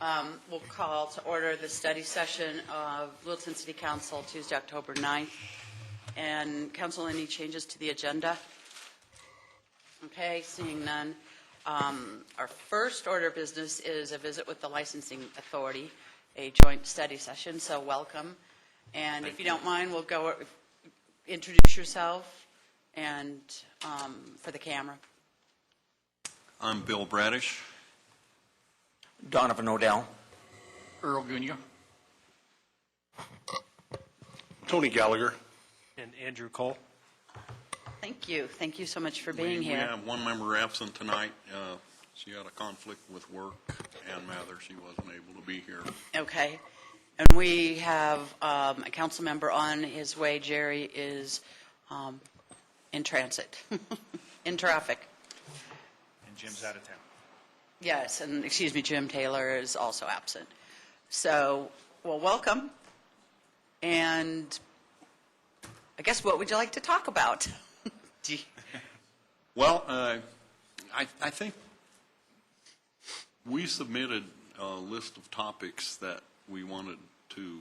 We'll call to order the study session of Littleton City Council Tuesday, October 9th. And council, any changes to the agenda? Okay, seeing none. Our first order of business is a visit with the licensing authority, a joint study session, so welcome. And if you don't mind, we'll go introduce yourself and for the camera. I'm Bill Bradish. Donovan Odell. Earl Gunya. Tony Gallagher. And Andrew Cole. Thank you. Thank you so much for being We here. have one member absent tonight. She had a conflict with work, Ann Mather. She wasn't able to be here. Okay. And we have a council member on his way. Jerry is in transit, in traffic. And Jim's out of town. Yes, and excuse me, Jim Taylor is also absent. So, well, welcome. And I guess what would you like to talk about? Well, I think we submitted a list of topics that we wanted to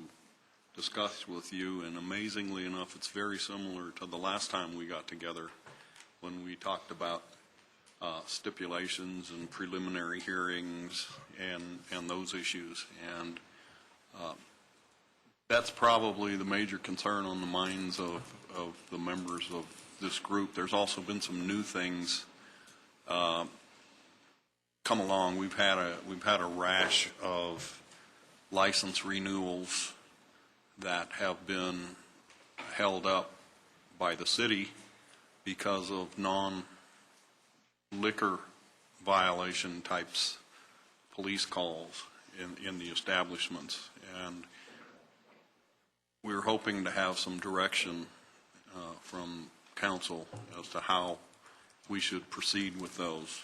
discuss with you, and amazingly enough, it's very similar to the last time we got together when we talked about stipulations and preliminary hearings and those issues. And that's probably the major concern on the minds of the members of this group. There's also been some new things come along. We've had a rash of license renewals that have been held up by the city because of non-liquor violation types police calls in the establishments. And we're hoping to have some direction from council as to how we should proceed with those.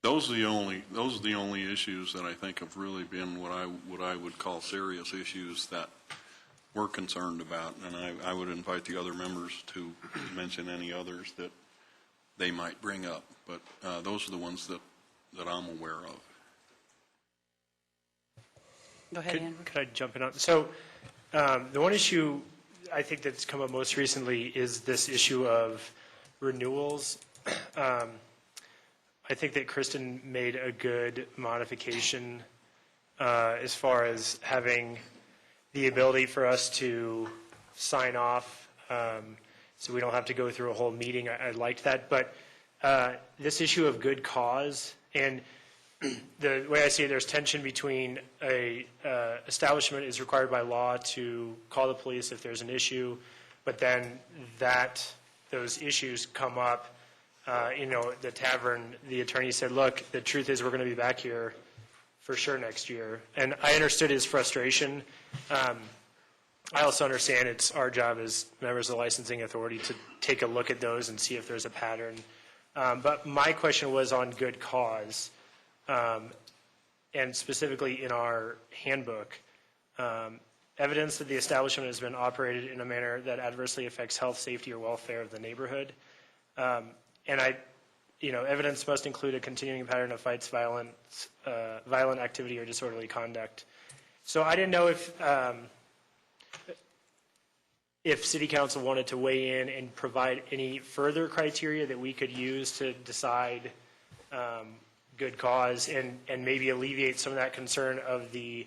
Those are the only issues that I think have really been what I would call serious issues that we're concerned about, and I would invite the other members to mention any others that they might bring up, but those are the ones that I'm aware of. Go ahead, Andrew. Could I jump in on? So the one issue I think that's come up most recently is this issue of renewals. I think that Kristen made a good modification as far as having the ability for us to sign off so we don't have to go through a whole meeting. I liked that. But this issue of good cause, and the way I see it, there's tension between a establishment is required by law to call the police if there's an issue, but then those issues come up. The tavern, the attorney said, look, the truth is we're going to be back here for sure next year. And I understood his frustration. I also understand it's our job as members of the licensing authority to take a look at those and see if there's a pattern. But my question was on good cause, and specifically in our handbook. Evidence that the establishment has been operated in a manner that adversely affects health, safety, or welfare of the neighborhood. And evidence must include a continuing pattern of fights, violent activity, or disorderly conduct. So I didn't know if City Council wanted to weigh in and provide any further criteria that we could use to decide good cause and maybe alleviate some of that concern of the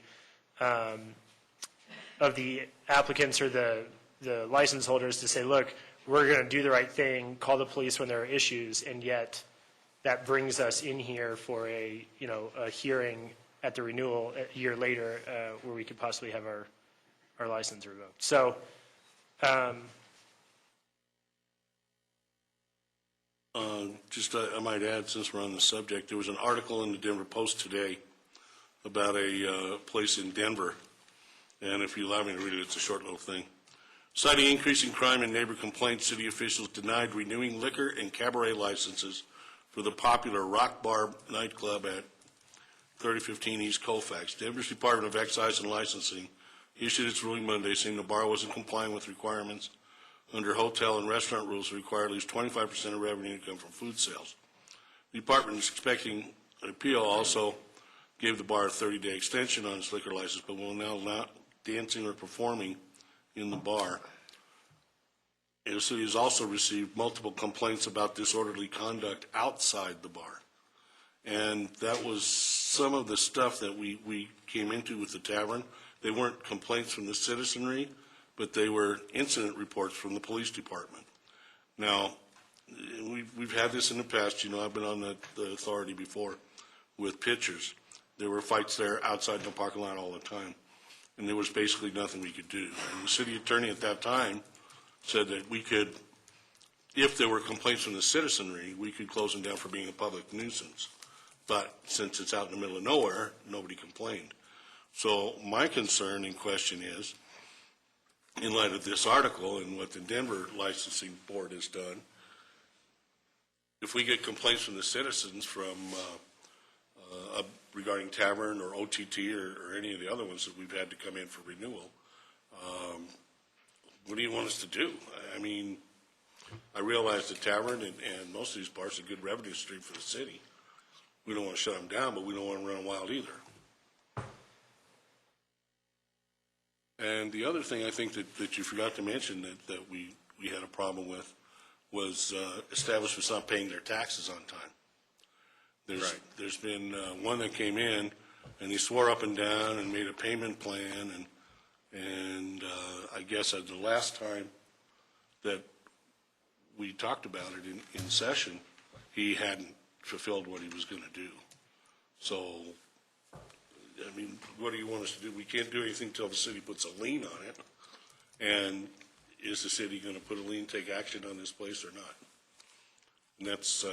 applicants or the license holders to say, look, we're going to do the right thing, call the police when there are issues, and yet that brings us in here for a hearing at the renewal a year later where we could possibly have our license revoked. So I might add, since we're on the subject, there was an article in the Denver Post today about a place in Denver, and if you allow me to read it, it's a short little thing. Citing increasing crime and neighbor complaints, city officials denied renewing liquor and cabaret licenses for the popular Rock Bar nightclub at 3015 East Colfax. Denver's Department of Excise and Licensing issued its ruling Monday saying the bar wasn't complying with requirements under hotel and restaurant rules that require at least 25% of revenue to come from food sales. The department is expecting an appeal, also gave the bar a 30-day extension on its liquor license, but will now not dancing or performing in the bar. And the city has also received multiple complaints about disorderly conduct outside the bar. And that was some of the stuff that we came into with the tavern. They weren't complaints from the citizenry, but they were incident reports from the police department. Now, we've had this in the past. You know, I've been on the authority before with pitchers. There were fights there outside the parking lot all the time, and there was basically nothing we could do. And the city attorney at that time said that we could, if there were complaints from the citizenry, we could close them down for being a public nuisance. But since it's out in the middle of nowhere, nobody complained. So my concern and question is, in light of this article and what the Denver Licensing Board has done, if we get complaints from the citizens from regarding tavern or OTT or any of the other ones that we've had to come in for renewal, what do you want us to do? I mean, I realize the tavern and most of these bars are a good revenue stream for the city. We don't want to shut them down, but we don't want to run wild either. And the other thing I think that you forgot to mention that we had a problem with was establishments not paying their taxes on time. There's been one that came in and he swore up and down and made a payment plan, and I guess at the last time that we talked about it in session, he hadn't fulfilled what he was going to do. So, I mean, what do you want us to do? We can't do anything until the city puts a lien on it. And is the city going to put a lien, take action on this place or not? And that's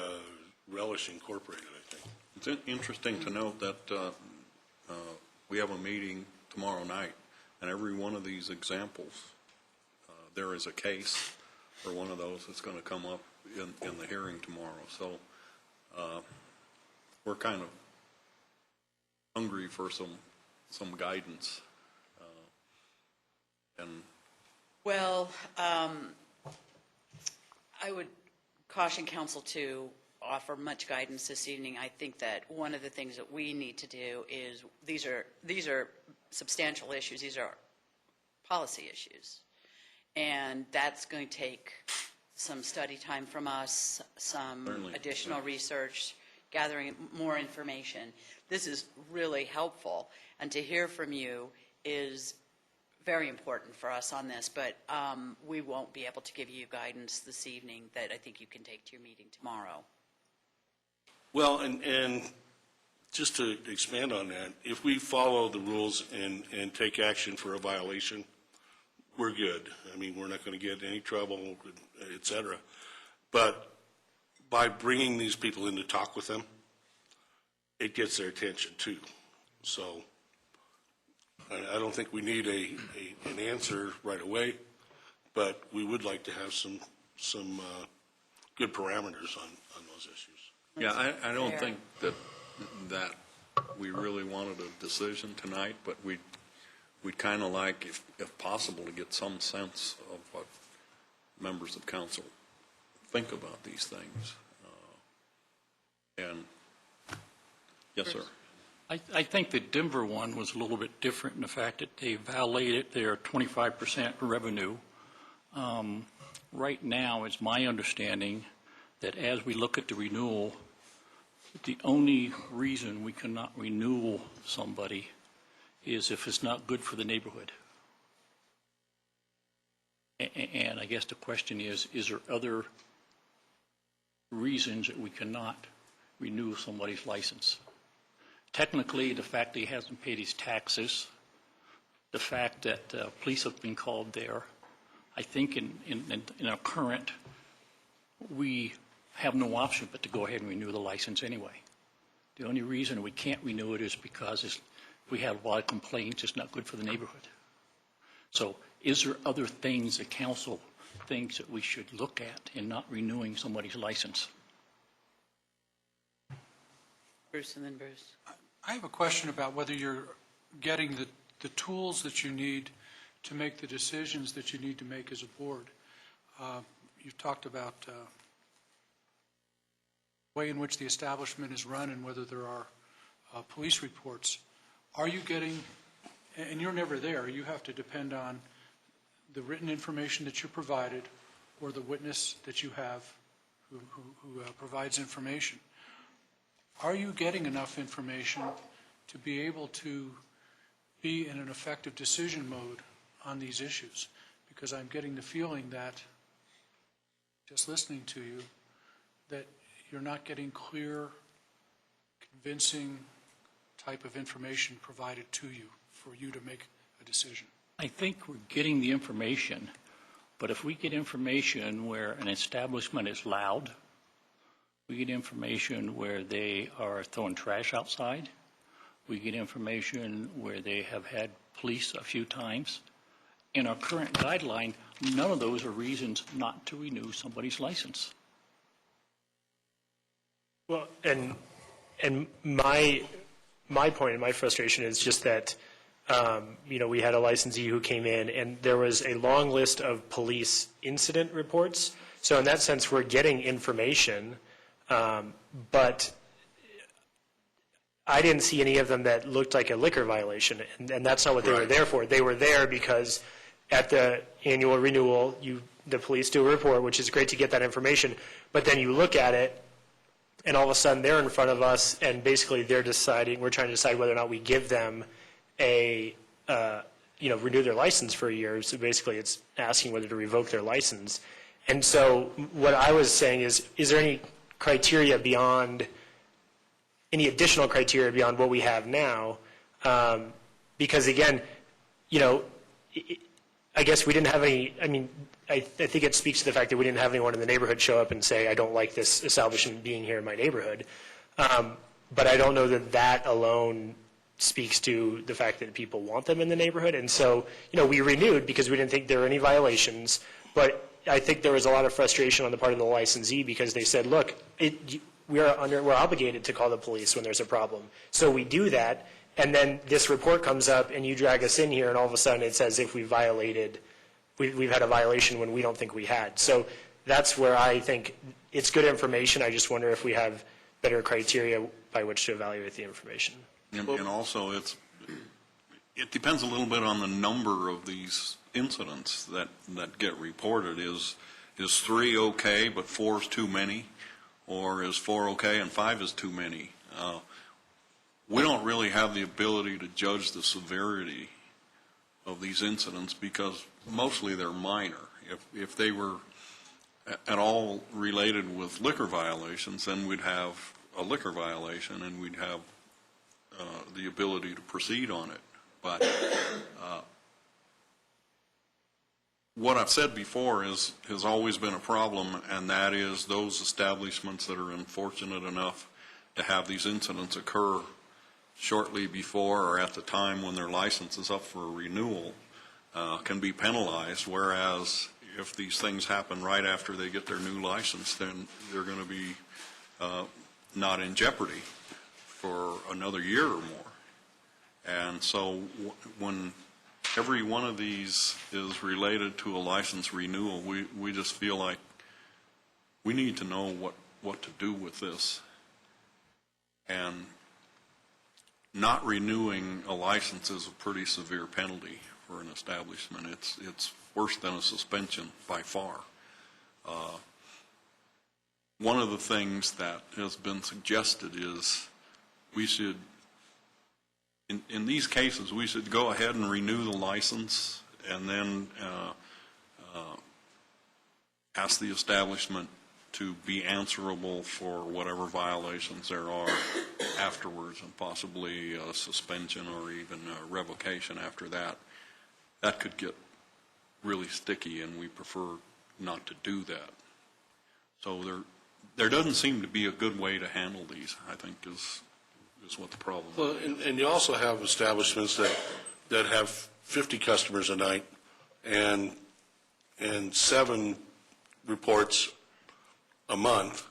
Relish Incorporated, I think. It's interesting to note that we have a meeting tomorrow night, and every one of these examples, there is a case for one of those that's going to come up in the hearing tomorrow. So we're kind of hungry for some guidance. Well, I would caution council to offer much guidance this evening. I think that one of the things that we need to do is, these are substantial issues. These are policy issues. And that's going to take some study time from us, some Certainly, additional research, gathering more information. This is really helpful, and to hear from you is very important for us on this, but we won't be able to give you guidance this evening that I think you can take to your meeting tomorrow. Well, and just to expand on that, if we follow the rules and take action for a violation, we're good. I mean, we're not going to get any trouble, et cetera. But by bringing these people in to talk with them, it gets their attention too. So I don't think we need an answer right away, but we would like to have some good parameters on those issues. Yeah, I don't think that we really wanted a decision tonight, but we'd kind of like, if possible, to get some sense of what members of council think about these things. And yes, sir. I think the Denver one was a little bit different in the fact that they violated their 25% revenue. Right now, it's my understanding that as we look at the renewal, the only reason we cannot renew somebody is if it's not good for the neighborhood. And I guess the question is there other reasons that we cannot renew somebody's license? Technically, the fact that he hasn't paid his taxes, the fact that police have been called there, I think in our current, we have no option but to go ahead and renew the license anyway. The only reason we can't renew it is because we have a lot of complaints, it's not good for the neighborhood. So is there other things the council thinks that we should look at in not renewing somebody's license? Bruce and then Bruce. I have a question about whether you're getting the tools that you need to make the decisions that you need to make as a board. You've talked about way in which the establishment is run and whether there are police reports, are you getting, and you're never there, you have to depend on the written information that you provided or the witness that you have who provides information. Are you getting enough information to be able to be in an effective decision mode on these issues? Because I'm getting the feeling that, just listening to you, that you're not getting clear, convincing type of information provided to you for you to make a decision. I think we're getting the information, but if we get information where an establishment is loud, we get information where they are throwing trash outside, we get information where they have had police a few times. In our current guideline, none of those are reasons not to renew somebody's license. Well, and my point and my frustration is just that, we had a licensee who came in and there was a long list of police incident reports. So in that sense, we're getting information, but I didn't see any of them that looked like a liquor violation, and that's not what they were there for. They were there because at the annual renewal, the police do a report, which is great to get that information, but then you look at it, and all of a sudden they're in front of us, and basically we're trying to decide whether or not we give them renew their license for a year. So basically it's asking whether to revoke their license. And so what I was saying is there any additional criteria beyond what we have now? Because again, I guess we didn't have any, I think it speaks to the fact that we didn't have anyone in the neighborhood show up and say, I don't like this establishment being here in my neighborhood. But I don't know that alone speaks to the fact that people want them in the neighborhood. And so, we renewed because we didn't think there were any violations. But I think there was a lot of frustration on the part of the licensee because they said, look, we're obligated to call the police when there's a problem. So we do that, and then this report comes up and you drag us in here and all of a sudden it says if we've had a violation when we don't think we had. So that's where I think it's good information. I just wonder if we have better criteria by which to evaluate the information. And also, it depends a little bit on the number of these incidents that get reported. Is 3 okay, but 4 is too many? Or is 4 okay and 5 is too many? We don't really have the ability to judge the severity of these incidents because mostly they're minor. If they were at all related with liquor violations, then we'd have a liquor violation and we'd have the ability to proceed on it. But what I've said before has always been a problem, and that is those establishments that are unfortunate enough to have these incidents occur shortly before or at the time when their license is up for renewal can be penalized, whereas if these things happen right after they get their new license, then they're going to be not in jeopardy for another year or more. And so when every one of these is related to a license renewal, we just feel like we need to know what to do with this. And not renewing a license is a pretty severe penalty for an establishment. It's worse than a suspension by far. One of the things that has been suggested is we should, in these cases, we should go ahead and renew the license and then ask the establishment to be answerable for whatever violations there are afterwards, and possibly a suspension or even a revocation after that. That could get really sticky, and we prefer not to do that. So there doesn't seem to be a good way to handle these, I think, is what the problem is. Well, and you also have establishments that have 50 customers a night and 7 reports a month,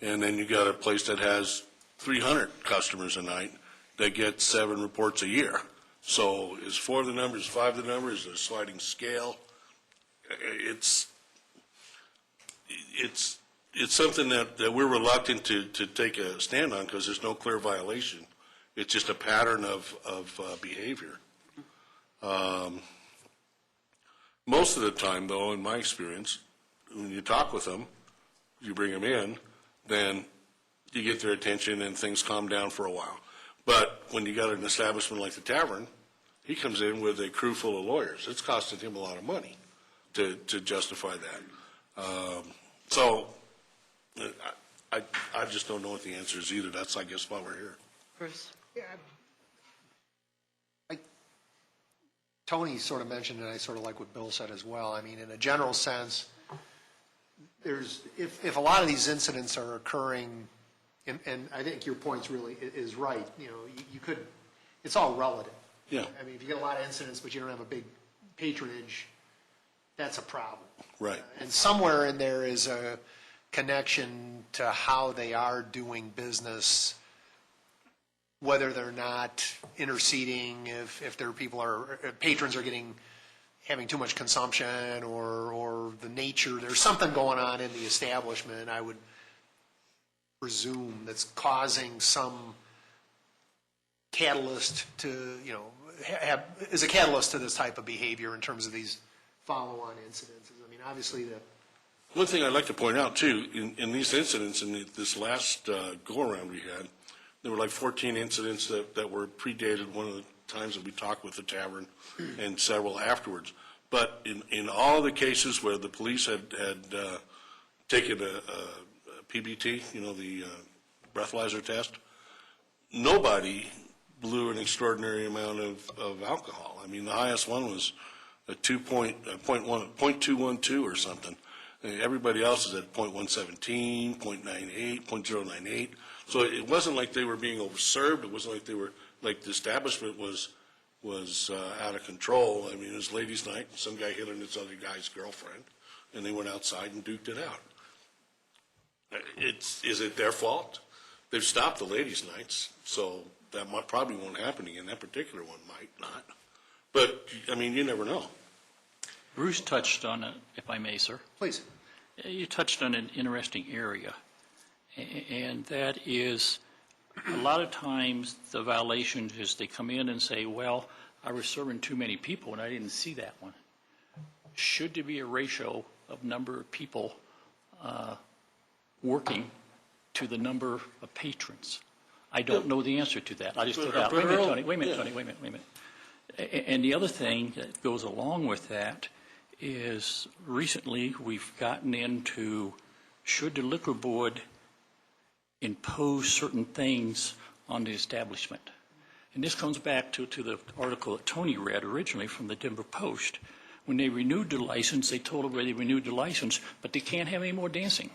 and then you got a place that has 300 customers a night that get 7 reports a year. So is 4 the number, is 5 the number, is it a sliding scale? It's it's something that we're reluctant to take a stand on because there's no clear violation. It's just a pattern of behavior. Most of the time, though, in my experience, when you talk with them, you bring them in, then you get their attention and things calm down for a while. But when you got an establishment like the tavern, he comes in with a crew full of lawyers. It's costing him a lot of money to justify that. So I just don't know what the answer is either. That's, I guess, why we're here. Bruce? Tony sort of mentioned, and I sort of like what Bill said as well. I mean, in a general sense, if a lot of these incidents are occurring, and I think your point's really is right. You know, you could, it's all relative. Yeah. I mean, if you get a lot of incidents, but you don't have a big patronage, that's a problem. Right. And somewhere in there is a connection to how they are doing business, whether they're not interceding, if their people are, if patrons are having too much consumption or the nature, there's something going on in the establishment, I would presume, that's causing some catalyst to, you know, is a catalyst to this type of behavior in terms of these follow-on incidents. I mean, obviously One thing I'd like to point out, too, in these incidents, in this last go-around we had, there were like 14 incidents that were predated one of the times that we talked with the tavern and several afterwards. But in all the cases where the police had taken a PBT, you know, the breathalyzer test, nobody blew an extraordinary amount of alcohol. I mean, the highest one was a 0.212 or something. Everybody else is at 0.117, 0.98, 0.098. So it wasn't like they were being overserved. It wasn't like they were, like the establishment was out of control. I mean, it was ladies' night. Some guy hit on this other guy's girlfriend, and they went outside and duked it out. Is it their fault? They've stopped the ladies' nights, so that probably won't happen again. That particular one might not. But, I mean, you never know. Bruce touched on it, if I may, sir. please. You touched on an interesting area, and that is a lot of times the violation is they come in and say, well, I was serving too many people and I didn't see that one. Should there be a ratio of number of people working to the number of patrons? I don't know the answer to that. I just threw it out. Wait a minute, Tony. Wait a minute. And the other thing that goes along with that is recently we've gotten into, should the liquor board impose certain things on the establishment? And this comes back to the article that Tony read originally from the Denver Post. When they renewed the license, they told everybody they renewed the license, but they can't have any more dancing.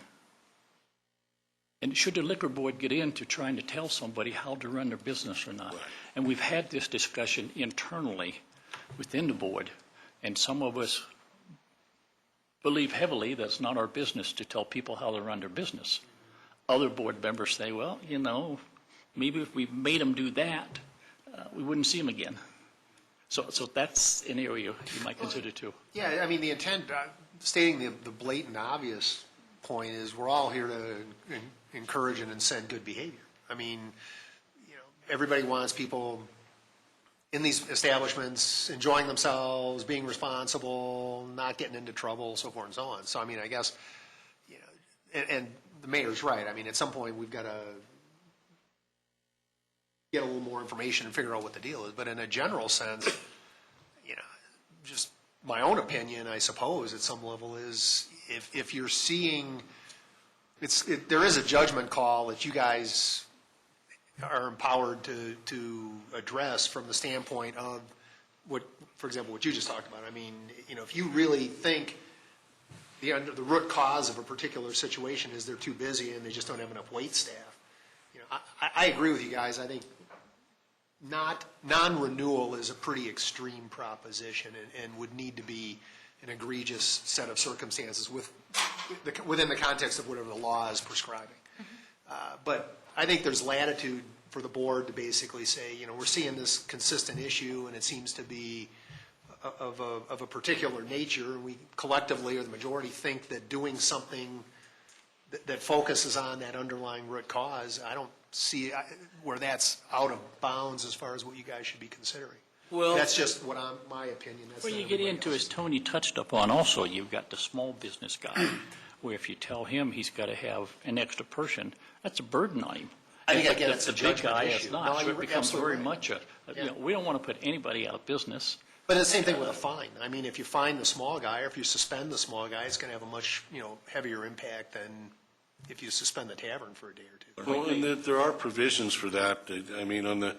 And should the liquor board get into trying to tell somebody how to run their business or not? Right. And we've had this discussion internally within the board, and some of us believe heavily that it's not our business to tell people how to run their business. Other board members say, well, you know, maybe if we made them do that, we wouldn't see them again. So that's an area you might consider too. Yeah, I mean, the intent, stating the blatant obvious point is we're all here to encourage and incent good behavior. I mean, you know, everybody wants people in these establishments enjoying themselves, being responsible, not getting into trouble, so forth and so on. So, I mean, I guess, you know, and the mayor's right. I mean, at some point we've got to get a little more information and figure out what the deal is. But in a general sense, you know, just my own opinion, I suppose, at some level is if you're seeing, there is a judgment call that you guys are empowered to address from the standpoint of what, for example, what you just talked about. I mean, you know, if you really think the root cause of a particular situation is they're too busy and they just don't have enough wait staff, you know, I agree with you guys. I think non-renewal is a pretty extreme proposition and would need to be an egregious set of circumstances within the context of whatever the law is prescribing. But I think there's latitude for the board to basically say, you know, we're seeing this consistent issue and it seems to be of a particular nature, and we collectively or the majority think that doing something that focuses on that underlying root cause, I don't see where that's out of bounds as far as what you guys should be considering. Well, That's just my opinion. That's Well, not you get everybody into, else's. as Tony touched upon also, you've got the small business guy, where if you tell him he's got to have an extra person, that's a burden on him. I think, But again, it's a the big judgment guy issue. is No, not, so you're it becomes absolutely very right. much we don't want to put anybody out of business. But it's the same thing with a fine. I mean, if you fine the small guy, or if you suspend the small guy, it's going to have a much, heavier impact than if you suspend the tavern for a day or two. well, and there are provisions for that. I mean, on the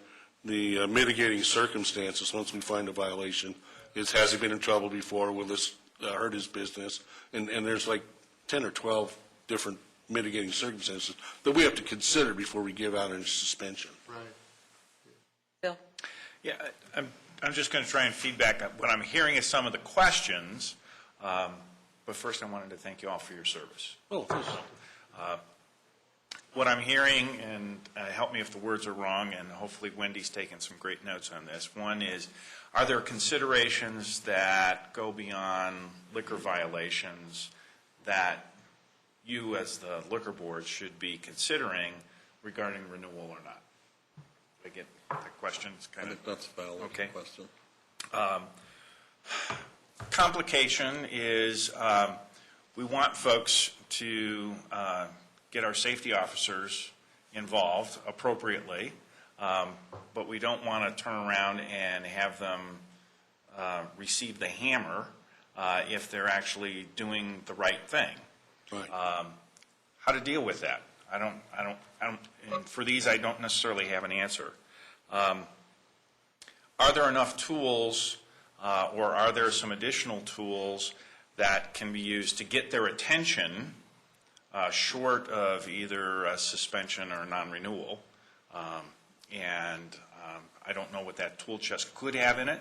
mitigating circumstances, once we find a violation, has he been in trouble before? Will this hurt his business? And there's like 10 or 12 different mitigating circumstances that we have to consider before we give out a suspension. Right. Bill? Yeah, I'm just going to try and feedback. What I'm hearing is some of the questions, but first I wanted to thank you all for your service. Oh, What I'm hearing, and help me if the words are wrong, and hopefully Wendy's taken some great notes on this. One is, are there considerations that go beyond liquor violations that you as the liquor board should be considering regarding renewal or not? Did I get the questions I kind of? think that's a valid Okay. question. Complication is we want folks to get our safety officers involved appropriately, but we don't want to turn around and have them receive the hammer if they're actually doing the right thing. right. How to deal with that? I don't. And for these, I don't necessarily have an answer. Are there enough tools, or are there some additional tools that can be used to get their attention, short of either a suspension or non-renewal? I don't know what that tool chest could have in it.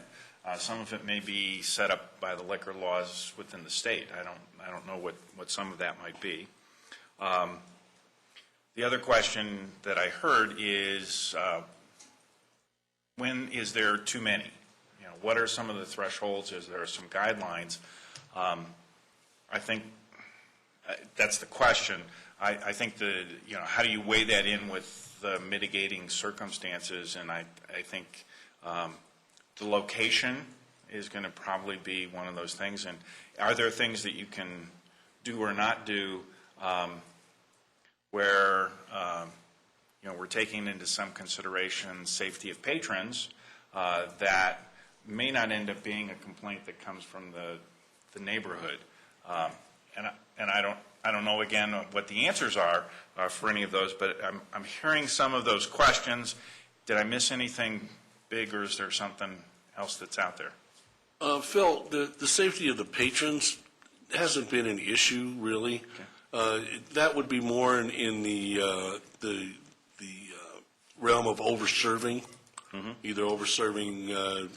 Some of it may be set up by the liquor laws within the state. I don't know what some of that might be. The other question that I heard is, when is there too many? What are some of the thresholds? Is there some guidelines? I think that's the question. I think how do you weigh that in with the mitigating circumstances? And I think the location is going to probably be one of those things. And are there things that you can do or not do where we're taking into some consideration safety of patrons that may not end up being a complaint that comes from the neighborhood. And I don't know again what the answers are for any of those, but I'm hearing some of those questions. Did I miss anything big, or is there something else that's out there? Phil, the safety of the patrons hasn't been an issue, really. Okay. That would be more in the realm of over-serving, either over-serving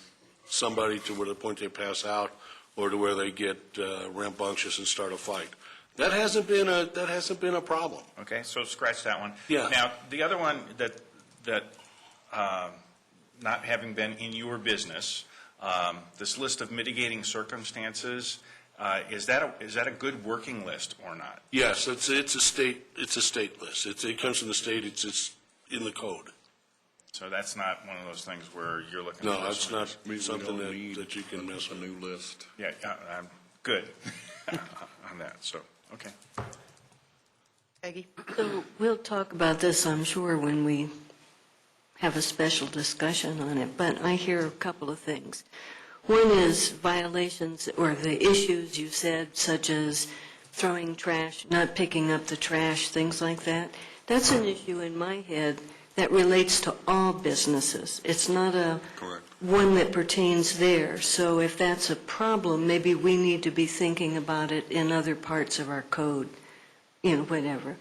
somebody to where the point they pass out, or to where they get rambunctious and start a fight. That hasn't been a problem. Okay, so scratch that one. Yeah. Now, the other one that not having been in your business, this list of mitigating circumstances, is that a good working list or not? Yes, it's a state list. It comes from the state. It's in the code. So that's not one of those things where you're looking. No, at that's not We something don't need that you can mess a with. new list. Yeah, I'm good on that. So okay. Peggy? So we'll talk about this, I'm sure, when we have a special discussion on it, but I hear a couple of things. One is violations or the issues you said, such as throwing trash, not picking up the trash, things like that. That's an issue in my head that relates to all businesses. It's not Correct. one that pertains there. So if that's a problem, maybe we need to be thinking about it in other parts of our code, whatever.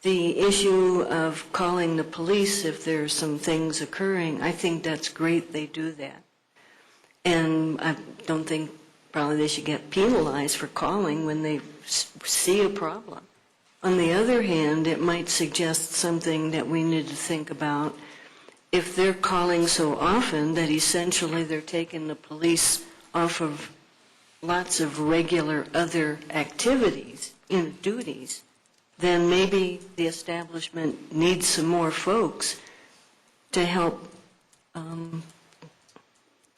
The issue of calling the police if there's some things occurring, I think that's great they do that. And I don't think probably they should get penalized for calling when they see a problem. On the other hand, it might suggest something that we need to think about. If they're calling so often that essentially they're taking the police off of lots of regular other activities, duties, then maybe the establishment needs some more folks to help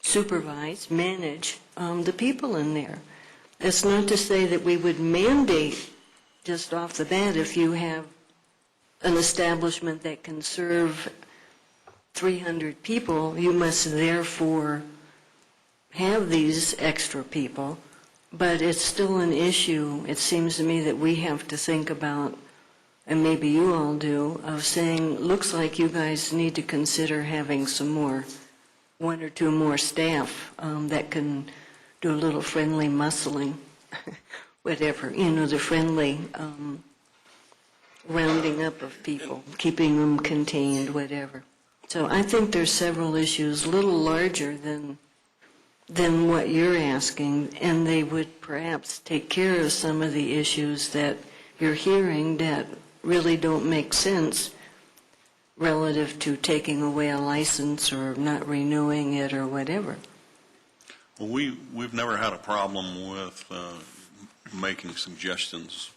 supervise, manage the people in there. It's not to say that we would mandate just off the bat if you have an establishment that can serve 300 people, you must therefore have these extra people. But it's still an issue, it seems to me, that we have to think about, and maybe you all do, of saying, looks like you guys need to consider having some more, one or two more staff that can do a little friendly muscling, whatever, the friendly rounding up of people, keeping them contained, whatever. So I think there's several issues, a little larger than what you're asking, and they would perhaps take care of some of the issues that you're hearing that really don't make sense relative to taking away a license or not renewing it or whatever. Well, we've never had a problem with making suggestions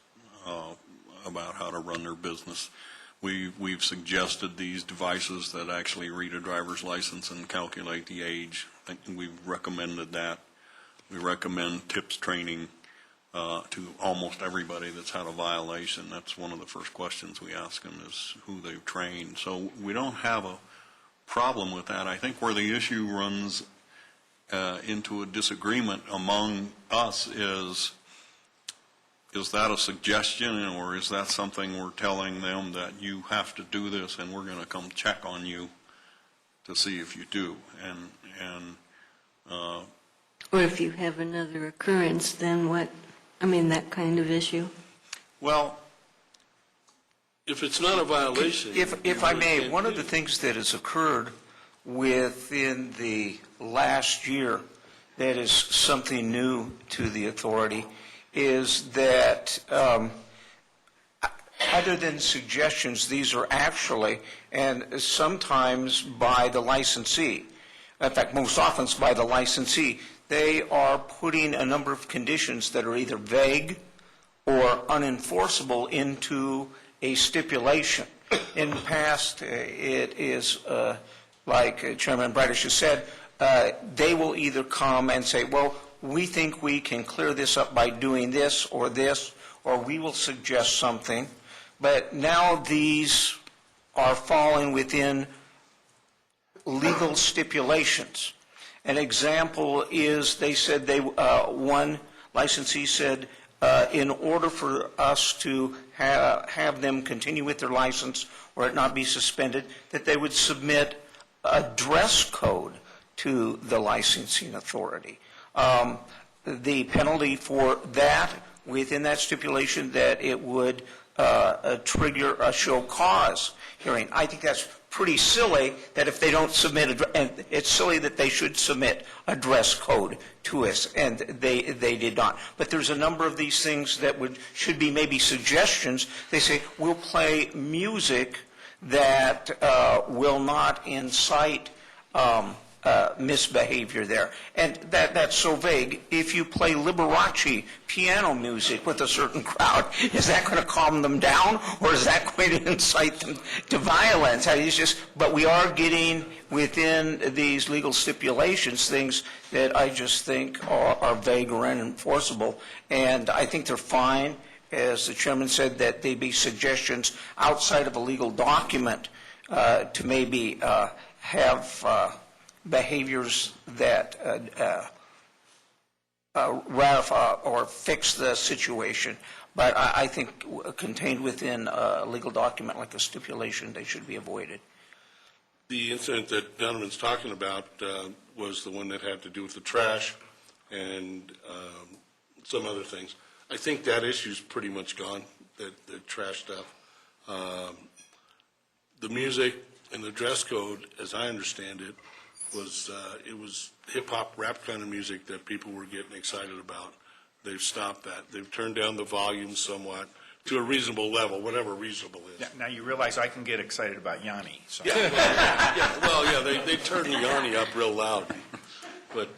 about how to run their business. We've suggested these devices that actually read a driver's license and calculate the age. I think we've recommended that. We recommend tips training to almost everybody that's had a violation. That's one of the first questions we ask them is who they've trained. So we don't have a problem with that. I think where the issue runs into a disagreement among us is that a suggestion, or is that something we're telling them that you have to do this and we're going to come check on you to see if you do? Or if you have another occurrence, then what? I mean, that kind of issue. Well, If it's not a violation. If I may, one of the things that has occurred within the last year that is something new to the authority is that other than suggestions, these are actually, and sometimes by the licensee, in fact, most often it's by the licensee, they are putting a number of conditions that are either vague or unenforceable into a stipulation. In the past, it is, like Chairman Bradish has said, they will either come and say, well, we think we can clear this up by doing this, or we will suggest something. But now these are falling within legal stipulations. An example is they said one licensee said, in order for us to have them continue with their license or it not be suspended, that they would submit a dress code to the licensing authority. The penalty for that, within that stipulation, that it would trigger a show cause hearing. I think that's pretty silly that if they don't submit, and it's silly that they should submit a dress code to us, and they did not. But there's a number of these things that should be maybe suggestions. They say, we'll play music that will not incite misbehavior there. And that's so vague. If you play Liberace piano music with a certain crowd, is that going to calm them down, or is that going to incite them to violence? But we are getting within these legal stipulations things that I just think are vague or unenforceable. And I think they're fine, as the chairman said, that they be suggestions outside of a legal document to maybe have behaviors that ratify or fix the situation. But I think contained within a legal document like a stipulation, they should be avoided. The incident that Donovan's talking about was the one that had to do with the trash and some other things. I think that issue's pretty much gone, the trash stuff. The music and the dress code, as I understand it, was hip-hop, rap kind of music that people were getting excited about. They've stopped that. They've turned down the volume somewhat to a reasonable level, whatever reasonable is. Now you realize I can get excited about Yanni. So. They turned Yanni up real loud. But,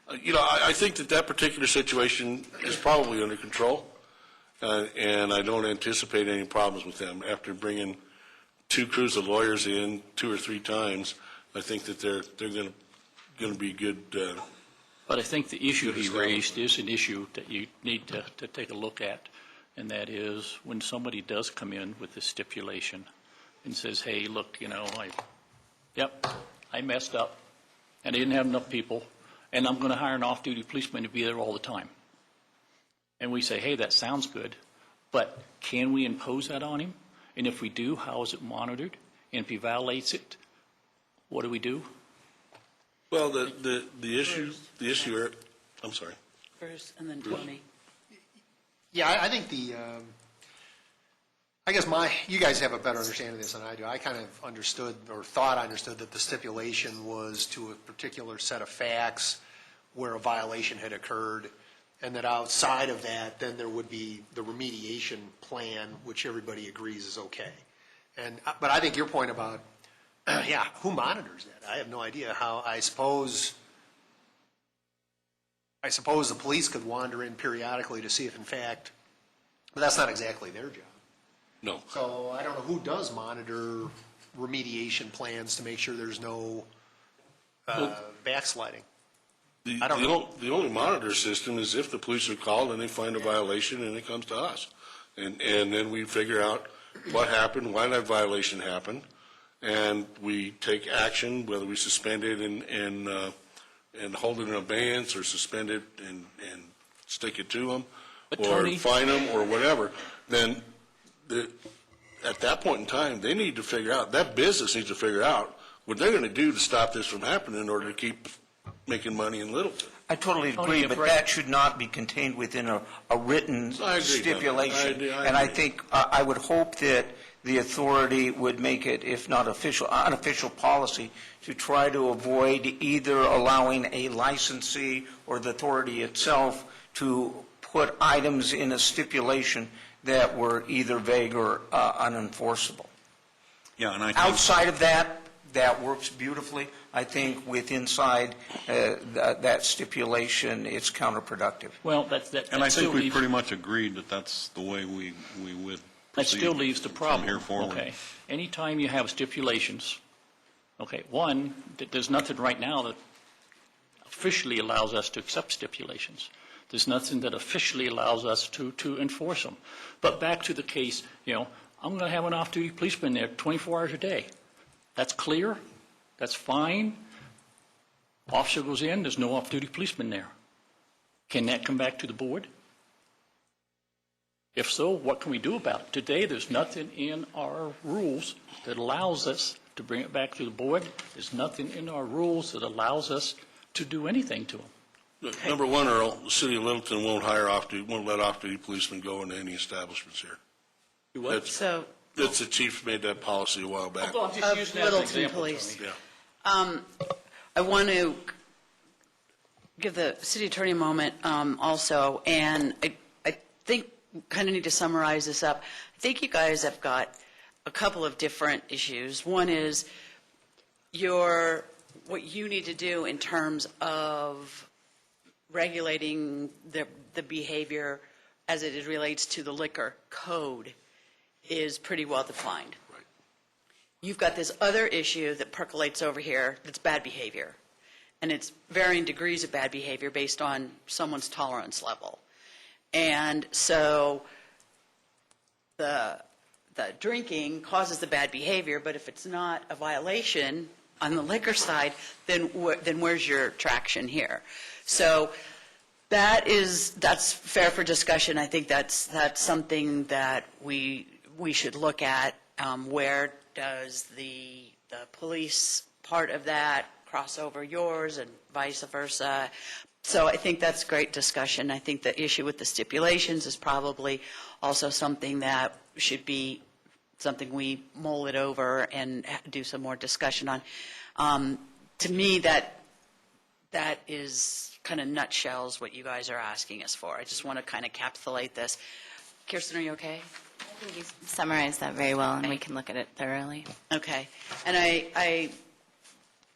I think that particular situation is probably under control. and I don't anticipate any problems with them. After bringing 2 crews of lawyers in 2 or 3 times, I think that they're going to be good. But I think the issue he Good raised is an issue that you need to take a look at, and that is when somebody does come in with this stipulation and says, hey, look, I messed up, and I didn't have enough people, and I'm going to hire an off-duty policeman to be there all the time. And we say, hey, that sounds good, but can we impose that on him? And if we do, how is it monitored? And if he violates it, what do we do? Well, the issue, I'm sorry. Bruce, and then Tony. Yeah, I think I guess you guys have a better understanding of this than I do. I kind of understood, or thought I understood, that the stipulation was to a particular set of facts where a violation had occurred, and that outside of that, then there would be the remediation plan, which everybody agrees is okay. But I think your point about, yeah, who monitors that? I have no idea how. I suppose the police could wander in periodically to see if, in fact, but that's not exactly their job. No. So I don't know who does monitor remediation plans to make sure there's no backsliding. I don't know. The only monitor system is if the police are called and they find a violation and it comes to us. And then we figure out what happened, why that violation happened, and we take action, whether we suspend it and hold it in abeyance, or suspend it and stick it to them, or fine them, or whatever. Then at that point in time, they need to figure out, that business needs to figure out what they're going to do to stop this from happening in order to keep making money in Littleton. I totally agree, but that should not be contained within a written stipulation. And I think, I would hope that the authority would make it, if not official, unofficial policy, to try to avoid either allowing a licensee or the authority itself to put items in a stipulation that were either vague or unenforceable. Yeah, and I think Outside of that, that works beautifully. I think with inside that stipulation, it's counterproductive. Well, that and I still think we leaves- pretty much agreed that that's the way we would That proceed still leaves the problem. from here forward. Okay. Anytime you have stipulations, okay, one, there's nothing right now that officially allows us to accept stipulations. There's nothing that officially allows us to enforce them. But back to the case, I'm going to have an off-duty policeman there 24 hours a day. That's clear. That's fine. Officer goes in, there's no off-duty policeman there. Can that come back to the board? If so, what can we do about it? Today, there's nothing in our rules that allows us to bring it back to the board. There's nothing in our rules that allows us to do anything to them. Number one, Earl, the city of Littleton won't let off-duty policemen go into any establishments here. So, That's the chief made that policy a while back. I'm just Of using that as an Littleton example, Police. Tony. Yeah. I want to give the city attorney a moment also, and I think we kind of need to summarize this up. I think you guys have got a couple of different issues. One is what you need to do in terms of regulating the behavior as it relates to the liquor code is pretty well defined. Right. You've got this other issue that percolates over here that's bad behavior. And it's varying degrees of bad behavior based on someone's tolerance level. And so the drinking causes the bad behavior, but if it's not a violation on the liquor side, then where's your traction here? So that's fair for discussion. I think that's something that we should look at. Where does the police part of that cross over yours and vice versa? So I think that's great discussion. I think the issue with the stipulations is probably also something that should be something we mull it over and do some more discussion on. To me, that is kind of nutshells what you guys are asking us for. I just want to kind of encapsulate this. Kirsten, are you okay? I think you summarized that very well, and we can look at it thoroughly. Okay. And I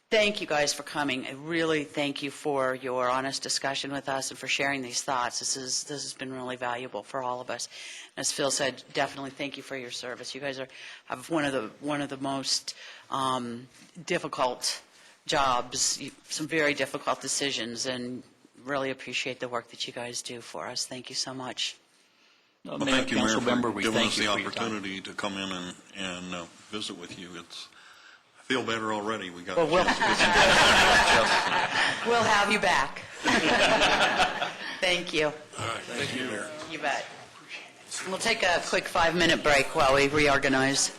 Thank you guys for coming. I really thank you for your honest discussion with us and for sharing these thoughts. This has been really valuable for all of us. As Phil said, definitely thank you for your service. You guys have one of the most difficult jobs, some very difficult decisions, and really appreciate the work that you guys do for us. Thank you so much. Well, thank you, Mayor, for we giving thank us you the for your time. opportunity to come in and visit with you. I feel better already. We got. Well, we'll a chance to visit. We'll have you back. Thank you. All right, thank you, Mayor. You bet. We'll take a quick 5-minute break while we reorganize.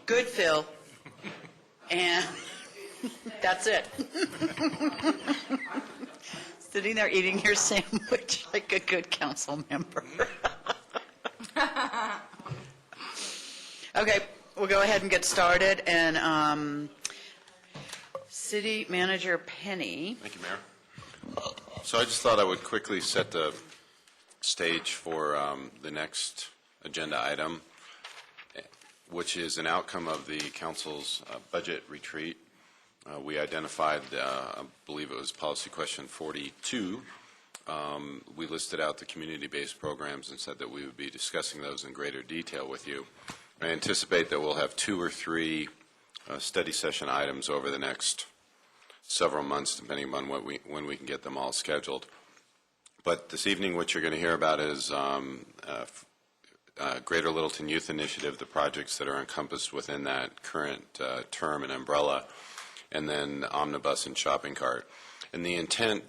Good, Phil. And that's it. Sitting there eating your sandwich like a good council member. Okay, we'll go ahead and get started, and City Manager Penny. Thank you, Mayor. So I just thought I would quickly set the stage for the next agenda item, which is an outcome of the council's budget retreat. We identified, I believe it was policy question 42. We listed out the community-based programs and said that we would be discussing those in greater detail with you. I anticipate that we'll have 2 or 3 study session items over the next several months, depending on when we can get them all scheduled. But this evening, what you're going to hear about is Greater Littleton Youth Initiative, the projects that are encompassed within that current term and umbrella, and then omnibus and shopping cart. And the intent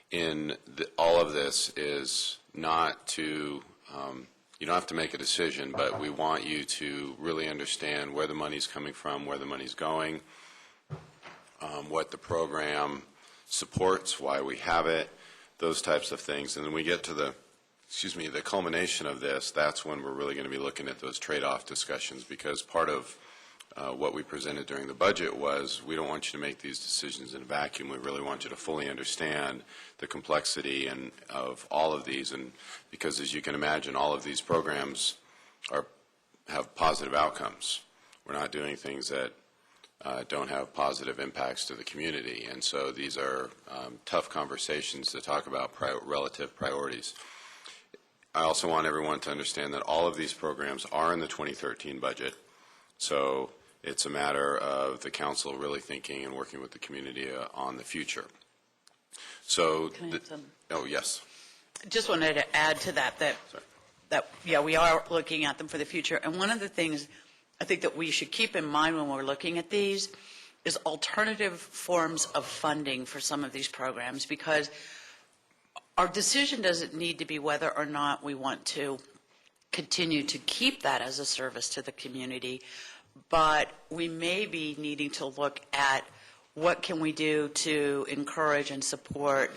in all of this is not to, you don't have to make a decision, but we want you to really understand where the money's coming from, where the money's going, what the program supports, why we have it, those types of things. And then we get to the culmination of this, that's when we're really going to be looking at those trade-off discussions, because part of what we presented during the budget was we don't want you to make these decisions in a vacuum. We really want you to fully understand the complexity of all of these, and because as you can imagine, all of these programs have positive outcomes. We're not doing things that don't have positive impacts to the community, and so these are tough conversations to talk about relative priorities. I also want everyone to understand that all of these programs are in the 2013 budget, so it's a matter of the council really thinking and working with the community on the future. So, oh yes. Just wanted to add to that yeah, we are looking at them for the future. And one of the things I think that we should keep in mind when we're looking at these is alternative forms of funding for some of these programs, because our decision doesn't need to be whether or not we want to continue to keep that as a service to the community, but we may be needing to look at what can we do to encourage and support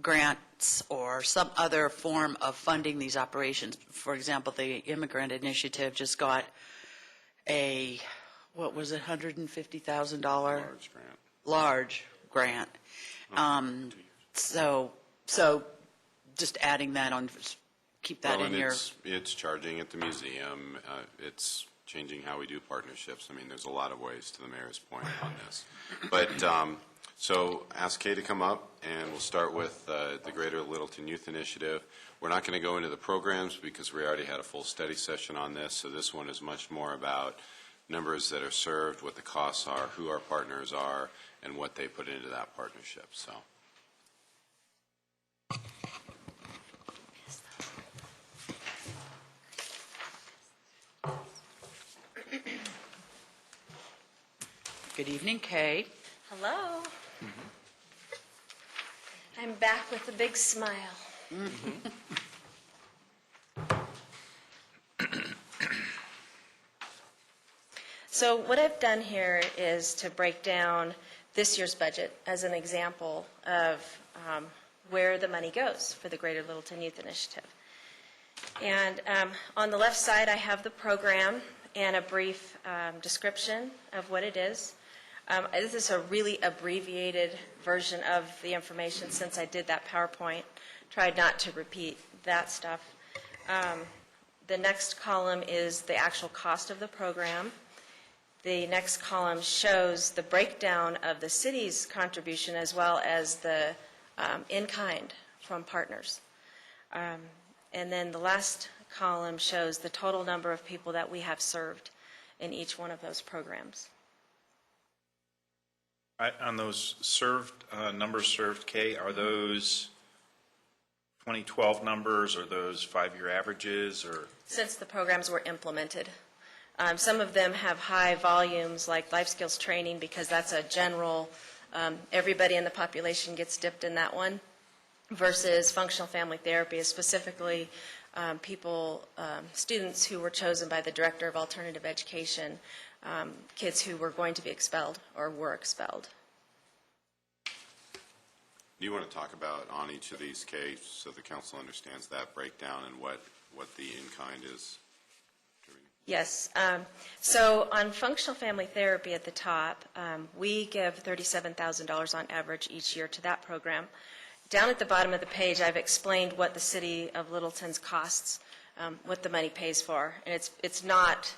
grants or some other form of funding these operations. For example, the Immigrant Initiative just got a, what was it, $150,000? Large grant. So just adding that on, keep that in your... It's charging at the museum. It's changing how we do partnerships. I mean, there's a lot of ways, to the mayor's point on this. But so ask Kay to come up, and we'll start with the Greater Littleton Youth Initiative. We're not going to go into the programs because we already had a full study session on this, so this one is much more about numbers that are served, what the costs are, who our partners are, and what they put into that partnership. So. Good evening, Kay. Hello. I'm back with a big smile. So what I've done here is to break down this year's budget as an example of where the money goes for the Greater Littleton Youth Initiative. And on the left side, I have the program and a brief description of what it is. This is a really abbreviated version of the information since I did that PowerPoint. Tried not to repeat that stuff. The next column is the actual cost of the program. The next column shows the breakdown of the city's contribution as well as the in-kind from partners. And then the last column shows the total number of people that we have served in each one of those programs. On those numbers served, Kay, are those 2012 numbers, or those 5-year averages, or? Since the programs were implemented. Some of them have high volumes, like life skills training, because that's a general, everybody in the population gets dipped in that one, versus functional family therapy is specifically students who were chosen by the Director of Alternative Education, kids who were going to be expelled or were expelled. Do you want to talk about on each of these cases so the council understands that breakdown and what the in-kind is? Yes. So on functional family therapy at the top, we give $37,000 on average each year to that program. Down at the bottom of the page, I've explained what the City of Littleton's costs, what the money pays for. And it's not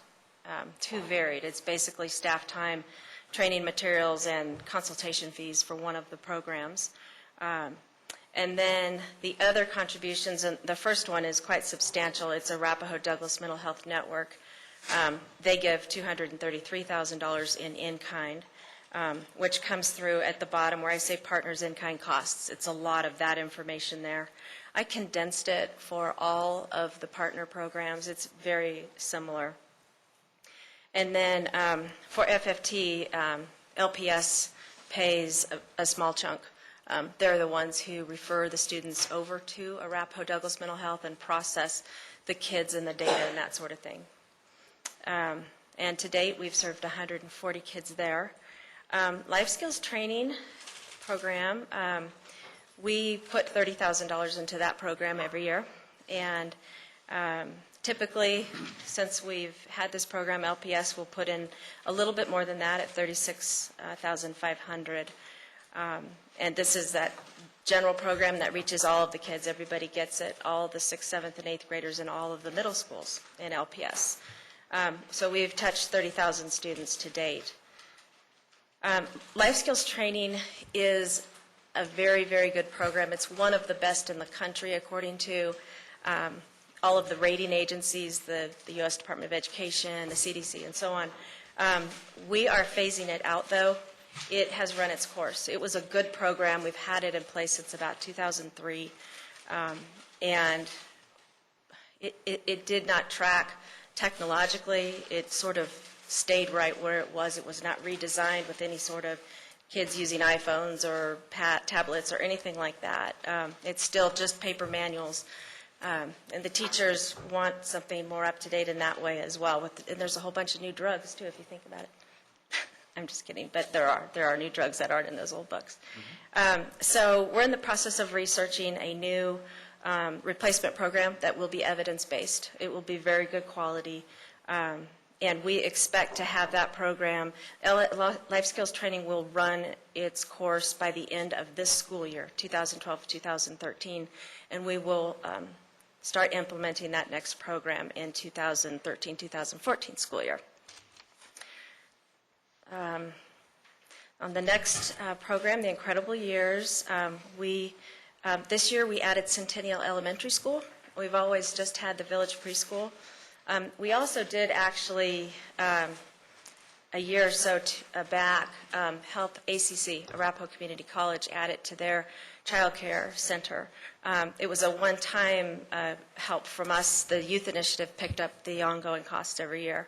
too varied. It's basically staff time, training materials, and consultation fees for one of the programs. And then the other contributions, and the first one is quite substantial. It's Arapahoe Douglas Mental Health Network. They give $233,000 in-kind, which comes through at the bottom where I say partners in-kind costs. It's a lot of that information there. I condensed it for all of the partner programs. It's very similar. And then for FFT, LPS pays a small chunk. They're the ones who refer the students over to Arapahoe Douglas Mental Health and process the kids and the data and that sort of thing. And to date, we've served 140 kids there. Life skills training program, we put $30,000 into that program every year. And typically, since we've had this program, LPS will put in a little bit more than that at $36,500. And this is that general program that reaches all of the kids. Everybody gets it, all the 6th, 7th, and 8th graders in all of the middle schools in LPS. So we've touched 30,000 students to date. Life skills training is a very, very good program. It's one of the best in the country, according to all of the rating agencies, the U.S. Department of Education, the CDC, and so on. We are phasing it out, though. It has run its course. It was a good program. We've had it in place since about 2003, and it did not track technologically. It sort of stayed right where it was. It was not redesigned with any sort of kids using iPhones or tablets or anything like that. It's still just paper manuals. And the teachers want something more up-to-date in that way as well. And there's a whole bunch of new drugs, too, if you think about it. I'm just kidding, but there are new drugs that aren't in those old books. So we're in the process of researching a new replacement program that will be evidence-based. It will be very good quality, and we expect to have that program. Life skills training will run its course by the end of this school year, 2012-2013, and we will start implementing that next program in 2013-2014 school year. On the next program, the Incredible Years, this year we added Centennial Elementary School. We've always just had the Village Preschool. We also did actually, a year or so back, help ACC, Arapahoe Community College, add it to their child care center. It was a one-time help from us. The Youth Initiative picked up the ongoing costs every year.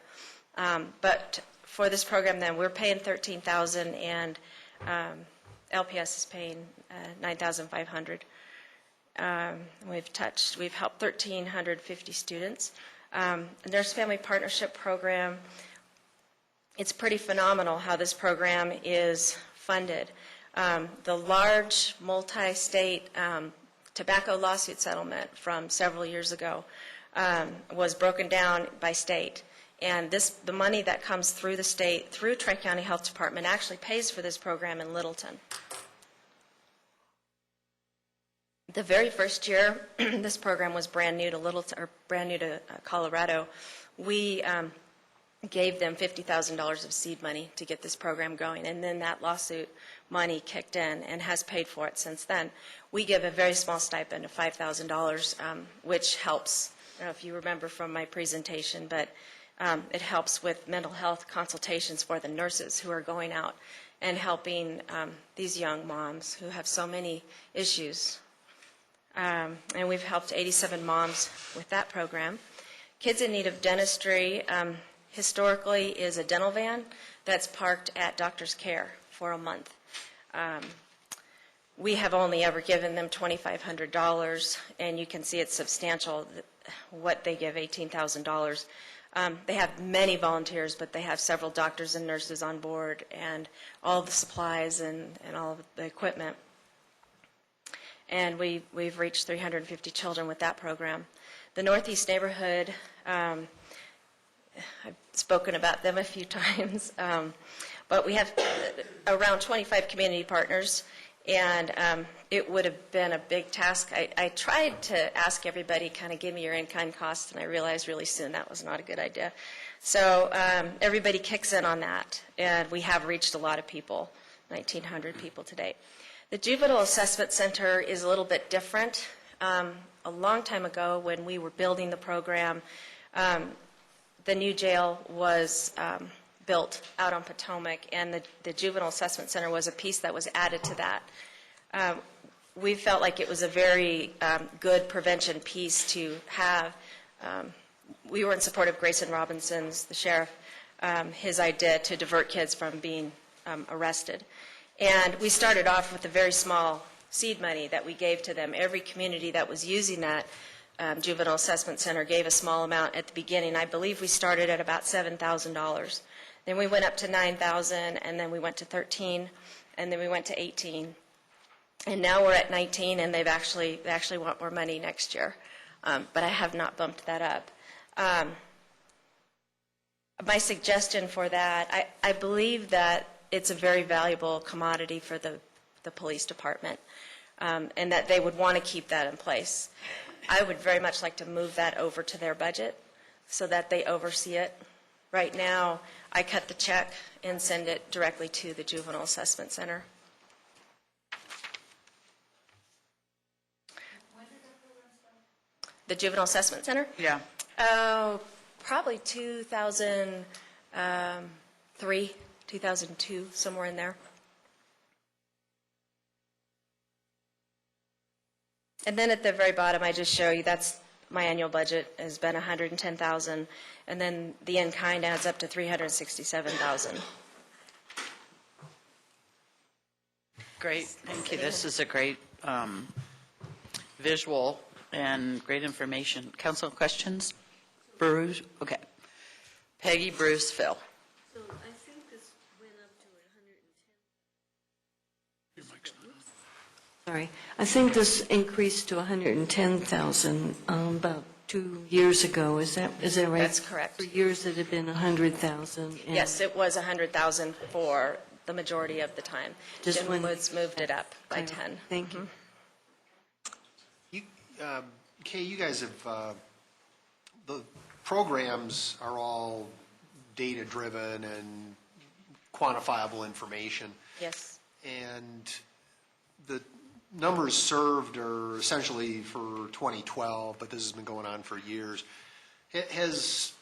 But for this program, then, we're paying $13,000, and LPS is paying $9,500. We've helped 1,350 students. The Nurse Family Partnership Program, it's pretty phenomenal how this program is funded. The large multi-state tobacco lawsuit settlement from several years ago was broken down by state. And the money that comes through the state, through Tri-County Health Department, actually pays for this program in Littleton. The very first year this program was brand new to Littleton, or brand new to Colorado, we gave them $50,000 of seed money to get this program going, and then that lawsuit money kicked in and has paid for it since then. We give a very small stipend of $5,000, which helps. I don't know if you remember from my presentation, but it helps with mental health consultations for the nurses who are going out and helping these young moms who have so many issues. And we've helped 87 moms with that program. Kids in Need of Dentistry historically is a dental van that's parked at Doctor's Care for a month. We have only ever given them $2,500, and you can see it's substantial what they give, $18,000. They have many volunteers, but they have several doctors and nurses on board and all the supplies and all of the equipment. and we've reached 350 children with that program. The Northeast neighborhood, I've spoken about them a few times, but we have around 25 community partners, and it would have been a big task. I tried to ask everybody, kind of give me your in-kind costs, and I realized really soon that was not a good idea. So everybody kicks in on that, and we have reached a lot of people, 1,900 people to date. The Juvenile Assessment Center is a little bit different. A long time ago, when we were building the program, the new jail was built out on Potomac, and the Juvenile Assessment Center was a piece that was added to that. We felt like it was a very good prevention piece to have. We were in support of Grayson Robinson's, the sheriff, his idea to divert kids from being arrested. And we started off with a very small seed money that we gave to them. Every community that was using that Juvenile Assessment Center gave a small amount at the beginning. I believe we started at about $7,000. Then we went up to $9,000, and then we went to $13,000, and then we went to $18,000. And now we're at $19,000, and they actually want more money next year. But I have not bumped that up. My suggestion for that, I believe that it's a very valuable commodity for the police department, and that they would want to keep that in place. I would very much like to move that over to their budget so that they oversee it. Right now, I cut the check and send it directly to the Juvenile Assessment Center. The Juvenile Assessment Center? Yeah. Oh, probably 2003, 2002, somewhere in there. And then at the very bottom, I just show you that's my annual budget has been $110,000, and then the in-kind adds up to $367,000. Great, thank you. This is a great visual and great information. Council questions? Bruce? Okay. Peggy, Bruce, Phil. So I think this went up to 110. Sorry. I think this increased to 110,000 about 2 years ago. Is that right? That's correct. For years it had been 100,000. Yes, it was 100,000 for the majority of the time. Just Jim when- Woods moved it up by 10. Thank you. Kay, you guys have, the programs are all data-driven and quantifiable information. Yes. And the numbers served are essentially for 2012, but this has been going on for years. Has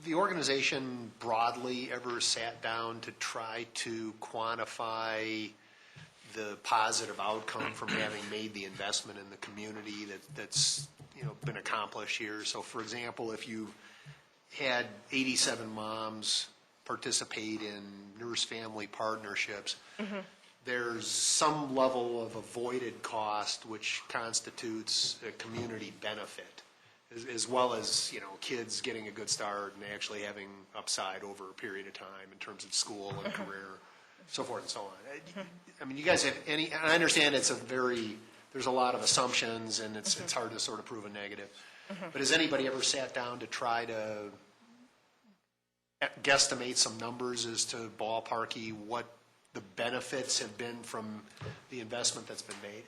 the organization broadly ever sat down to try to quantify the positive outcome from having made the investment in the community that's been accomplished here? So, for example, if you had 87 moms participate in nurse-family partnerships, there's some level of avoided cost which constitutes a community benefit, as well as kids getting a good start and actually having upside over a period of time in terms of school and career, so forth and so on. I mean, you guys have any? And I understand there's a lot of assumptions, and it's hard to sort of prove a negative. But has anybody ever sat down to try to guesstimate some numbers as to ballparky what the benefits have been from the investment that's been made?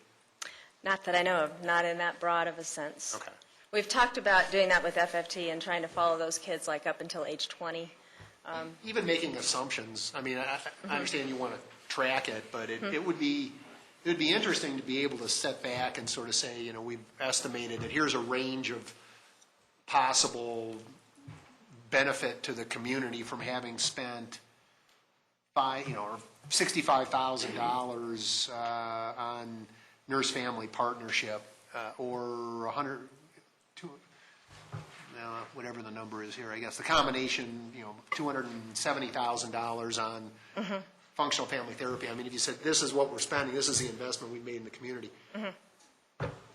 Not that I know of, not in that broad of a sense. Okay. We've talked about doing that with FFT and trying to follow those kids like up until age 20. Even making assumptions, I mean, I understand you want to track it, but it would be interesting to be able to step back and sort of say, we've estimated that here's a range of possible benefit to the community from having spent $65,000 on nurse-family partnership, or whatever the number is here, I guess the combination, $270,000 on functional family therapy. I mean, if you said this is what we're spending, this is the investment we've made in the community.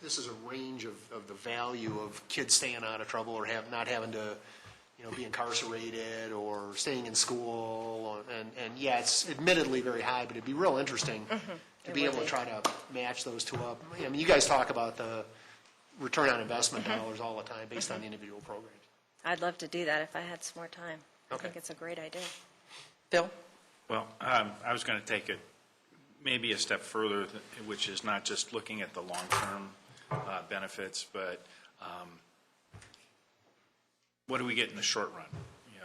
This is a range of the value of kids staying out of trouble or not having to, be incarcerated or staying in school, and yeah, it's admittedly very high, but it'd be real interesting to be able to try to match those two up. I mean, you guys talk about the return on investment dollars all the time based on individual programs. I'd love to do that if I had some more time. I Okay. think it's a great idea. Bill? Well, I was going to take it maybe a step further, which is not just looking at the long-term benefits, but what do we get in the short run?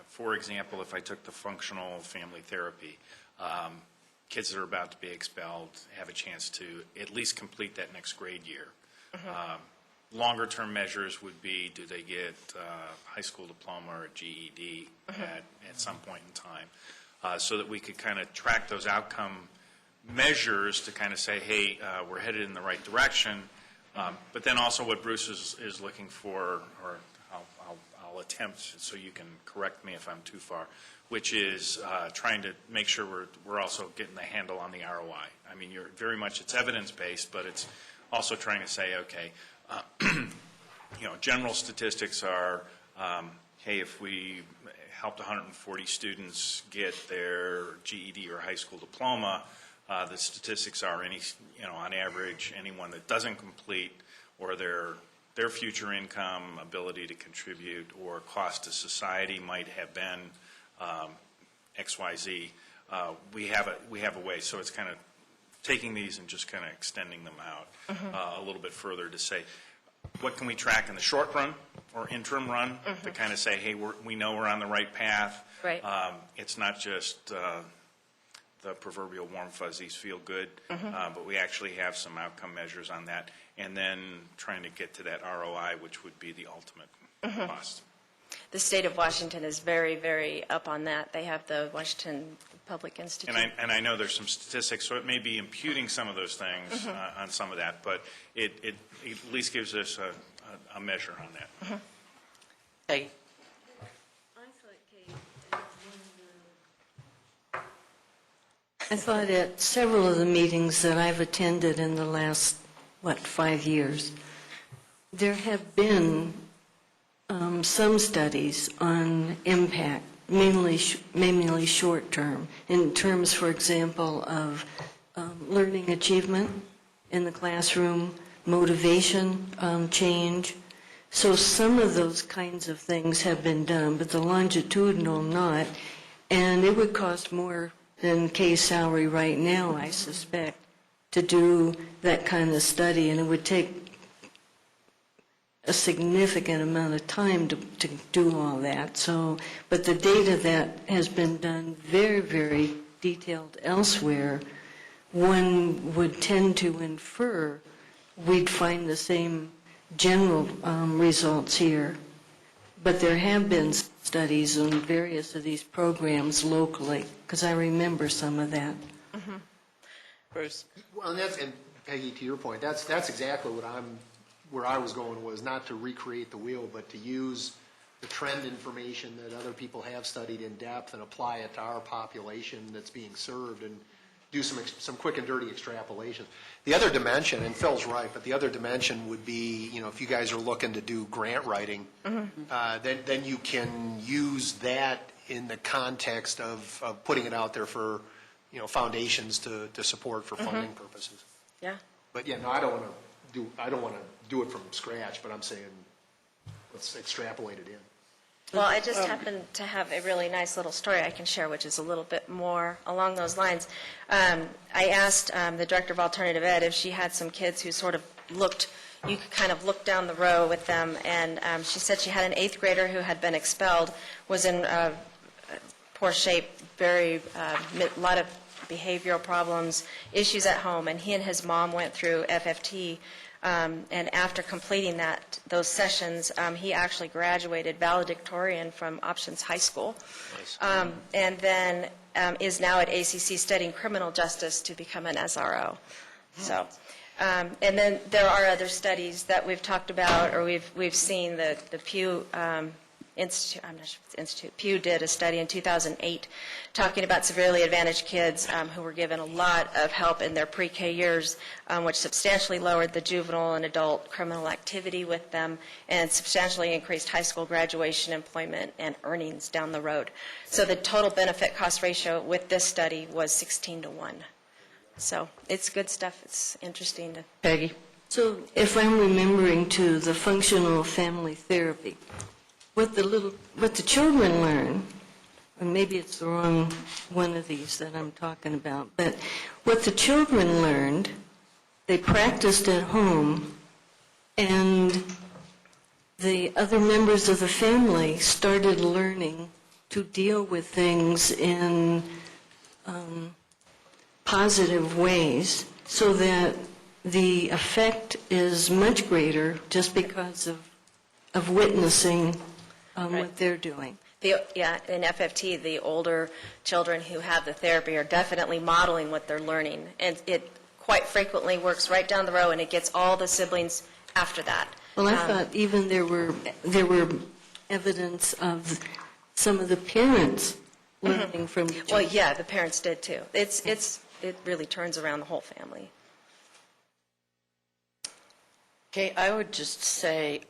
For example, if I took the functional family therapy, kids that are about to be expelled have a chance to at least complete that next grade year. Longer-term measures would be, do they get high school diploma or GED at some point in time, so that we could kind of track those outcome measures to kind of say, hey, we're headed in the right direction. But then also what Bruce is looking for, or I'll attempt, so you can correct me if I'm too far, which is trying to make sure we're also getting the handle on the ROI. I mean, very much it's evidence-based, but it's also trying to say, okay, general statistics are, hey, if we helped 140 students get their GED or high school diploma, the statistics are on average, anyone that doesn't complete, or their future income, ability to contribute, or cost to society might have been XYZ. We have a way, so it's kind of taking these and just kind of extending them out a little bit further to say, what can we track in the short run or interim run to kind of say, hey, we know we're on the right path. Right. It's not just the proverbial warm fuzzies feel good, but we actually have some outcome measures on that, and then trying to get to that ROI, which would be the ultimate cost. The state of Washington is very, very up on that. They have the Washington Public Institute. And I know there's some statistics, so it may be imputing some of those things on some of that, but it at least gives us a measure on that. Peggy? I thought at several of the meetings that I've attended in the last, 5 years, there have been some studies on impact, mainly short term, in terms, for example, of learning achievement in the classroom, motivation change. So some of those kinds of things have been done, but the longitudinal not, and it would cost more than Kay's salary right now, I suspect, to do that kind of study, and it would take a significant amount of time to do all that. So, but the data that has been done very, very detailed elsewhere, one would tend to infer we'd find the same general results here. But there have been studies on various of these programs locally, because I remember some of that. Bruce? Well, and Peggy, to your point, that's exactly where I was going, was not to recreate the wheel, but to use the trend information that other people have studied in depth and apply it to our population that's being served, and do some quick and dirty extrapolations. The other dimension, and Phil's right, but the other dimension would be, if you guys are looking to do grant writing, then you can use that in the context of putting it out there for, foundations to support for funding purposes. Yeah. But yeah, no, I don't want to do it from scratch, but I'm saying let's extrapolate it in. Well, I just happen to have a really nice little story I can share, which is a little bit more along those lines. I asked the director of alternative ed if she had some kids who sort of you could kind of look down the row with them, and she said she had an 8th grader who had been expelled, was in poor shape, a lot of behavioral problems, issues at home, and he and his mom went through FFT. And after completing those sessions, he actually graduated valedictorian from Options High School. Nice. And then is now at ACC studying criminal justice to become an SRO. So, and then there are other studies that we've talked about, or we've seen the Pew Institute, I'm not sure if it's Institute, Pew did a study in 2008 talking about severely advantaged kids who were given a lot of help in their pre-K years, which substantially lowered the juvenile and adult criminal activity with them and substantially increased high school graduation, employment, and earnings down the road. So the total benefit cost ratio with this study was 16-1. So it's good stuff. It's interesting to... Peggy? So if I'm remembering to the functional family therapy, what the children learn, and maybe it's the wrong one of these that I'm talking about, but what the children learned, they practiced at home, and the other members of the family started learning to deal with things in positive ways, so that the effect is much greater just because of witnessing what they're doing. In FFT, the older children who have the therapy are definitely modeling what they're learning. And it quite frequently works right down the row, and it gets all the siblings after that. Well, I thought even there were evidence of some of the parents learning from each other. Well, yeah, the parents did too. It really turns around the whole family. Okay, I would just say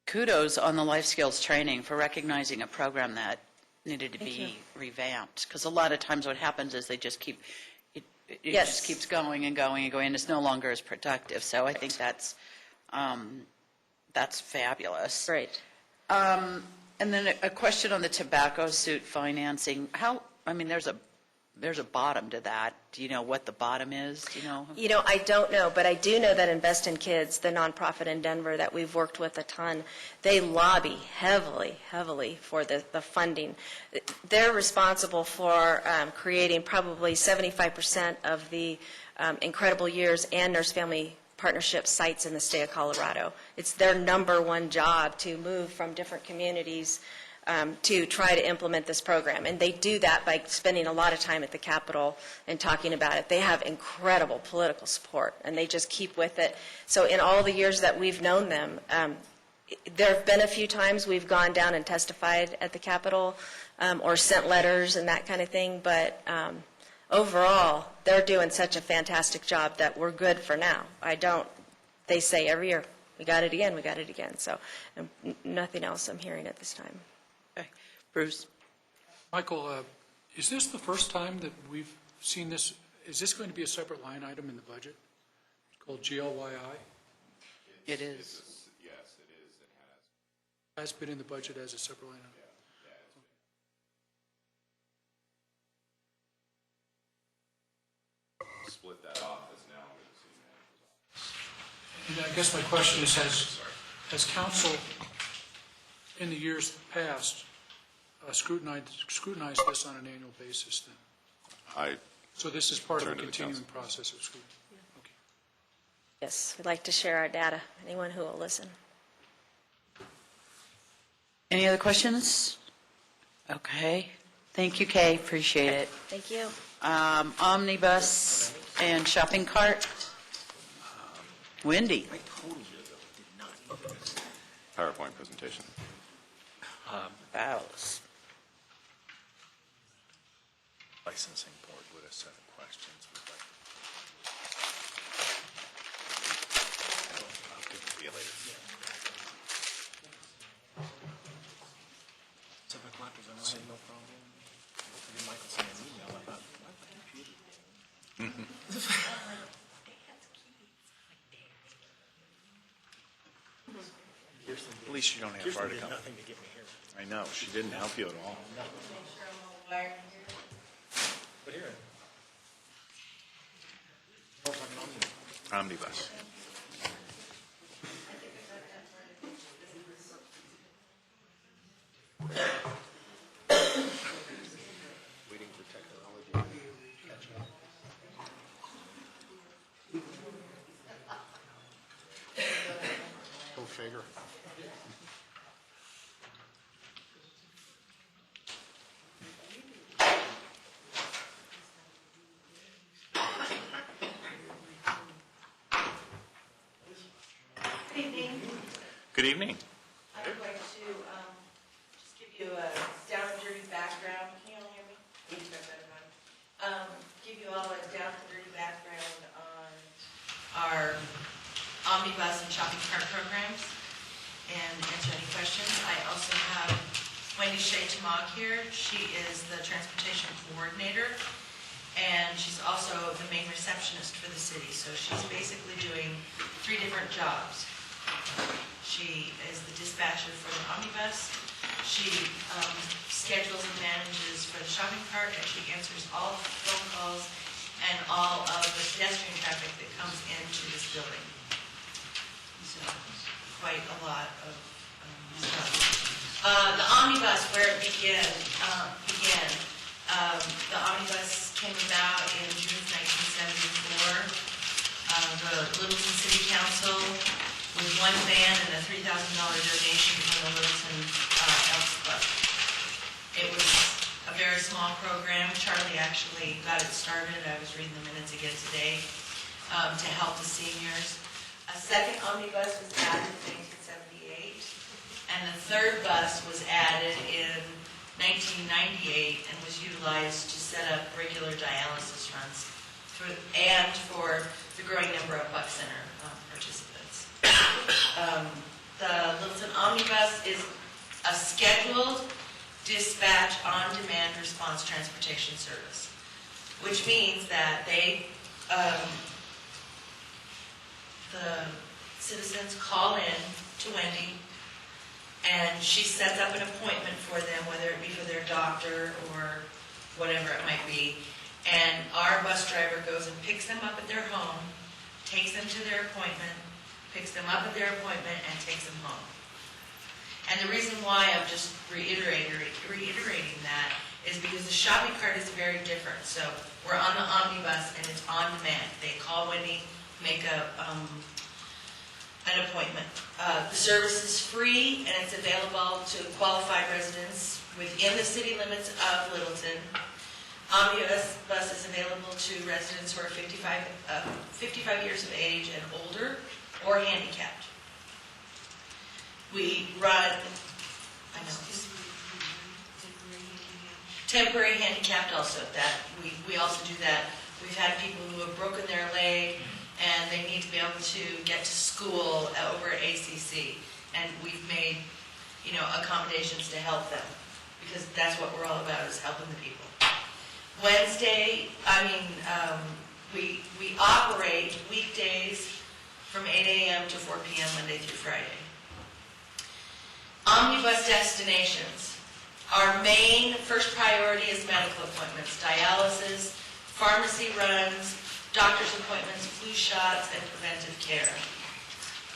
kudos on the life skills training for recognizing a program that needed to be revamped. Because a lot of times what happens is they just keep, it just keeps going and going and going, and it's no longer as productive. So I think that's fabulous. Great. And then a question on the tobacco suit financing. There's a bottom to that. Do you know what the bottom is? Do you know? You know, I don't know, but I do know that Invest in Kids, the nonprofit in Denver that we've worked with a ton, they lobby heavily for the funding. They're responsible for creating probably 75% of the Incredible Years and Nurse Family Partnership sites in the state of Colorado. It's their number one job to move from different communities to try to implement this program. And they do that by spending a lot of time at the Capitol and talking about it. They have incredible political support, and they just keep with it. So in all the years that we've known them, there have been a few times we've gone down and testified at the Capitol or sent letters and that kind of thing, but overall, they're doing such a fantastic job that we're good for now. They say every year, we got it again. So nothing else I'm hearing at this time. Okay. Bruce? Michael, is this the first time that we've seen this? Is this going to be a separate line item in the budget called GLYI? It is. Yes, it is. It Has been in the budget as a separate line item? has. Split that off as now. And I guess my question is, has council in the years past scrutinized this on an annual basis then? So this is part of a Turn to the continuing council. process of scrutiny? Okay. Yes, we'd like to share our data. Anyone who will listen. Any other questions? Okay. Thank you, Kay. Appreciate it. Thank you. Omnibus and shopping cart. Wendy? PowerPoint presentation. Bowles. Licensing board with a set of questions. I'll give it to you later. 7 o'clock is on, no problem. Michael sent an email about my computer. At least you don't have far to come. Nothing to get me here. I know, she didn't help you at all. But here. Omnibus. Waiting for technology. Go figure. Good evening. our omnibus and shopping cart programs and answer any questions. I also have Wendy Shea-Tamag here. She is the transportation coordinator, and she's also the main receptionist for the city. So she's basically doing 3 different jobs. She is the dispatcher for the omnibus. She schedules and manages for the shopping cart, and she answers all phone calls and all of the pedestrian traffic that comes into this building. So quite a lot of stuff. The omnibus, where it began, the omnibus came about in June of 1974. The Littleton City Council, with 1 van and a $3,000 donation from the Littleton Elks Club. It was a very small program. Charlie actually got it started. I was reading the minutes again today to help the seniors. A second omnibus was added in 1978, and the third bus was added in 1998 and was utilized to set up regular dialysis runs and for the growing number of Buck Center participants. The Littleton Omnibus is a scheduled dispatch on-demand response transportation service, which means that the citizens call in to Wendy, and she sets up an appointment for them, whether it be for their doctor or whatever it might be. And our bus driver goes and picks them up at their home, takes them to their appointment, picks them up at their appointment, and takes them home. And the reason why I'm just reiterating that is because the shopping cart is very different. So we're on the omnibus, and it's on demand. They call Wendy, make an appointment. The service is free, and it's available to qualified residents within the city limits of Littleton. Omnibus bus is available to residents who are 55 years of age and older or handicapped. We run, temporary handicapped also. We also do that. We've had people who have broken their leg and they need to be able to get to school over at ACC, and we've made, accommodations to help them, because that's what we're all about, is helping the people. We operate weekdays from 8 a.m. to 4 p.m. Monday through Friday. Omnibus destinations. Our main first priority is medical appointments, dialysis, pharmacy runs, doctor's appointments, flu shots, and preventive care.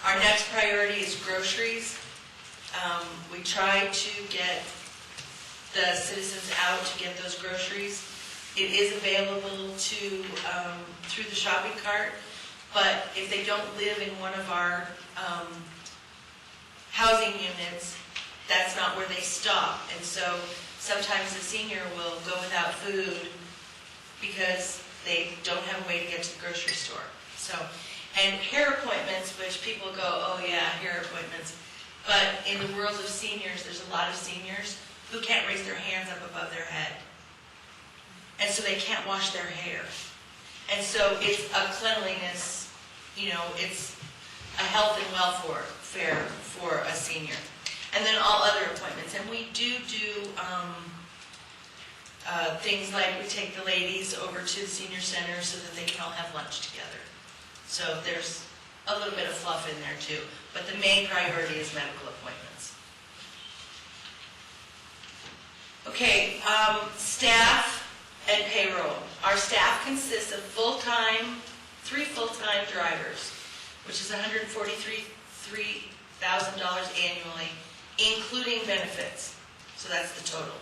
Our next priority is groceries. We try to get the citizens out to get those groceries. It is available through the shopping cart, but if they don't live in one of our housing units, that's not where they stop. And so sometimes the senior will go without food because they don't have a way to get to the grocery store. And hair appointments, which people go, oh yeah, hair appointments. But in the world of seniors, there's a lot of seniors who can't raise their hands up above their head. And so they can't wash their hair. And so it's a cleanliness, it's a health and welfare for a senior. And then all other appointments. And we do things like we take the ladies over to the senior center so that they can all have lunch together. So there's a little bit of fluff in there too. But the main priority is medical appointments. Okay, staff and payroll. Our staff consists of 3 full-time drivers, which is $143,000 annually, including benefits. So that's the total.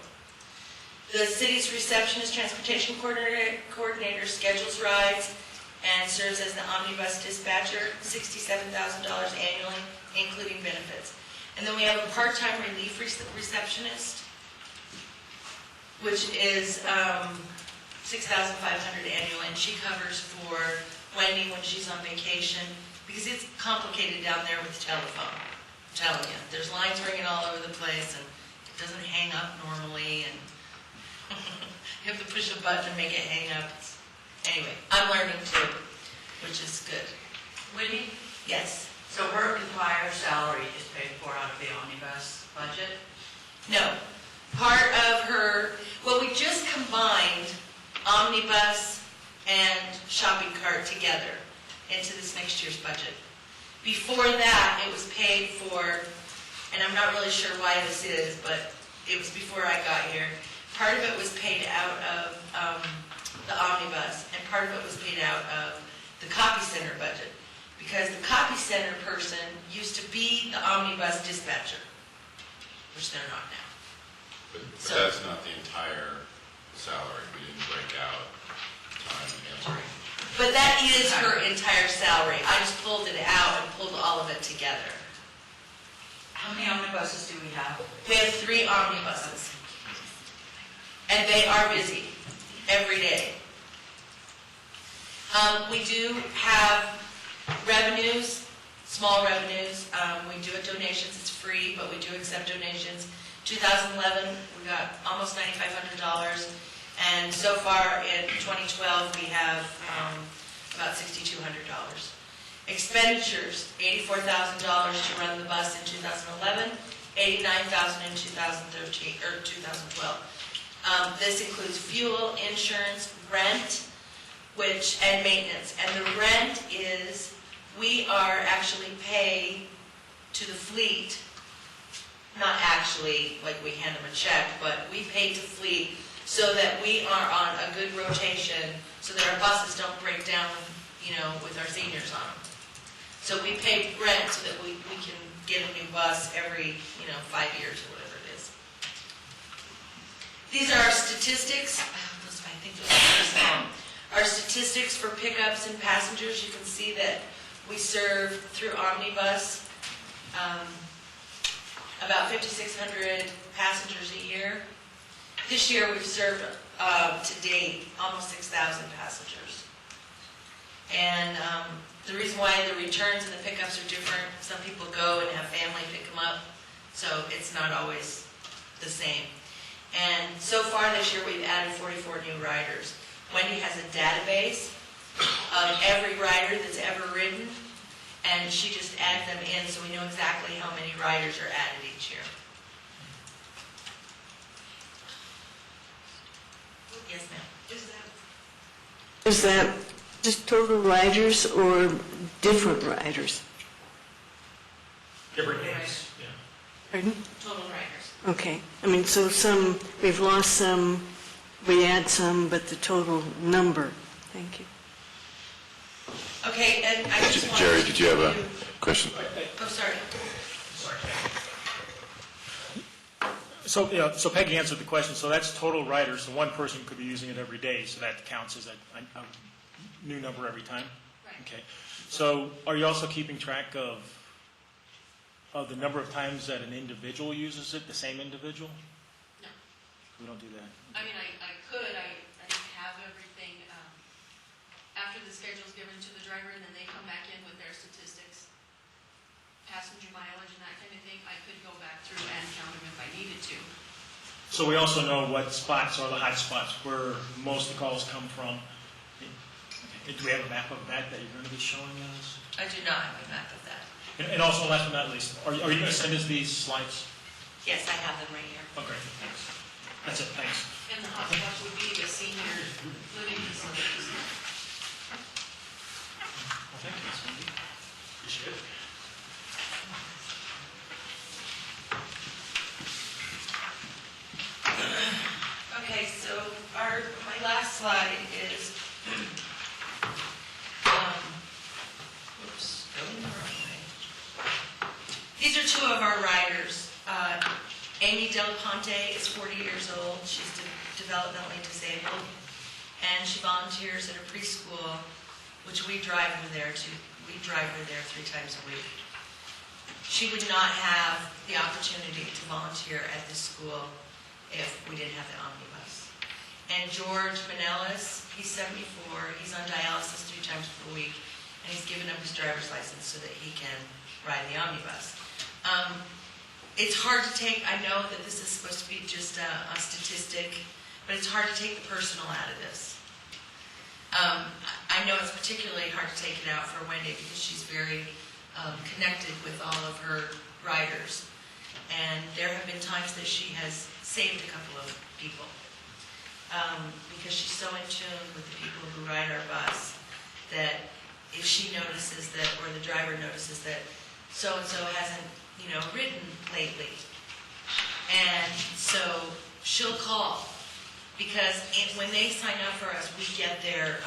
The city's receptionist transportation coordinator schedules rides and serves as the omnibus dispatcher, $67,000 annually, including benefits. And then we have a part-time relief receptionist, which is $6,500 annually, and she covers for Wendy when she's on vacation, because it's complicated down there with the telephone. I'm telling you, there's lines ringing all over the place, and it doesn't hang up normally, and you have to push a button and make it hang up. Anyway, I'm learning too, which is good. Whitney? Yes. So her entire salary is paid for out of the omnibus budget? No. Part of her, well, we just combined omnibus and shopping cart together into this next year's budget. Before that, it was paid for, and I'm not really sure why this is, but it was before I got here. Part of it was paid out of the omnibus, and part of it was paid out of the copy center budget. Because the copy center person used to be the omnibus dispatcher, which they're not now. But So- that's not the entire salary. We didn't break out time and answering. But that is her entire salary. I just pulled it out and pulled all of it together. How many omnibuses do we have? We have 3 omnibuses. And they are busy every day. We do have revenues, small revenues. We do have donations. It's free, but we do accept donations. 2011, we got almost $9,500. And so far in 2012, we have about $6,200. Expenditures, $84,000 to run the bus in 2011, $89,000 in 2013 or 2012. This includes fuel, insurance, rent, and maintenance. And the rent is, we are actually pay to the fleet, not actually like we hand them a check, but we pay to fleet so that we are on a good rotation, so that our buses don't break down, with our seniors on them. So we pay rent so that we can get a new bus every, 5 years or whatever it is. These are our statistics. I think those are pretty small. Our statistics for pickups and passengers. You can see that we serve through omnibus about 5,600 passengers a year. This year we've served to date almost 6,000 passengers. And the reason why the returns and the pickups are different, some people go and have family pick them up, so it's not always the same. And so far this year we've added 44 new riders. Wendy has a database of every rider that's ever ridden, and she just adds them in so we know exactly how many riders are added each year. Yes, ma'am. Is that just total riders or different riders? Different names, yeah. Pardon? Total riders. Okay. I mean, so some, we've lost some, we add some, but the total number. Thank you. Okay, and I just wanted Jerry, to did you have a give you- question? Oh, sorry. So Peggy answered the question, so that's total riders, so one person could be using it every day, so that counts as a new number every time? Right. Okay. So are you also keeping track of the number of times that an individual uses it, the same individual? No. We don't do that. I mean, I could, I didn't have everything, after the schedule's given to the driver, and then they come back in with their statistics, passenger mileage and that kind of thing, I could go back through and count them if I needed to. So we also know what spots are the hot spots where most of the calls come from. Okay. Do we have a map of that you're going to be showing us? I do not have a map of that. And also, last but not least, are you going to send us these slides? Yes, I have them right here. Okay, thanks. That's it, thanks. And the hotspots would be the senior living facilities. Well, thank you, Cindy. Appreciate it. Okay, so my last slide is, whoops, going the wrong way. These are 2 of our riders. Amy Del Ponte is 40 years old. She's developmentally disabled, and she volunteers at a preschool, which we drive her there 3 times a week. She would not have the opportunity to volunteer at this school if we didn't have the omnibus. And George Manelis, he's 74, he's on dialysis 3 times per week, and he's given up his driver's license so that he can ride the omnibus. It's hard to take, I know that this is supposed to be just a statistic, but it's hard to take the personal out of this. I I know it's particularly hard to take it out for Wendy because she's very connected with all of her riders. And there have been times that she has saved a couple of people because she's so in tune with the people who ride our bus that if she notices that, or the driver notices that so-and-so hasn't, ridden lately, and so she'll call because when they sign up for us, we get their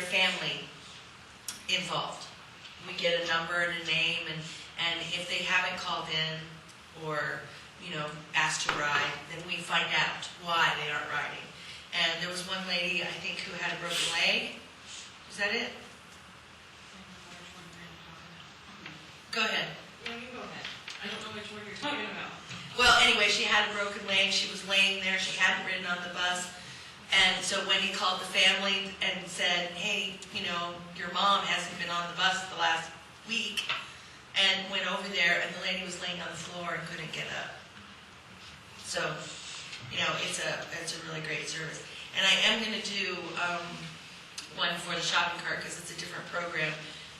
family involved. We get a number and a name, and if they haven't called in or, asked to ride, then we find out why they aren't riding. And there was one lady, I think, who had a broken leg. Is that it? Go ahead. Yeah, you go ahead. I don't know which one you're talking about. Well, anyway, she had a broken leg. She was laying there. She hadn't ridden on the bus. And so Wendy called the family and said, hey, your mom hasn't been on the bus the last week, and went over there, and the lady was laying on the floor and couldn't get up. So, it's a really great service. And I am going to do one for the shopping cart because it's a different program,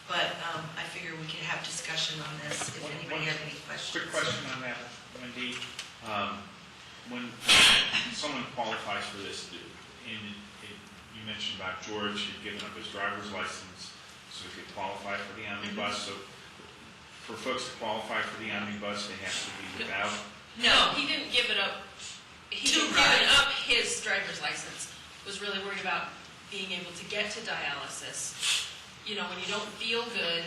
but I figure we could have discussion on this if anybody has any questions. Quick question on that, Wendy. When someone qualifies for this, and you mentioned about George, he'd given up his driver's license so he could qualify for the omnibus. So for folks to qualify for the omnibus, they have to be without? No, he didn't give it up. He didn't give it up his driver's license. Was really worried about being able to get to dialysis. When you don't feel good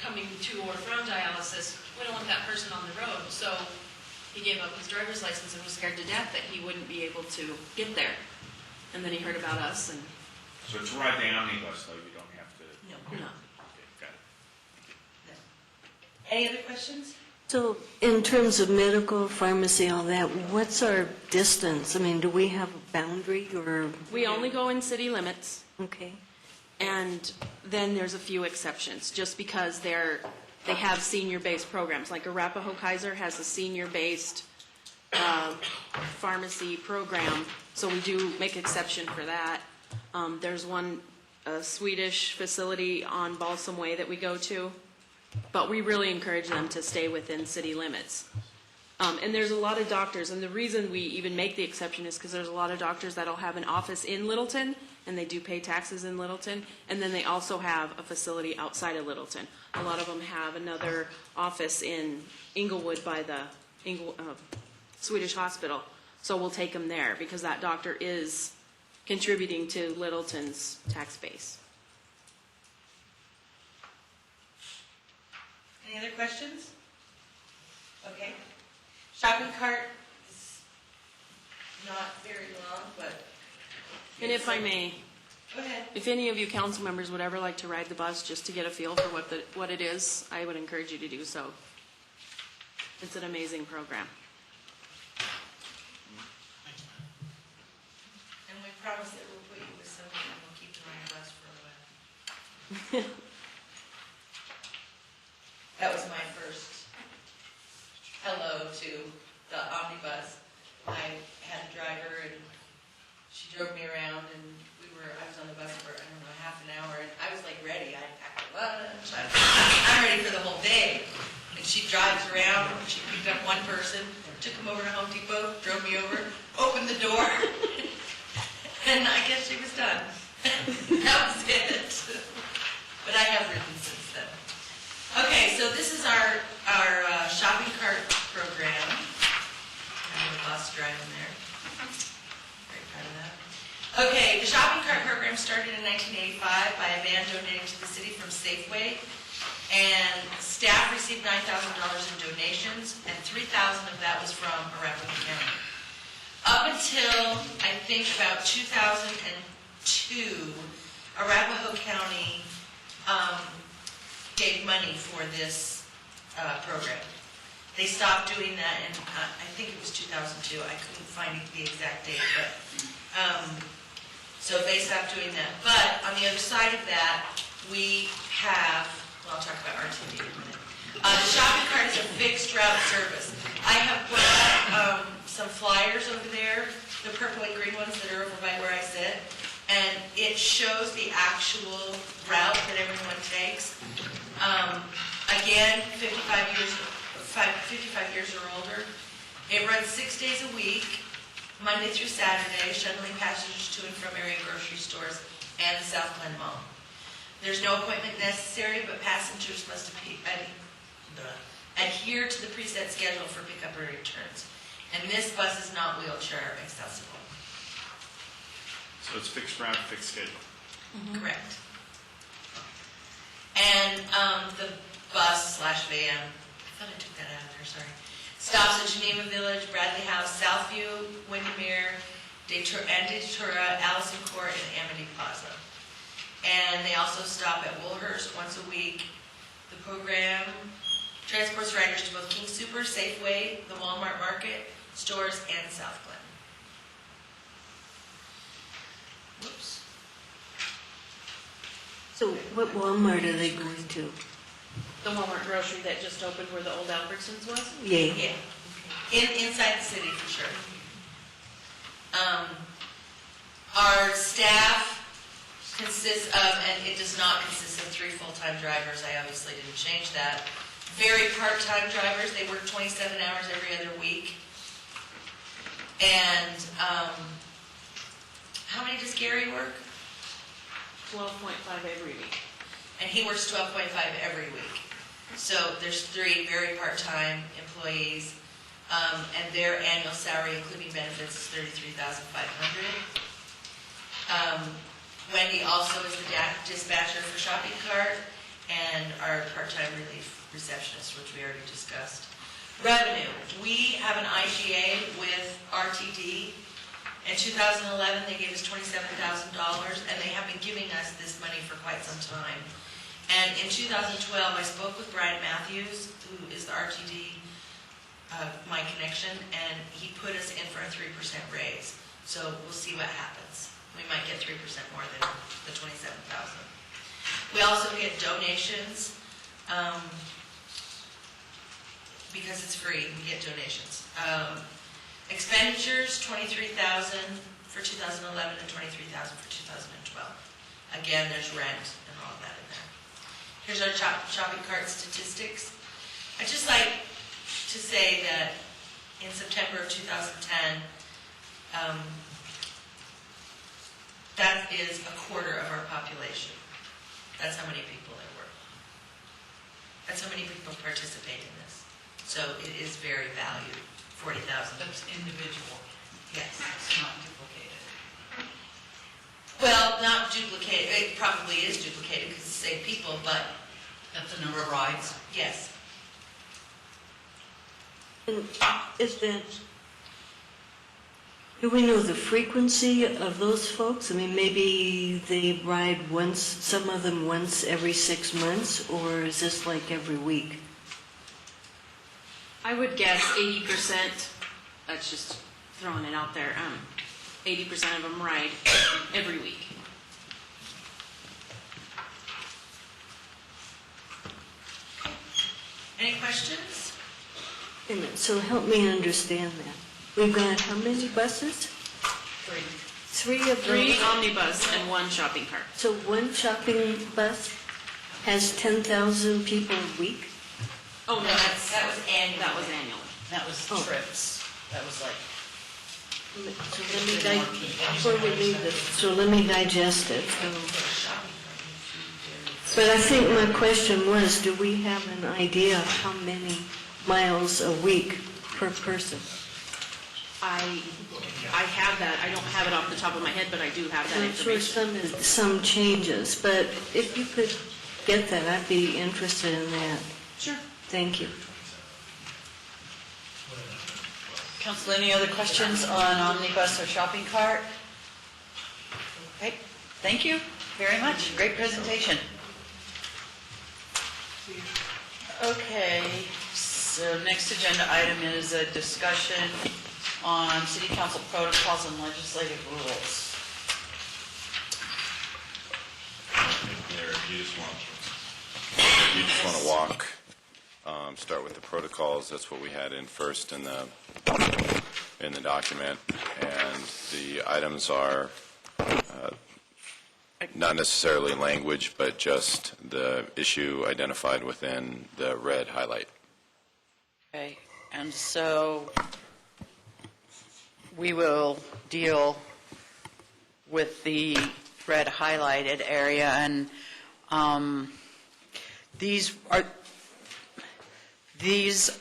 coming to or from dialysis, we don't want that person on the road. So he gave up his driver's license and was scared to death that he wouldn't be able to get there. And then he heard about us and... So to ride the omnibus, though, you don't have to? No. Okay, got it. Any other questions? So in terms of medical, pharmacy, all that, what's our distance? I mean, do we have a boundary or? We only go in city limits. Okay. And then there's a few exceptions, just because they have senior-based programs. Like Arapahoe Kaiser has a senior-based pharmacy program, so we do make exception for that. There's one Swedish facility on Balsam Way that we go to, but we really encourage them to stay within city limits. And there's a lot of doctors, and the reason we even make the exception is because there's a lot of doctors that'll have an office in Littleton, and they do pay taxes in Littleton, and then they also have a facility outside of Littleton. A lot of them have another office in Inglewood by the Swedish hospital, so we'll take them there because that doctor is contributing to Littleton's tax base. Any other questions? Okay. Shopping cart is not very long, but... And if I may, Go ahead. if any of you council members would ever like to ride the bus just to get a feel for what it is, I would encourage you to do so. It's an amazing program. And we promise that we'll put you with somebody and we'll keep you on the bus for a while. That was my first hello to the omnibus. I had a driver and she drove me around and I was on the bus for, half an hour, and I was like ready. I packed my lunch. I'm ready for the whole day. And she drives around, she picked up one person, took him over to Home Depot, drove me over, opened the door, and I guess she was done. That was it. But I have ridden since then. Okay, so this is our shopping cart program. I have a bus driving there. Very proud of that. Okay, the shopping cart program started in 1985 by a van donated to the city from Safeway, and staff received $9,000 in donations, and $3,000 of that was from Arapahoe County. Up until, I think, about 2002, Arapahoe County gave money for this program. They stopped doing that in, I think it was 2002. I couldn't find the exact date, but so they stopped doing that. But on the other side of that, we have, well, I'll talk about RTD in a minute. The shopping cart is a fixed route service. I have put some flyers over there, the purple and green ones that are over by where I sit. and it shows the actual route that everyone takes. Again, 55 years or older. It runs 6 days a week, Monday through Saturday, shuttling passengers to and from area grocery stores and the South Glen Mall. There's no appointment necessary, but passengers must adhere to the preset schedule for pickup or returns. And this bus is not wheelchair accessible. So it's fixed route, fixed schedule. Correct. And the bus/van, I thought I took that out of there, sorry, stops at Geneva Village, Bradley House, Southview, Windermere, Datura, Allison Court, and Amity Plaza. And they also stop at Woolhurst once a week. The program transports riders to both King Super, Safeway, the Walmart Market, stores, and South Glen. Whoops. So what Walmart are they going to? The Walmart grocery that just opened where the old Albertsons was? Yay. Yeah, inside the city for sure. Our staff consists of, and it does not consist of 3 full-time drivers, I obviously didn't change that. Very part-time drivers, they work 27 hours every other week. And how many does Gary work? 12.5 every week. And he works 12.5 every week. So there's 3 very part-time employees, and their annual salary, including benefits, is $33,500. Wendy also is the dispatcher for shopping cart, and our part-time relief receptionist, which we already discussed. Revenue, we have an IGA with RTD. In 2011, they gave us $27,000, and they have been giving us this money for quite some time. And in 2012, I spoke with Brian Matthews, who is the RTD, my connection, and he put us in for a 3% raise. So we'll see what happens. We might get 3% more than the $27,000. We also get donations. Because it's free, we get donations. Expenditures, $23,000 for 2011 and $23,000 for 2012. Again, there's rent and all of that in there. Here's our shopping cart statistics. I'd just like to say that in September of 2010, that is a quarter of our population. That's how many people there were. That's how many people participate in this. So it is very valued, 40,000. That's individual. Yes. It's not duplicated. Well, not duplicated, it probably is duplicated because it's the same people, but That's the number of rides. yes. And is that, do we know the frequency of those folks? I mean, maybe they ride once, some of them once every 6 months, or is this like every week? I would guess 80%, that's just throwing it out there, 80% of them ride every week. Any questions? Wait a minute, so help me understand that. We've got how many buses? 3. 3 of 3 those? omnibus and 1 shopping cart. So one shopping bus has 10,000 people a week? Oh, no, That was annual. That was annually. That was Oh. trips. That was like, So before we leave this, so let me digest it. But I think my question was, do we have an idea of how many miles a week per person? I have that, I don't have it off the top of my head, but I do have that I'm sure information. some changes, but if you could get that, I'd be interested in that. Sure. Thank you. Council, any other questions on omnibus or shopping cart? Okay, thank you very much. Great presentation. Okay, so next agenda item is a discussion on city council protocols and legislative rules. You just want to walk, start with the protocols. That's what we had in first in the document. And the items are Not necessarily language, but just the issue identified within the red highlight. Okay, and so we will deal with the red highlighted area, and these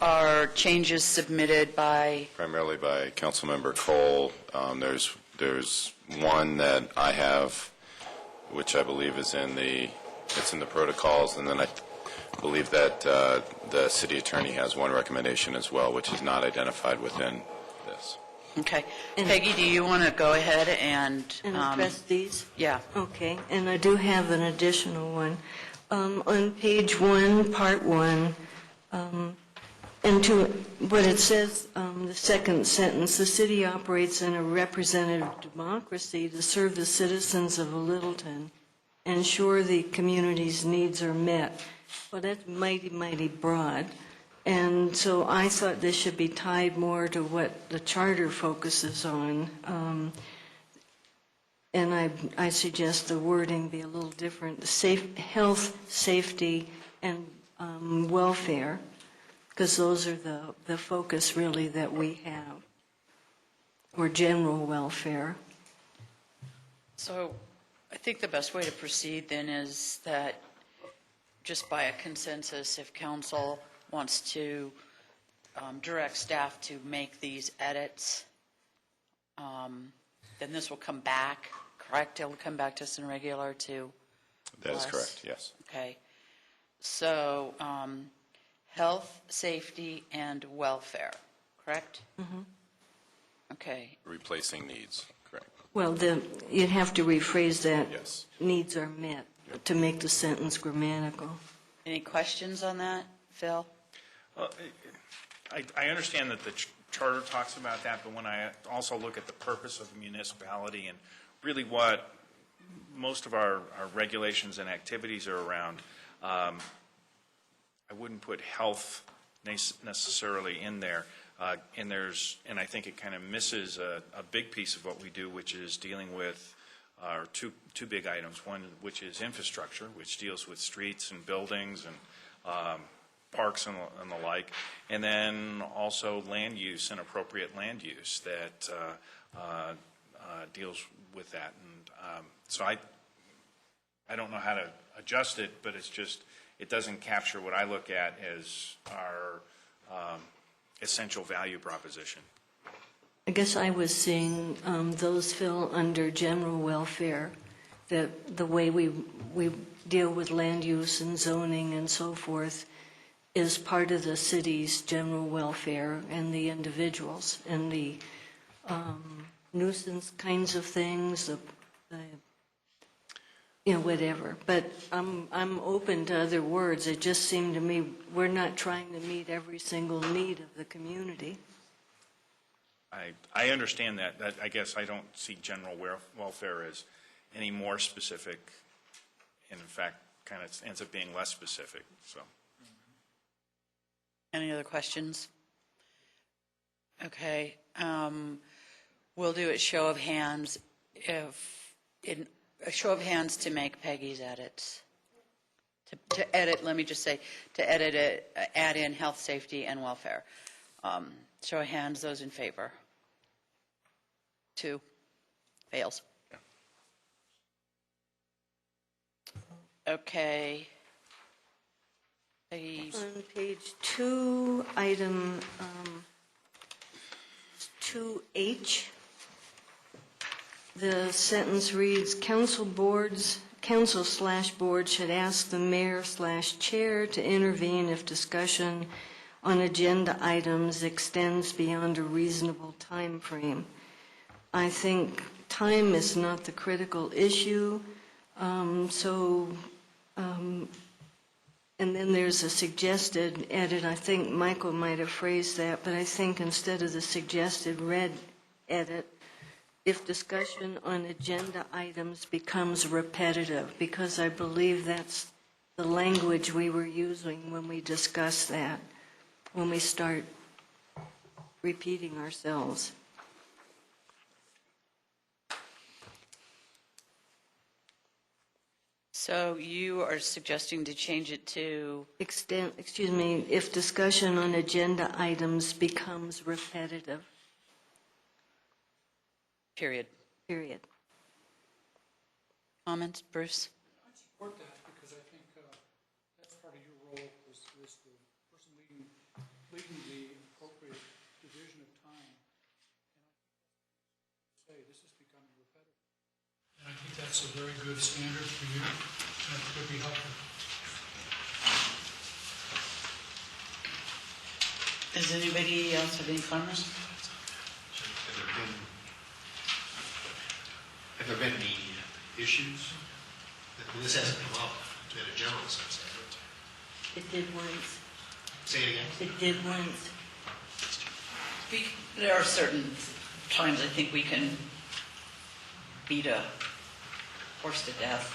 are changes submitted by, Primarily by Councilmember Cole. There's one that I have, which I believe is in the protocols, and then I believe that the city attorney has one recommendation as well, which is not identified within this. okay. Peggy, do you want to go ahead and address these? Yeah. Okay, and I do have an additional one. On page 1, part 1, and to what it says, the second sentence, the city operates in a representative democracy to serve the citizens of Littleton, ensure the community's needs are met. Well, that's mighty, mighty broad. And so I thought this should be tied more to what the charter focuses on. And I suggest the wording be a little different. Health, safety, and welfare, because those are the focus really that we have, or general welfare. So I think the best way to proceed then is that just by a consensus, if council wants to direct staff to make these edits, then this will come back, correct? It'll come back to us in regular to That is us? correct, yes. Okay. So health, safety, and welfare, correct? Mm-hmm. Okay. Replacing needs, correct. Well, you'd have to rephrase that. Yes. Needs are met to make the sentence grammatical. Any questions on that, Phil? Well, I understand that the charter talks about that, but when I also look at the purpose of the municipality and really what most of our regulations and activities are around, I wouldn't put health necessarily in there. And I think it kind of misses a big piece of what we do, which is dealing with our two big items. One, which is infrastructure, which deals with streets and buildings and parks and the like, and then also land use and appropriate land use that deals with that. And so I don't know how to adjust it, but it's just, it doesn't capture what I look at as our essential value proposition. I guess I was seeing those fill under general welfare, that the way we deal with land use and zoning and so forth is part of the city's general welfare and the individuals and the nuisance kinds of things, whatever. But I'm open to other words. It just seemed to me we're not trying to meet every single need of the community. I understand that. I guess I don't see general welfare as any more specific, and in fact, kind of ends up being less specific. So, Any other questions? Okay. We'll do a show of hands. A show of hands to make Peggy's edits. To edit, let me just say, to edit it, add in health, safety, and welfare. Show of hands, those in favor. 2. Fails. Okay. Peggy. On page 2, item 2H, the sentence reads, council/board should ask the mayor/chair to intervene if discussion on agenda items extends beyond a reasonable time frame. I think time is not the critical issue, and then there's a suggested edit. I think Michael might have phrased that, but I think instead of the suggested red edit, if discussion on agenda items becomes repetitive, because I believe that's the language we were using when we discussed that, when we start repeating ourselves. So you are suggesting to change it to, if discussion on agenda items becomes repetitive, period. period. Comments, Bruce? I support that because I think that's part of your role as the person leading the appropriate division of time. And I say this is becoming repetitive. And I think that's a very good standard for you, and it could be helpful. Does anybody else have any comments? Have there been any issues? This hasn't come up in a general sense, has it? It did once. Say it again. It did once. There are certain times I think we can beat a horse to death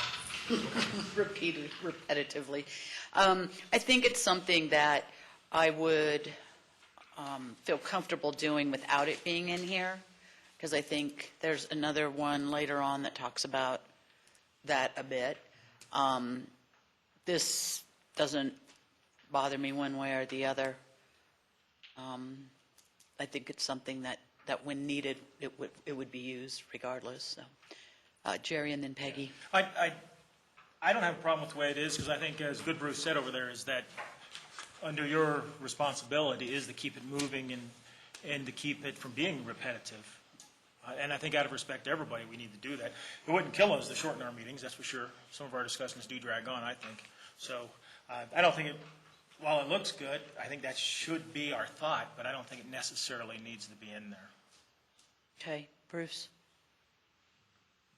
repetitively. I think it's something that I would feel comfortable doing without it being in here, because I think there's another one later on that talks about that a bit. This doesn't bother me one way or the other. I think it's something that when needed, it would be used regardless. So, Jerry and then Peggy. I don't have a problem with the way it is, because I think, as good Bruce said over there, is that under your responsibility is to keep it moving and to keep it from being repetitive. And I think out of respect to everybody, we need to do that. It wouldn't kill us to shorten our meetings, that's for sure. Some of our discussions do drag on, I think. So I don't think it, while it looks good, I think that should be our thought, but I don't think it necessarily needs to be in there. Okay, Bruce.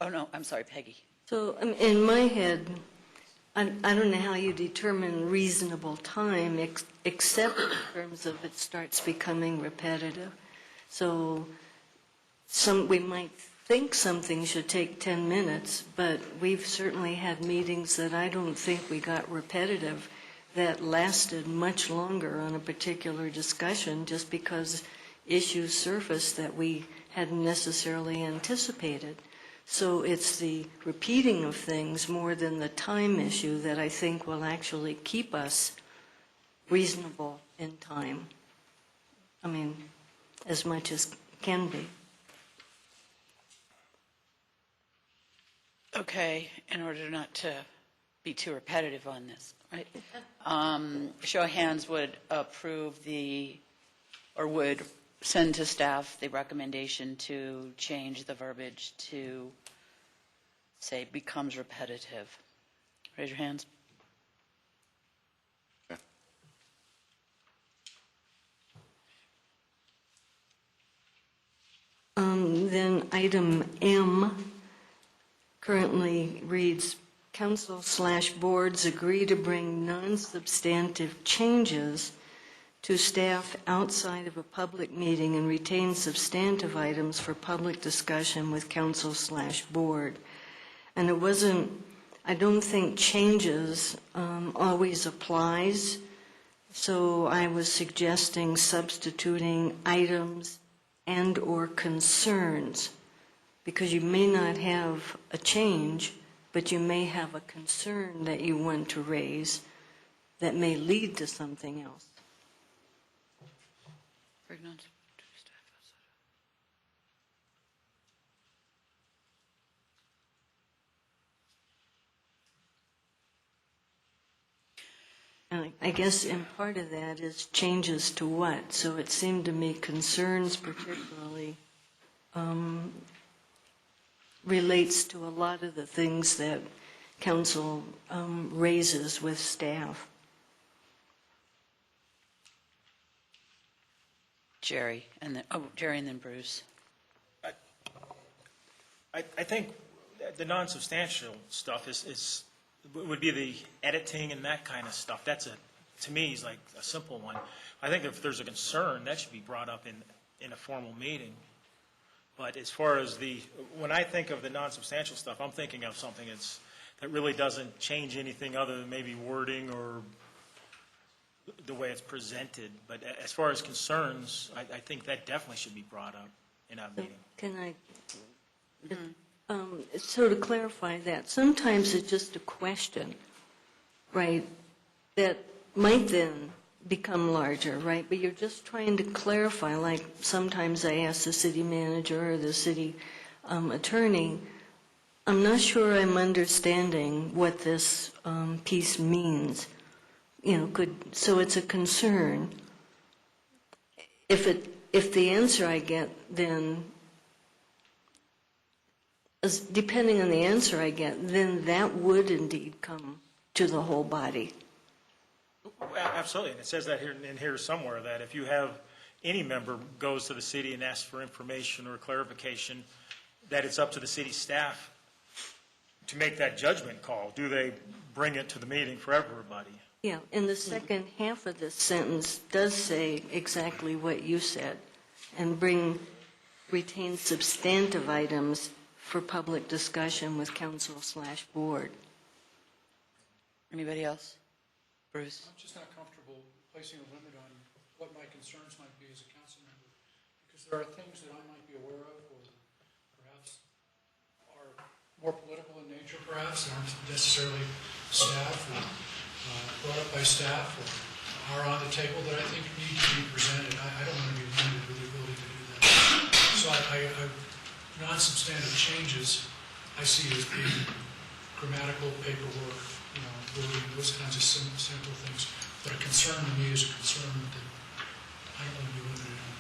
Oh, no, I'm sorry, Peggy. So in my head, I don't know how you determine reasonable time, except in terms of it starts becoming repetitive. So we might think something should take 10 minutes, but we've certainly had meetings that I don't think we got repetitive that lasted much longer on a particular discussion just because issues surfaced that we hadn't necessarily anticipated. So it's the repeating of things more than the time issue that I think will actually keep us reasonable in time. I mean, as much as can be. Okay, in order not to be too repetitive on this, right? Show of hands would approve or would send to staff the recommendation to change the verbiage to say becomes repetitive. Raise your hands. Then item M currently reads, council/boards agree to bring non-substantive changes to staff outside of a public meeting and retain substantive items for public discussion with council/board. And it wasn't, I don't think changes always applies, so I was suggesting substituting items and or concerns, because you may not have a change, but you may have a concern that you want to raise that may lead to something else. And I guess in part of that is changes to what? So it seemed to me concerns particularly relates to a lot of the things that council raises with staff. Jerry and then Bruce. I think the non-substantial stuff would be the editing and that kind of stuff. That's to me, is like a simple one. I think if there's a concern, that should be brought up in a formal meeting. But as far as when I think of the non-substantial stuff, I'm thinking of something that really doesn't change anything other than maybe wording or the way it's presented. But as far as concerns, I think that definitely should be brought up in our meeting. Can I, So to clarify that, sometimes it's just a question, right, that might then become larger, right? But you're just trying to clarify, like sometimes I ask the city manager or the city attorney, I'm not sure I'm understanding what this piece means. So it's a concern. If the answer I get, then, depending on the answer I get, then that would indeed come to the whole body. Absolutely, and it says that in here somewhere, that if you have, any member goes to the city and asks for information or clarification, that it's up to the city staff to make that judgment call. Do they bring it to the meeting for everybody? Yeah, and the second half of this sentence does say exactly what you said, and retain substantive items for public discussion with council/board. Anybody else? Bruce? I'm just not comfortable placing a limit on what my concerns might be as a council member, because there are things that I might be aware of, or perhaps are more political in nature, perhaps, aren't necessarily staff or brought up by staff or are on the table that I think need to be presented. I don't want to be limited with the ability to do that. So non-substantive changes I see as being grammatical, paperwork, wording, those kinds of simple things. But a concern to me is a concern that I don't want to be limited on.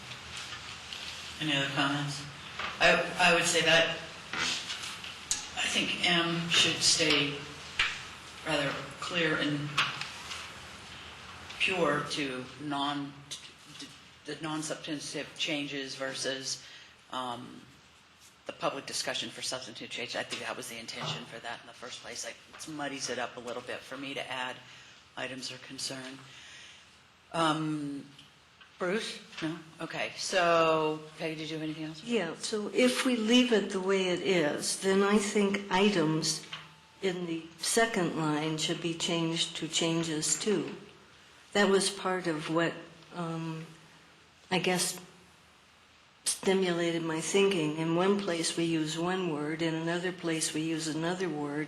Any other comments? I would say that I think M should stay rather clear and pure to the non-substantive changes versus the public discussion for substantive change. I think that was the intention for that in the first place. It muddies it up a little bit for me to add items of concern. Bruce? No? Okay. So, Peggy, did you have anything else? Yeah, so if we leave it the way it is, then I think items in the second line should be changed to changes too. That was part of what, I guess, stimulated my thinking. In one place we use one word, in another place we use another word,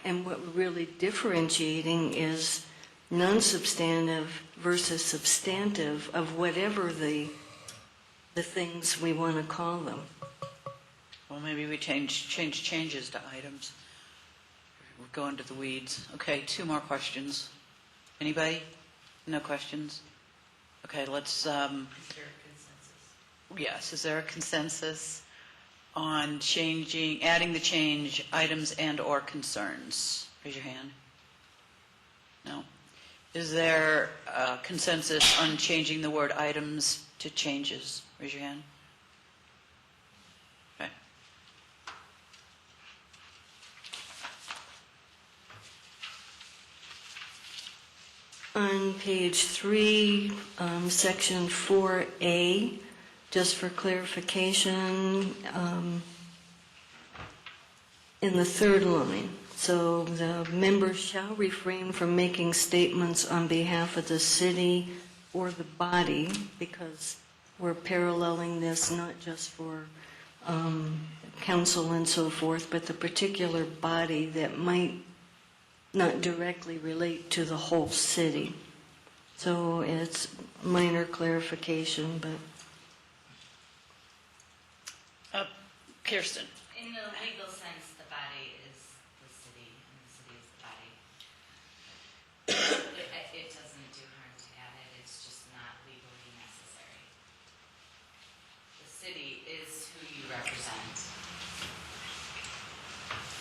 and what we're really differentiating is non-substantive versus substantive of whatever the things we want to call them. Well, maybe we change changes to items. We're going to the weeds. Okay, 2 more questions. Anybody? No questions? Okay, let's... Yes, is there a consensus on adding the change items and/or concerns? Raise your hand. No. Is there a consensus on changing the word items to changes? Raise your hand. Okay. On page 3, section 4A, just for clarification, in the third line, so the members shall refrain from making statements on behalf of the city or the body, because we're paralleling this not just for council and so forth, but the particular body that might not directly relate to the whole city. So it's minor clarification, but... Kirsten. In the legal sense, the body is the city, and the city is the body. It doesn't do harm to add it, it's just not legally necessary. The city is who you represent.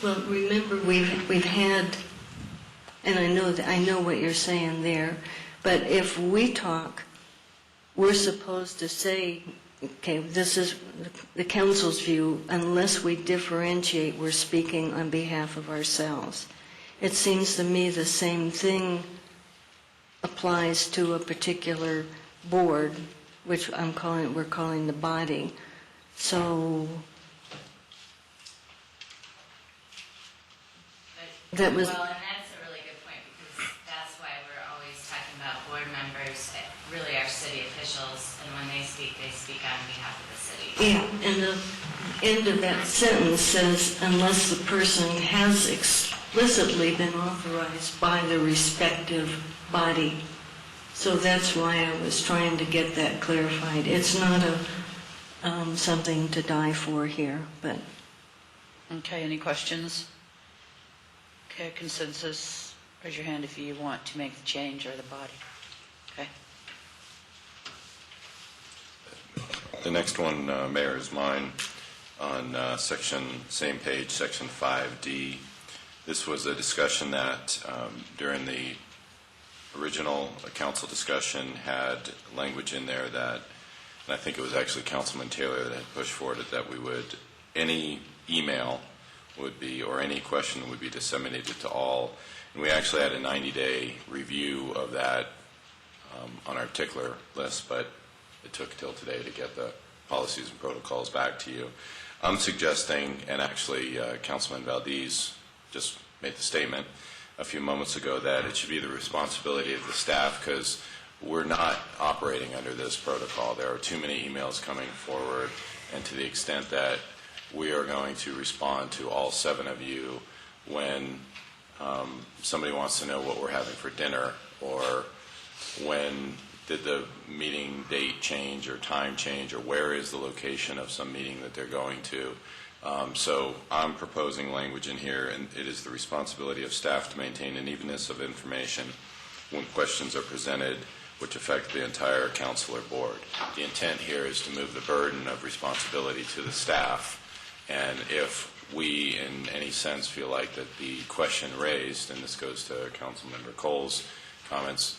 Well, remember, we've had, and I know what you're saying there, but if we talk, we're supposed to say, okay, this is the council's view, unless we differentiate, we're speaking on behalf of ourselves. It seems to me the same thing applies to a particular board, which we're calling the body. So that was... Well, and that's a really good point, because that's why we're always talking about board members, really our city officials officials, and when they speak on behalf of the city. Yeah, and the end of that sentence says, unless the person has explicitly been authorized by the respective body. So that's why I was trying to get that clarified. It's not something to die for here, but... Okay, any questions? Okay, consensus, raise your hand if you want to make the change or the body. Okay. The next one, Mayor, is mine on same page, section 5D. This was a discussion that during the original council discussion had language in there that, and I think it was actually Councilman Taylor that had pushed forward it, that we would, any email would be, or any question would be disseminated to all. And we actually had a 90-day review of that on our particular list, but it took till today to get the policies and protocols back to you. I'm suggesting, and actually Councilman Valdez just made the statement a few moments ago, that it should be the responsibility of the staff, because we're not operating under this protocol. There are too many emails coming forward, and to the extent that we are going to respond to all 7 of you when somebody wants to know what we're having for dinner, or when did the meeting date change or time change, or where is the location of some meeting that they're going to. So I'm proposing language in here, and it is the responsibility of staff to maintain an evenness of information when questions are presented which affect the entire council or board. The intent here is to move the burden of responsibility to the staff, and if we in any sense feel like that the question raised, and this goes to Councilmember Cole's comments,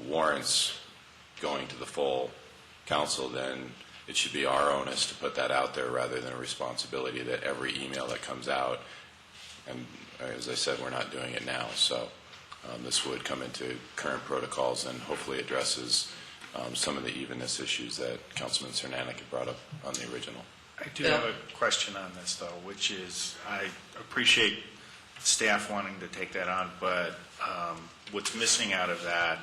warrants going to the full council, then it should be our onus to put that out there rather than a responsibility that every email that comes out, and as I said, we're not doing it now, so this would come into current protocols and hopefully addresses some of the evenness issues that Councilman Cernanek had brought up on the original. I do have a question on this, though, which is, I appreciate staff wanting to take that on, but what's missing out of that,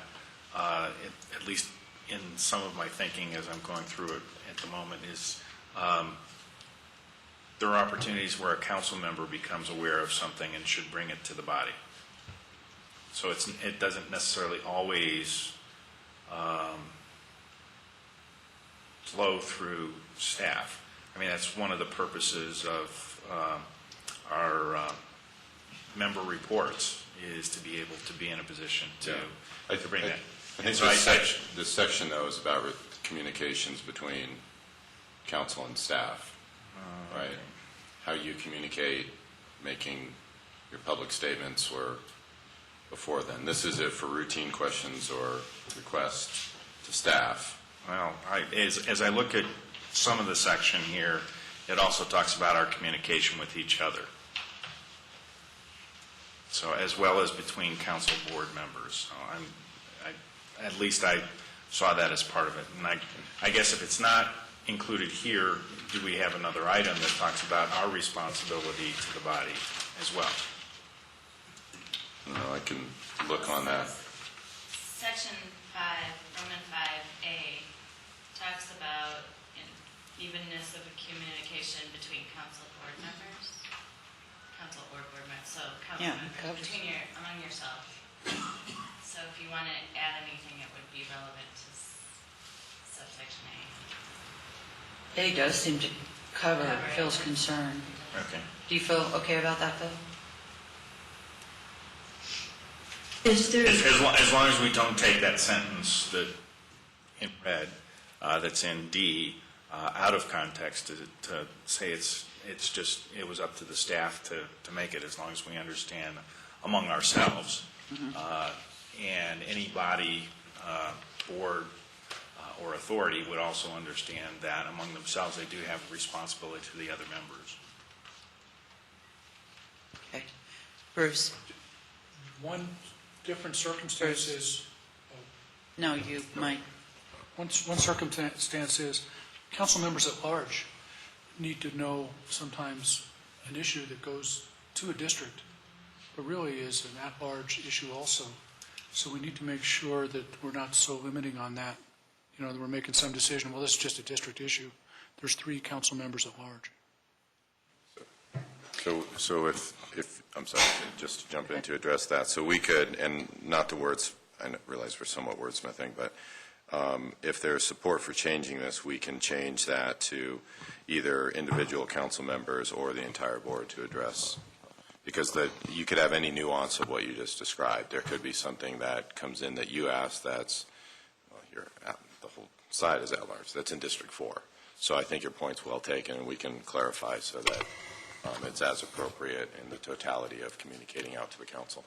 at least in some of my thinking as I'm going through it at the moment, is there are opportunities where a council member becomes aware of something and should bring it to the body. So it doesn't necessarily always flow through staff. I mean, that's one of the purposes of our member reports, is to be able to be in a position to bring that. I think this section, though, is about communications between council and staff, right? Okay. How you communicate, making your public statements, or before then. This is it for routine questions or requests to staff. Well, as I look at some of the section here, it also talks about our communication with each other. So as well as between council board members. So at least I saw that as part of it. And I guess if it's not included here, do we have another item that talks about our responsibility to the body as well? No, I can look on that. Section 5, Roman 5A, talks about evenness of communication between council board members. Council or board members, so council members, among yourself. So if you want to add anything, it would be relevant to subsection A. A does seem to cover Phil's concern. Okay. Do you feel okay about that, Phil? Is there... As long as we don't take that sentence that in red, that's in D, out of context to say it's just, it was up to the staff to make it, as long as we understand among ourselves. And any body, board, or authority would also understand that among themselves they do have a responsibility to the other members. Okay. Bruce? One different circumstance is... No, you might. One circumstance is council members at large need to know sometimes an issue that goes to a district, but really is an at-large issue also. So we need to make sure that we're not so limiting on that that we're making some decision, well, this is just a district issue. There's 3 council members at large. So if, I'm sorry, just to jump in to address that, so we could, and not the words, I realize we're somewhat wordsmithing, but if there's support for changing this, we can change that to either individual council members or the entire board to address. Because you could have any nuance of what you just described. There could be something that comes in that you asked that's, well, the whole side is at large. That's in District 4. So I think your point's well taken, and we can clarify so that it's as appropriate in the totality of communicating out to the council.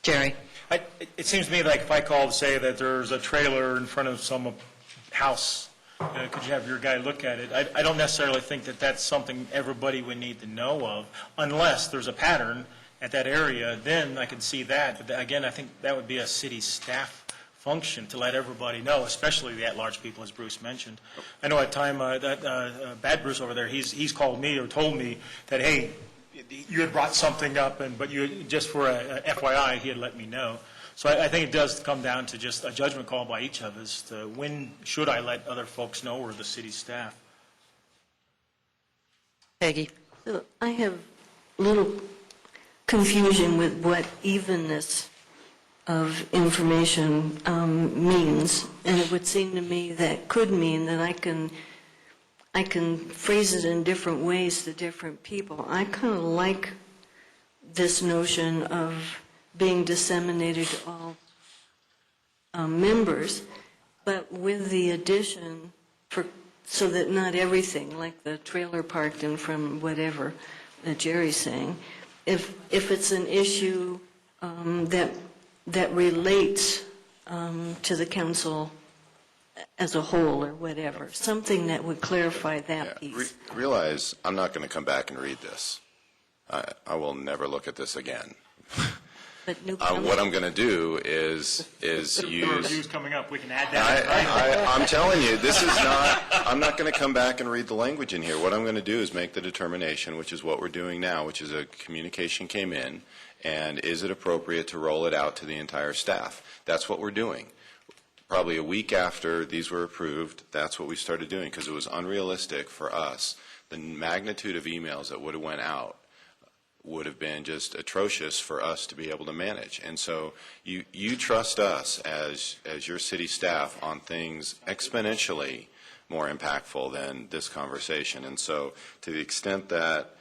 Jerry? It seems to me like if I call to say that there's a trailer in front of some house, could you have your guy look at it? I don't necessarily think that that's something everybody would need to know of, unless there's a pattern at that area, then I could see that. But again, I think that would be a city staff function to let everybody know, especially the at-large people, as Bruce mentioned. I know at time that Bad Bruce over there, he's called me or told me that, hey, you had brought something up, but you just for a FYI, he had let me know. So I think it does come down to just a judgment call by each of us to when should I let other folks know or the city staff. Peggy? So I have a little confusion with what evenness of information means, and it would seem to me that could mean that I can phrase it in different ways to different people. I kind of like this notion of being disseminated to all members, but with the addition so that not everything, like the trailer parked in from whatever that Jerry's saying, if it's an issue that relates to the council as a whole or whatever, something that would clarify that piece. Realize I'm not going to come back and read this. I will never look at this again. But what I'm going to do is use. Review's coming up. We can add that. I'm telling you, this is not. I'm not going to come back and read the language in here. What I'm going to do is make the determination, which is what we're doing now, which is a communication came in, and is it appropriate to roll it out to the entire staff? That's what we're doing. Probably a week after these were approved, that's what we started doing because it was unrealistic for us. The magnitude of emails that would have went out would have been just atrocious for us to be able to manage. And so you trust us as your city staff on things exponentially more impactful than this conversation. And so to the extent that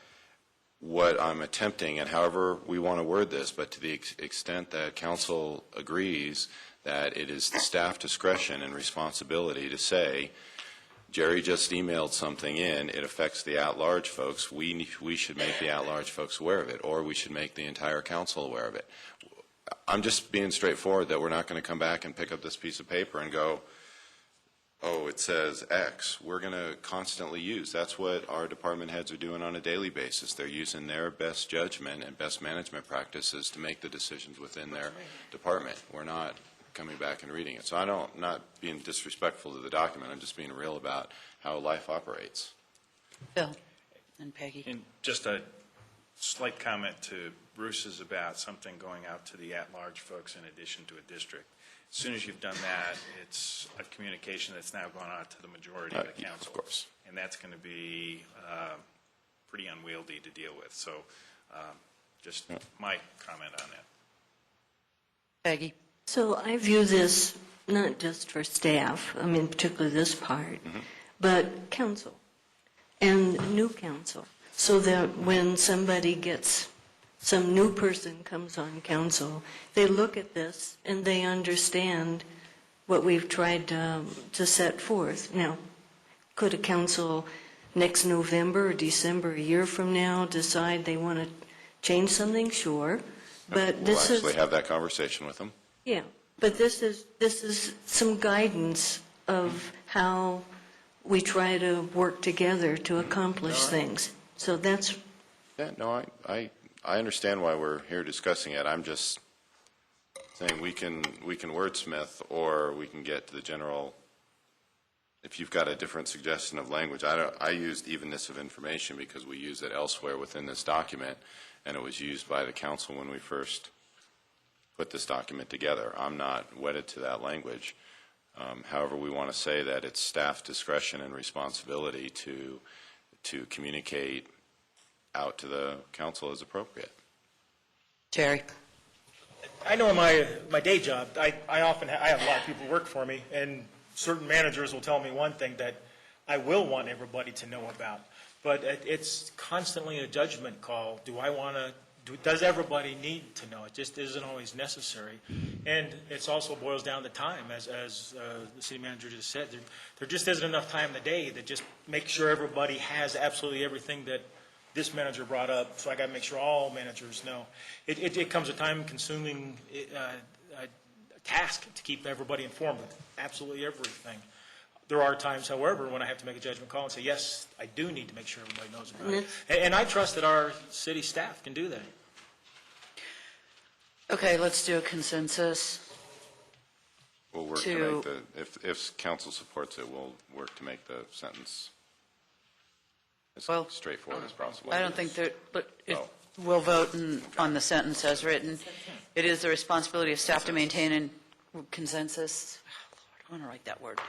what I'm attempting, and however we want to word this, but to the extent that council agrees that it is the staff discretion and responsibility to say, Jerry just emailed something in, it affects the at-large folks, we should make the at-large folks aware of it, or we should make the entire council aware of it. I'm just being straightforward that we're not going to come back and pick up this piece of paper and go, oh, it says X. We're going to constantly use. That's what our department heads are doing on a daily basis. They're using their best judgment and best management practices to make the decisions within their department. We're not coming back and reading it. So I'm not being disrespectful to the document. I'm just being real about how life operates. Bill and Peggy. And just a slight comment to Bruce's about something going out to the at-large folks in addition to a district. As soon as you've done that, it's a communication that's now gone out to the majority of the council. Of course. And that's going to be pretty unwieldy to deal with. So just my comment on that. Peggy. So I view this not just for staff, I mean particularly this part, but council and new council, so that when somebody gets, some new person comes on council, they look at this and they understand what we've tried to set forth. Now, could a council next November or December, a year from now, decide they want to change something? Sure. But this is... We'll actually have that conversation with them. Yeah, but this is some guidance of how we try to work together to accomplish things. So that's... Yeah, no, I understand why we're here discussing it. I'm just saying we can wordsmith, or we can get to the general. If you've got a different suggestion of language, I used evenness of information because we use it elsewhere within this document, and it was used by the council when we first put this document together. I'm not wedded to that language. However, we want to say that it's staff discretion and responsibility to communicate out to the council as appropriate. Jerry? I know in my day job, I have a lot of people work for me, and certain managers will tell me one thing that I will want everybody to know about. But it's constantly a judgment call. Does everybody need to know? It just isn't always necessary. And it also boils down to time, as the city manager just said. There just isn't enough time in the day to just make sure everybody has absolutely everything that this manager brought up, so I got to make sure all managers know. It comes a time-consuming task to keep everybody informed of absolutely everything. There are times, however, when I have to make a judgment call and say, yes, I do need to make sure everybody knows about it. And I trust that our city staff can do that. Okay, let's do a consensus. We'll work to make if council supports it, we'll work to make the sentence as straightforward as possible. I don't think we'll vote on the sentence as written. It is the responsibility of staff to maintain and consensus. Oh, Lord, I want to write that word.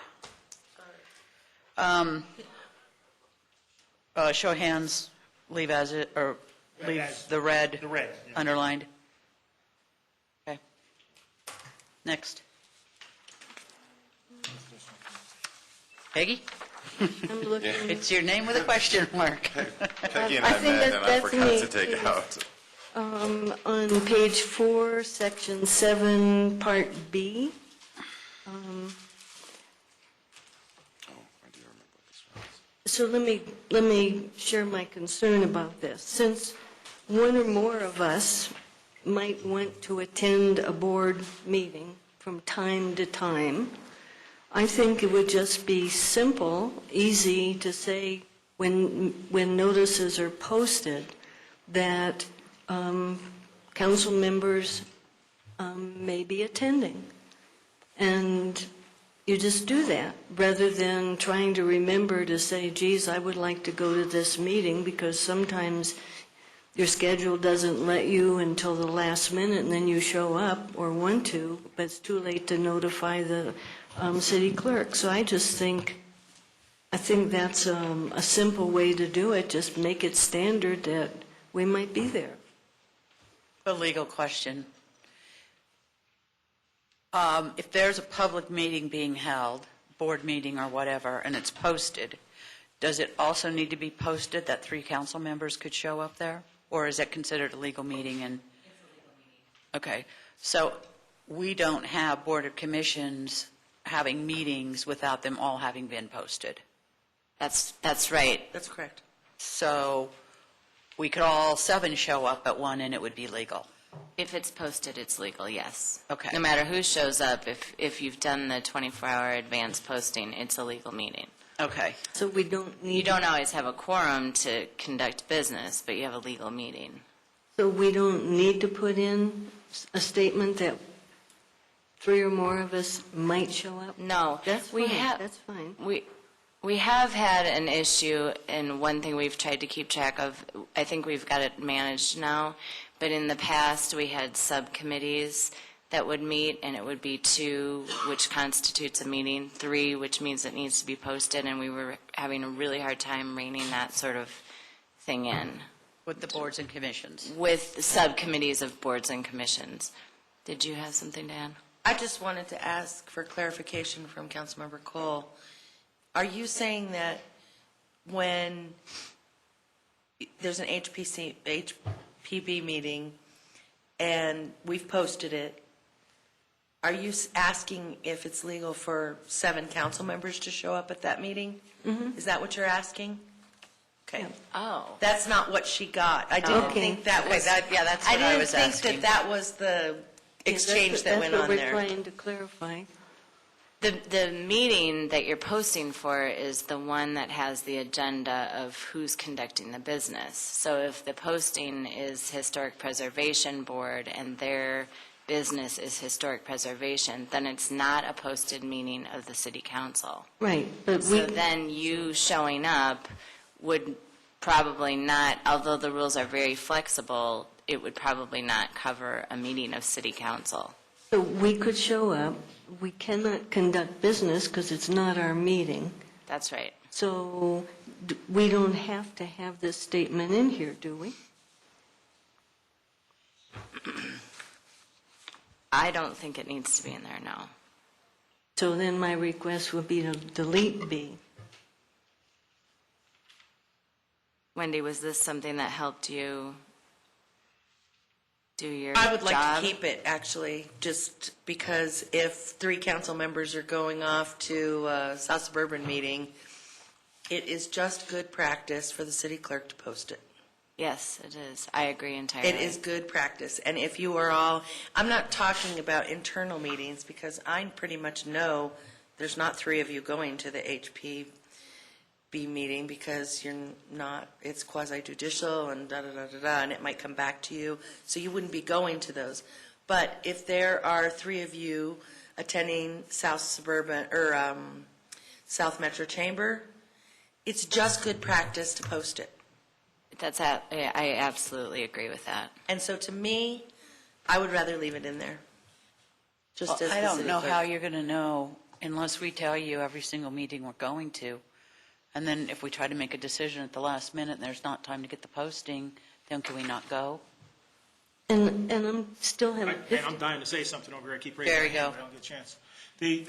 Show of hands, leave as it, or leave the red underlined. Okay. Next. Peggy? I'm looking. It's your name with a question mark. Peggy and I met, and I forgot to take out. On page 4, section 7, part B. So let me share my concern about this. Since one or more of us might want to attend a board meeting from time to time, I think it would just be simple, easy to say when notices are posted that council members may be attending. And you just do that, rather than trying to remember to say, geez, I would like to go to this meeting, because sometimes your schedule doesn't let you until the last minute, and then you show up or want to, but it's too late to notify the city clerk. So I think that's a simple way to do it. Just make it standard that we might be there. A legal question. If there's a public meeting being held, board meeting or whatever, and it's posted, does it also need to be posted that 3 council members could show up there? Or is it considered a legal meeting? And it's a legal meeting. Okay. So we don't have Board of Commissions having meetings without them all having been posted. That's right. That's correct. So we could all 7 show up at one and it would be legal. If it's posted, it's legal, yes. Okay. No matter who shows up, if you've done the 24-hour advance posting, it's a legal meeting. Okay. So we don't need... You don't always have a quorum to conduct business, but you have a legal meeting. So we don't need to put in a statement that 3 or more of us might show up? No. That's fine. That's fine. We have had an issue, and one thing we've tried to keep track of, I think we've got it managed now, but in the past we had subcommittees that would meet, and it would be 2, which constitutes a meeting, 3, which means it needs to be posted, and we were having a really hard time reining that sort of thing in. With the boards and commissions? With subcommittees of boards and commissions. Did you have something to add? I just wanted to ask for clarification from Councilmember Cole. Are you saying that when there's an HPB meeting and we've posted it, are you asking if it's legal for 7 council members to show up at that meeting? Mm-hmm. Is that what you're asking? Okay. Oh. That's not what she got. I didn't think that was... that's what I was asking. I didn't think that was the exchange that went on there. That's what we're trying to clarify. The meeting that you're posting for is the one that has the agenda of who's conducting the business. So if the posting is Historic Preservation Board and their business is historic preservation, then it's not a posted meeting of the city council. Right. But so then you showing up would probably not, although the rules are very flexible, it would probably not cover a meeting of city council. So we could show up, we cannot conduct business because it's not our meeting. That's right. So we don't have to have this statement in here, do we? I don't think it needs to be in there, no. So then my request would be to delete B. Wendy, was this something that helped you do your I would like job? to keep it, actually, just because if 3 council members are going off to a South Suburban meeting, it is just good practice for the city clerk to post it. Yes, it is. I agree entirely. It is good practice. And if you are all, I'm not talking about internal meetings, because I pretty much know there's not 3 of you going to the HPB meeting because you're not, it's quasi judicial and da-da-da-da-da, and it might come back to you, so you wouldn't be going to those. But if there are 3 of you attending South Suburban, or South Metro Chamber, it's just good practice to post it. I absolutely agree with that. And so to me, I would rather leave it in there. Just as I the don't city know clerk. how you're going to know unless we tell you every single meeting we're going to. And then if we try to make a decision at the last minute and there's not time to get the posting, then can we not go? And I'm still having... And I'm dying to say something over here. I keep raising There my you hand, go. but I don't get a chance.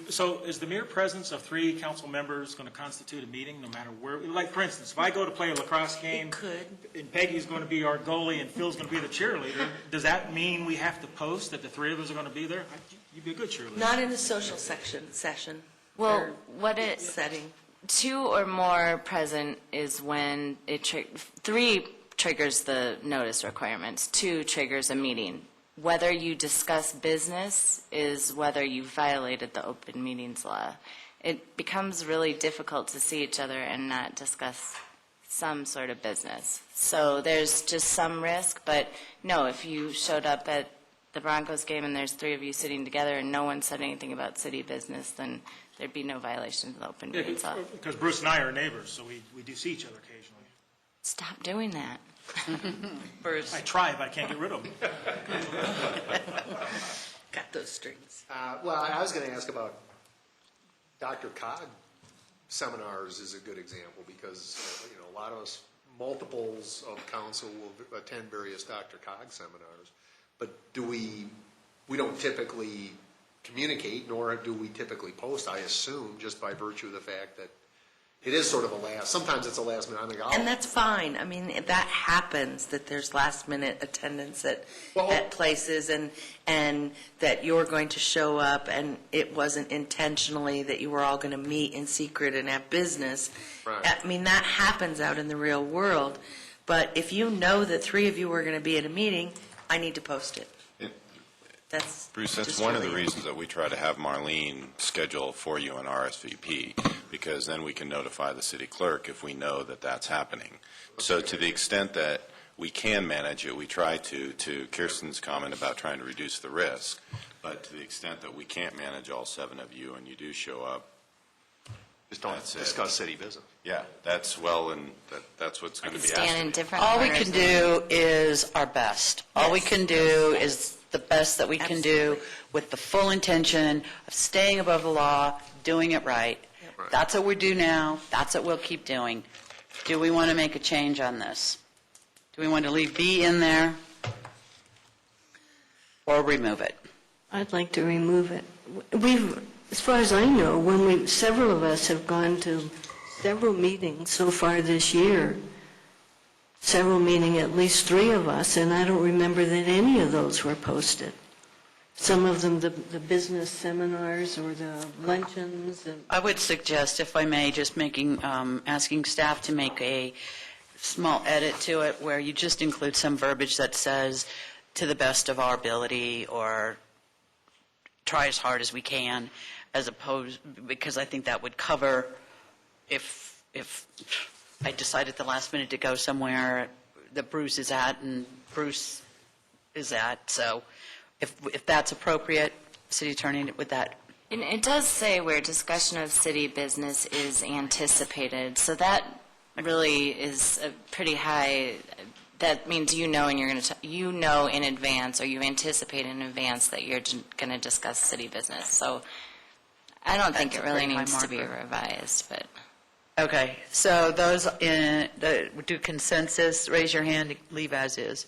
So is the mere presence of 3 council members going to constitute a meeting, no matter where? Like, for instance, if I go to play a lacrosse game, It could. and Peggy's going to be our goalie and Phil's going to be the cheerleader, does that mean we have to post that the 3 of us are going to be there? You'd be a good cheerleader. Not in a social session. Well, or what it, setting. 2 or more present is when 3 triggers the notice requirements, 2 triggers a meeting. Whether you discuss business is whether you violated the open meetings law. It becomes really difficult to see each other and not discuss some sort of business. So there's just some risk, but no, if you showed up at the Broncos game and there's 3 of you sitting together and no one said anything about city business, then there'd be no violation of the open Yeah, meetings law. because Bruce and I are neighbors, so we do see each other occasionally. Stop doing that. Bruce? I try, but I can't get rid of them. Got those strings. Well, I was going to ask about Dr. Cog seminars is a good example because, a lot of us, multiples of council will attend various Dr. Cog seminars. But we don't typically communicate, nor do we typically post, I assume, just by virtue of the fact that it is sort of sometimes it's a last minute. I think, And that's fine. I mean, that happens, that there's last minute attendance at places and that you're going to show up and it wasn't intentionally that you were all going to meet in secret and have business. Right. I mean, that happens out in the real world. But if you know that 3 of you are going to be at a meeting, I need to post it. Bruce, that's just one of the really- reasons that we try to have Marlene schedule for you an RSVP, because then we can notify the city clerk if we know that that's happening. So to the extent that we can manage it, we try to Kirsten's comment about trying to reduce the risk, but to the extent that we can't manage all 7 of you and you do show up, just don't discuss city business. yeah, that's what's going to be asked. Stand in different All we corners. can do is our best. All we can do is the best that we can do with the full intention of staying above the law, doing it right. That's what we do now. That's what we'll keep doing. Do we want to make a change on this? Do we want to leave B in there or remove it? I'd like to remove it. As far as I know, several of us have gone to several meetings so far this year, meaning at least 3 of us, and I don't remember that any of those were posted. Some of them, the business seminars or the luncheons. I would suggest, if I may, just asking staff to make a small edit to it where you just include some verbiage that says, to the best of our ability, or try as hard as we can, as opposed, because I think that would cover if I decide at the last minute to go somewhere that Bruce is at and Bruce is at. So if that's appropriate, City Attorney, with that. And it does say where discussion of city business is anticipated, so that really is a pretty high that means you know, and you're going to, you know in advance, or you anticipate in advance that you're going to discuss city business. So I don't think it really needs to be revised, but. Okay, so those do consensus, raise your hand, leave as is.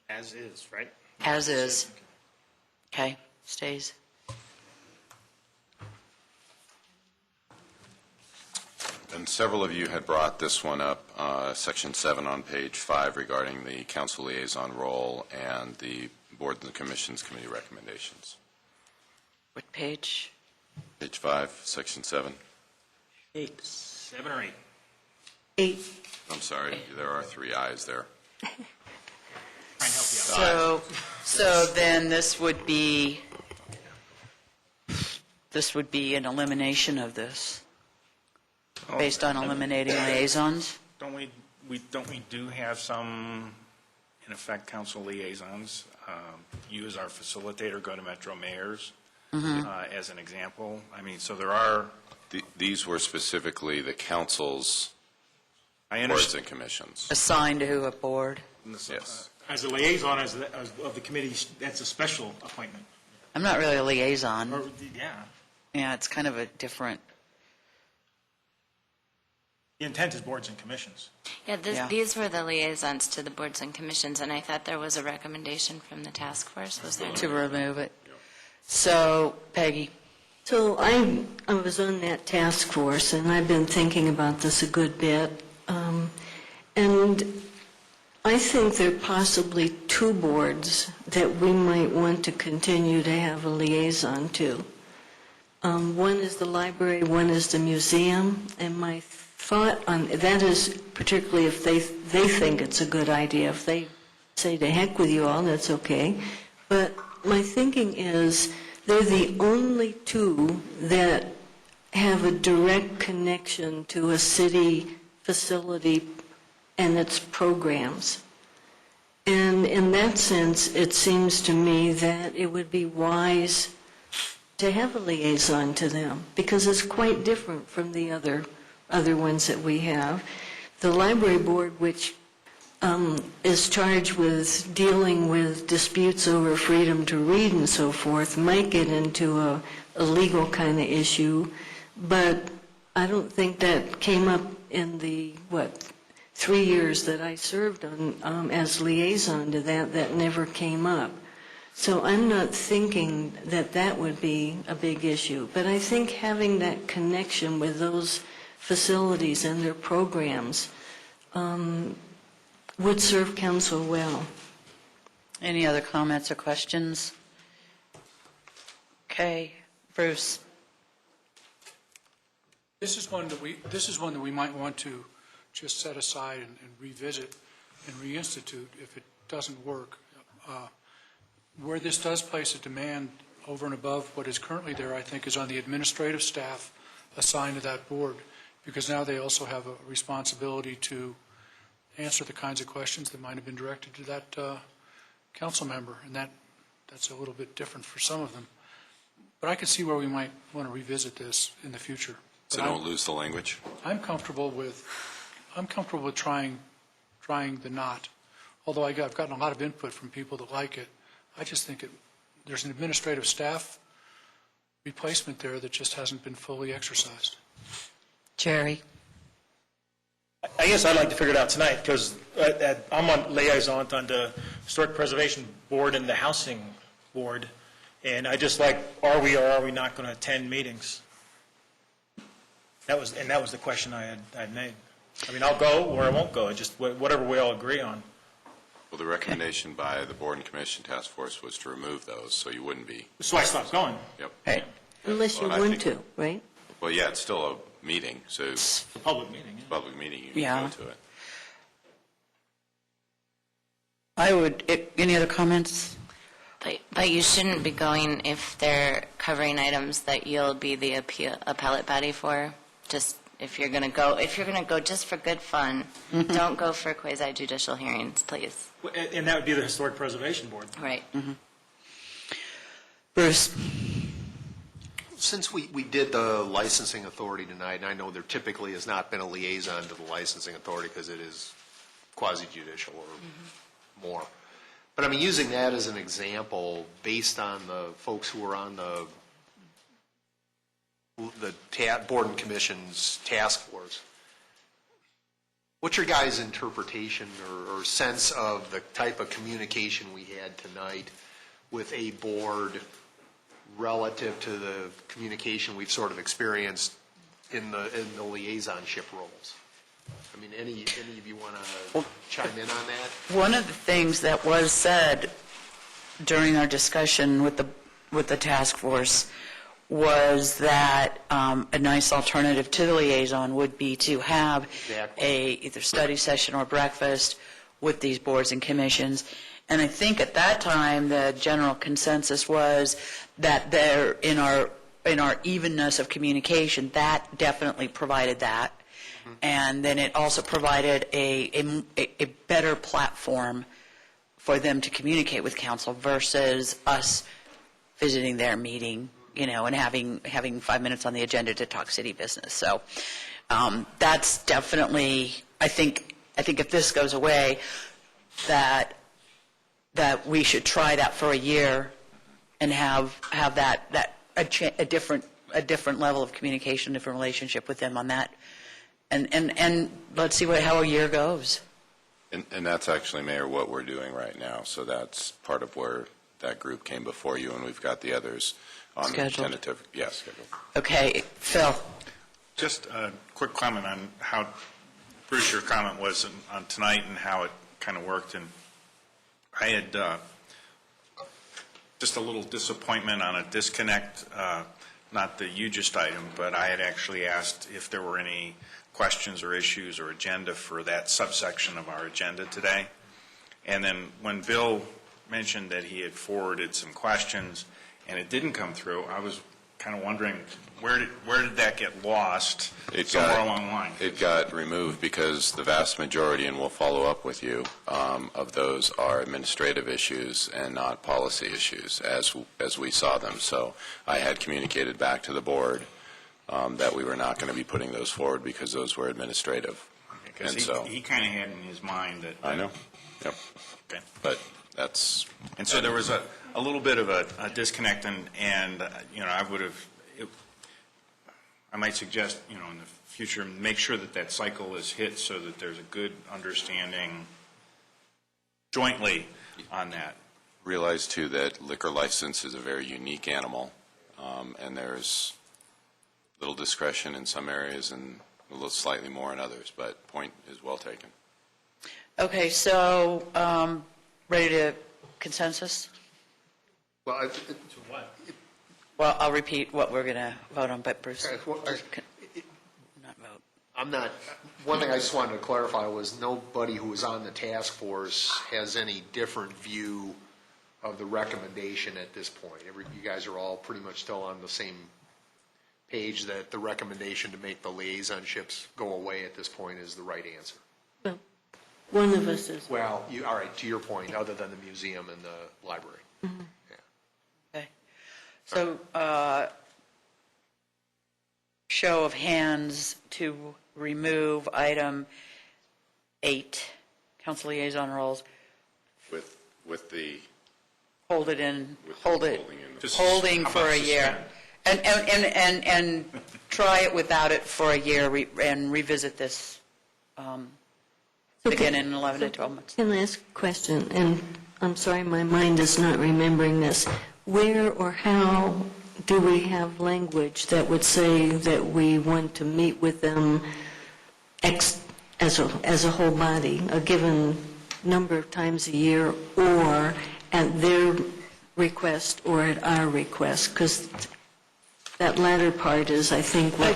As is, right? As is. Okay, stays. And several of you had brought this one up, Section 7 on page 5 regarding the council liaison role and the boards and commissions committee recommendations. What page? Page 5, Section 7. 8. 7 or 8? 8. I'm sorry, there are 3 ayes there. Try and help you out. So then this would be an elimination of this, based on eliminating liaisons? Don't we do have some, in effect, council liaisons? You as our facilitator go to Metro Mayors as an example. I mean, so there are. These were specifically the council's I boards and commissions. Assigned to a board? Yes. As a liaison of the committee, that's a special appointment. I'm not really a liaison. Or, yeah. Yeah, it's kind of a different. The intent is boards and commissions. Yeah, these were the liaisons to the boards and commissions, and I thought there was a recommendation from the task force. Was there? To remove it. So, Peggy. So I was on that task force, and I've been thinking about this a good bit. And I think there are possibly 2 boards that we might want to continue to have a liaison to. One is the library, one is the museum, and my thought on that is particularly if they think it's a good idea. If they say to heck with you all, that's okay. But my thinking is they're the only 2 that have a direct connection to a city facility and its programs. And in that sense, it seems to me that it would be wise to have a liaison to them, because it's quite different from the other ones that we have. The library board, which is charged with dealing with disputes over freedom to read and so forth, might get into a legal kind of issue, but I don't think that came up in the, 3 years that I served on as liaison to that never came up. So I'm not thinking that would be a big issue, but I think having that connection with those facilities and their programs would serve council well. Any other comments or questions? Okay, Bruce. This is one that we might want to just set aside and revisit and reinstitute if it doesn't work. Where this does place a demand over and above what is currently there, I think, is on the administrative staff assigned to that board, because now they also have a responsibility to answer the kinds of questions that might have been directed to that council member, and that's a little bit different for some of them. But I can see where we might want to revisit this in the future. So don't lose the language? I'm comfortable with trying the not, although I've gotten a lot of input from people that like it. I just think there's an administrative staff replacement there that just hasn't been fully exercised. Jerry? I guess I'd like to figure it out tonight, because I'm on liaison on the Historic Preservation Board and the Housing Board, and I just like, are we or are we not going to attend meetings? That was the question I had made. I mean, I'll go or I won't go, just whatever we all agree on. Well, the recommendation by the board and commission task force was to remove those, so you wouldn't be. So I stopped going. Yep. Right. Unless you want to, right? Well, yeah, it's still a meeting, so. It's a public meeting. Yeah. Public meeting, you can go to it. Any other comments? But you shouldn't be going if they're covering items that you'll be the appellate body for. Just if you're going to go just for good fun, don't go for quasi judicial hearings, please. And that would be the Historic Preservation Board. Right. Mm-hmm. Bruce? Since we did the licensing authority tonight, and I know there typically has not been a liaison to the licensing authority because it is quasi-judicial or more. But I mean, using that as an example, based on the folks who were on the board and commission's task force, what's your guys' interpretation or sense of the type of communication we had tonight with a board relative to the communication we've sort of experienced in the liaisonship roles? I mean, any of you want to chime in on that? One of the things that was said during our discussion with the task force was that a nice alternative to the liaison would be to have a either study session or breakfast with these boards and commissions. And I think at that time the general consensus was that there in our evenness of communication, that definitely provided that. And then it also provided a better platform for them to communicate with council versus us visiting their meeting, you know, and having 5 minutes on the agenda to talk city business. So that's definitely, I think if this goes away, that we should try that for a year and have that a different level of communication, different relationship with them on that. And let's see how a year goes. And that's actually, Mayor, what we're doing right now. So that's part of where that group came before you, and we've got the others on Scheduled. tentative. Yes, scheduled. Okay, Phil. Just a quick comment on how, Bruce, your comment was on tonight and how it kind of worked. And I had just a little disappointment on a disconnect, not the hugest item, but I had actually asked if there were any questions or issues or agenda for that subsection of our agenda today. And then when Bill mentioned that he had forwarded some questions and it didn't come through, I was kind of wondering where did that get lost somewhere along the line? It got removed because the vast majority, and we'll follow up with you, of those are administrative issues and not policy issues as we saw them. So I had communicated back to the board that we were not going to be putting those forward because those were administrative. Because he kind of had in his mind that... I know. Yep. Okay. But that's... And so there was a little bit of a disconnect, and you know, I might suggest, you know, in the future, make sure that cycle is hit so that there's a good understanding jointly on that. Realize, too, that liquor license is a very unique animal, and there's little discretion in some areas and a little slightly more in others, but point is well taken. Okay, so ready to consensus? Well, Well, I'll repeat what we're going to vote on, but Bruce, not vote. One thing I just wanted to clarify was nobody who was on the task force has any different view of the recommendation at this point. You guys are all pretty much still on the same page that the recommendation to make the liaisonships go away at this point is the right answer. Well, one of us is. Well, all right, to your point, other than the museum and the library. Mm-hmm. Okay. So, show of hands to remove item 8, council liaison roles. With the... Holding for a year. And try it without it for a year and revisit this again in 11 to 12 months. Can I ask a question? And I'm sorry, my mind is not remembering this. Where or how do we have language that would say that we want to meet with them as a whole body, a given number of times a year, or at their request or at our request? Because that latter part is, I think, what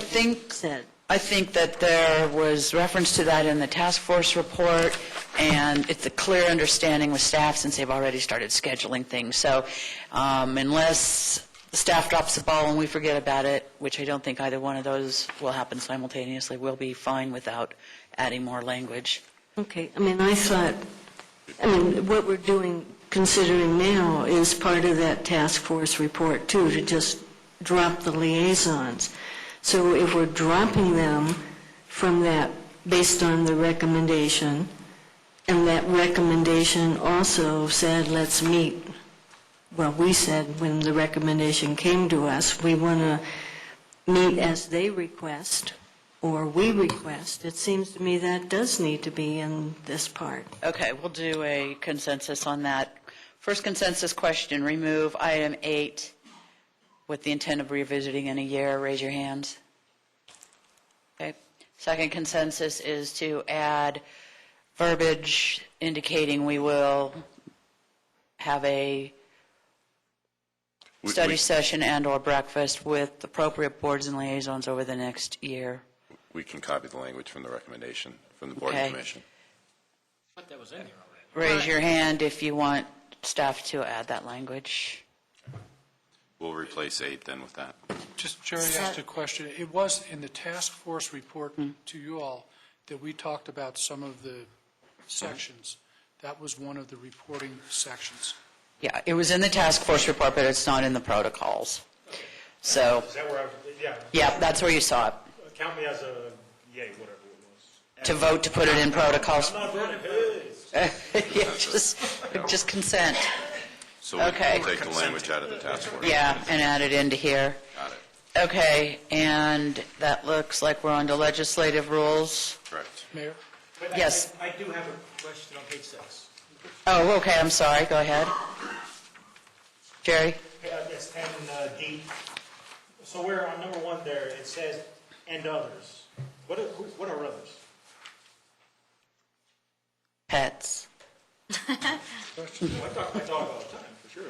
said. I think that there was reference to that in the task force report, and it's a clear understanding with staff since they've already started scheduling things. So unless the staff drops the ball and we forget about it, which I don't think either one of those will happen simultaneously, we'll be fine without adding more language. Okay. I mean, what we're considering now is part of that task force report, too, to just drop the liaisons. So if we're dropping them from that based on the recommendation, And that recommendation also said, let's meet. Well, we said when the recommendation came to us, we want to meet as they request or we request. It seems to me that does need to be in this part. Okay, we'll do a consensus on that. First consensus question, remove item 8 with the intent of revisiting in a year. Raise your hands. Okay. Second consensus is to add verbiage indicating we will have a study session and/or breakfast with appropriate boards and liaisons over the next year. We can copy the language from the recommendation from the Board Okay. and Commission. But that was in here already. Raise your hand if you want staff to add that language. We'll replace 8 then with that. Just, Jerry asked a question. It was in the task force report to you all that we talked about some of the sections. That was one of the reporting sections. Yeah, it was in the task force report, but it's not in the protocols. So, Is that where yeah, that's where you saw it. Count me as a yay, whatever it was. To vote to put it in protocols. I'm not voting. Yeah, just consent. So we'll Okay. take the language out of the task force. Yeah, and add it into here. Got it. Okay, and that looks like we're on to legislative rules. Correct. Mayor? Yes. I do have a question on page 6. Oh, okay, I'm sorry, go ahead. Jerry? Yes, and D. So where on number 1 there, it says, and others. What are others? Pets. I talk to my dog all the time, for sure.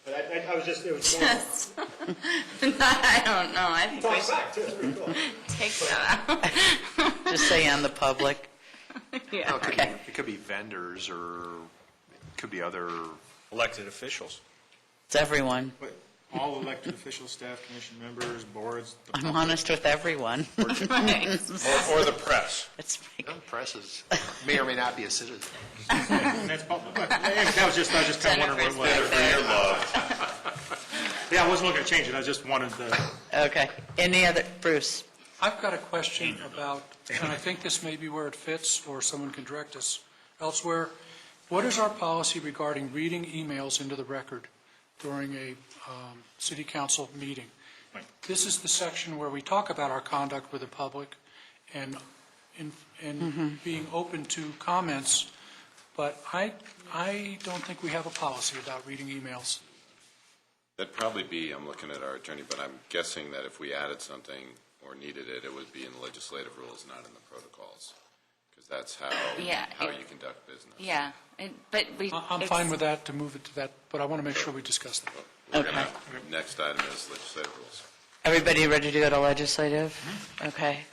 But I was just, it was going. I don't know. I think we Talks should back, too, it's pretty cool. take that out. Just say on the public. Yeah. Okay. It could be vendors or it could be other. Elected officials. It's everyone. All elected officials, staff, commission members, boards. I'm honest with everyone. Or the press. It's Presses may or may not be a citizen. That's public. I was just kind of wondering what it was. Yeah, I wasn't looking to change it, I just wanted to. Okay. Any other, Bruce? I've got a question about, and I think this may be where it fits, or someone can direct us elsewhere. What is our policy regarding reading emails into the record during a city council meeting? This is the section where we talk about our conduct with the public and being open to comments, but I don't think we have a policy about reading emails. That'd probably be, I'm looking at our attorney, but I'm guessing that if we added something or needed it, it would be in the legislative rules, not in the protocols, because that's how you conduct business. Yeah, but we. I'm fine with that, to move it to that, but I want to make sure we discuss that. We're gonna, next item is legislative rules. Everybody ready to go to legislative? Okay.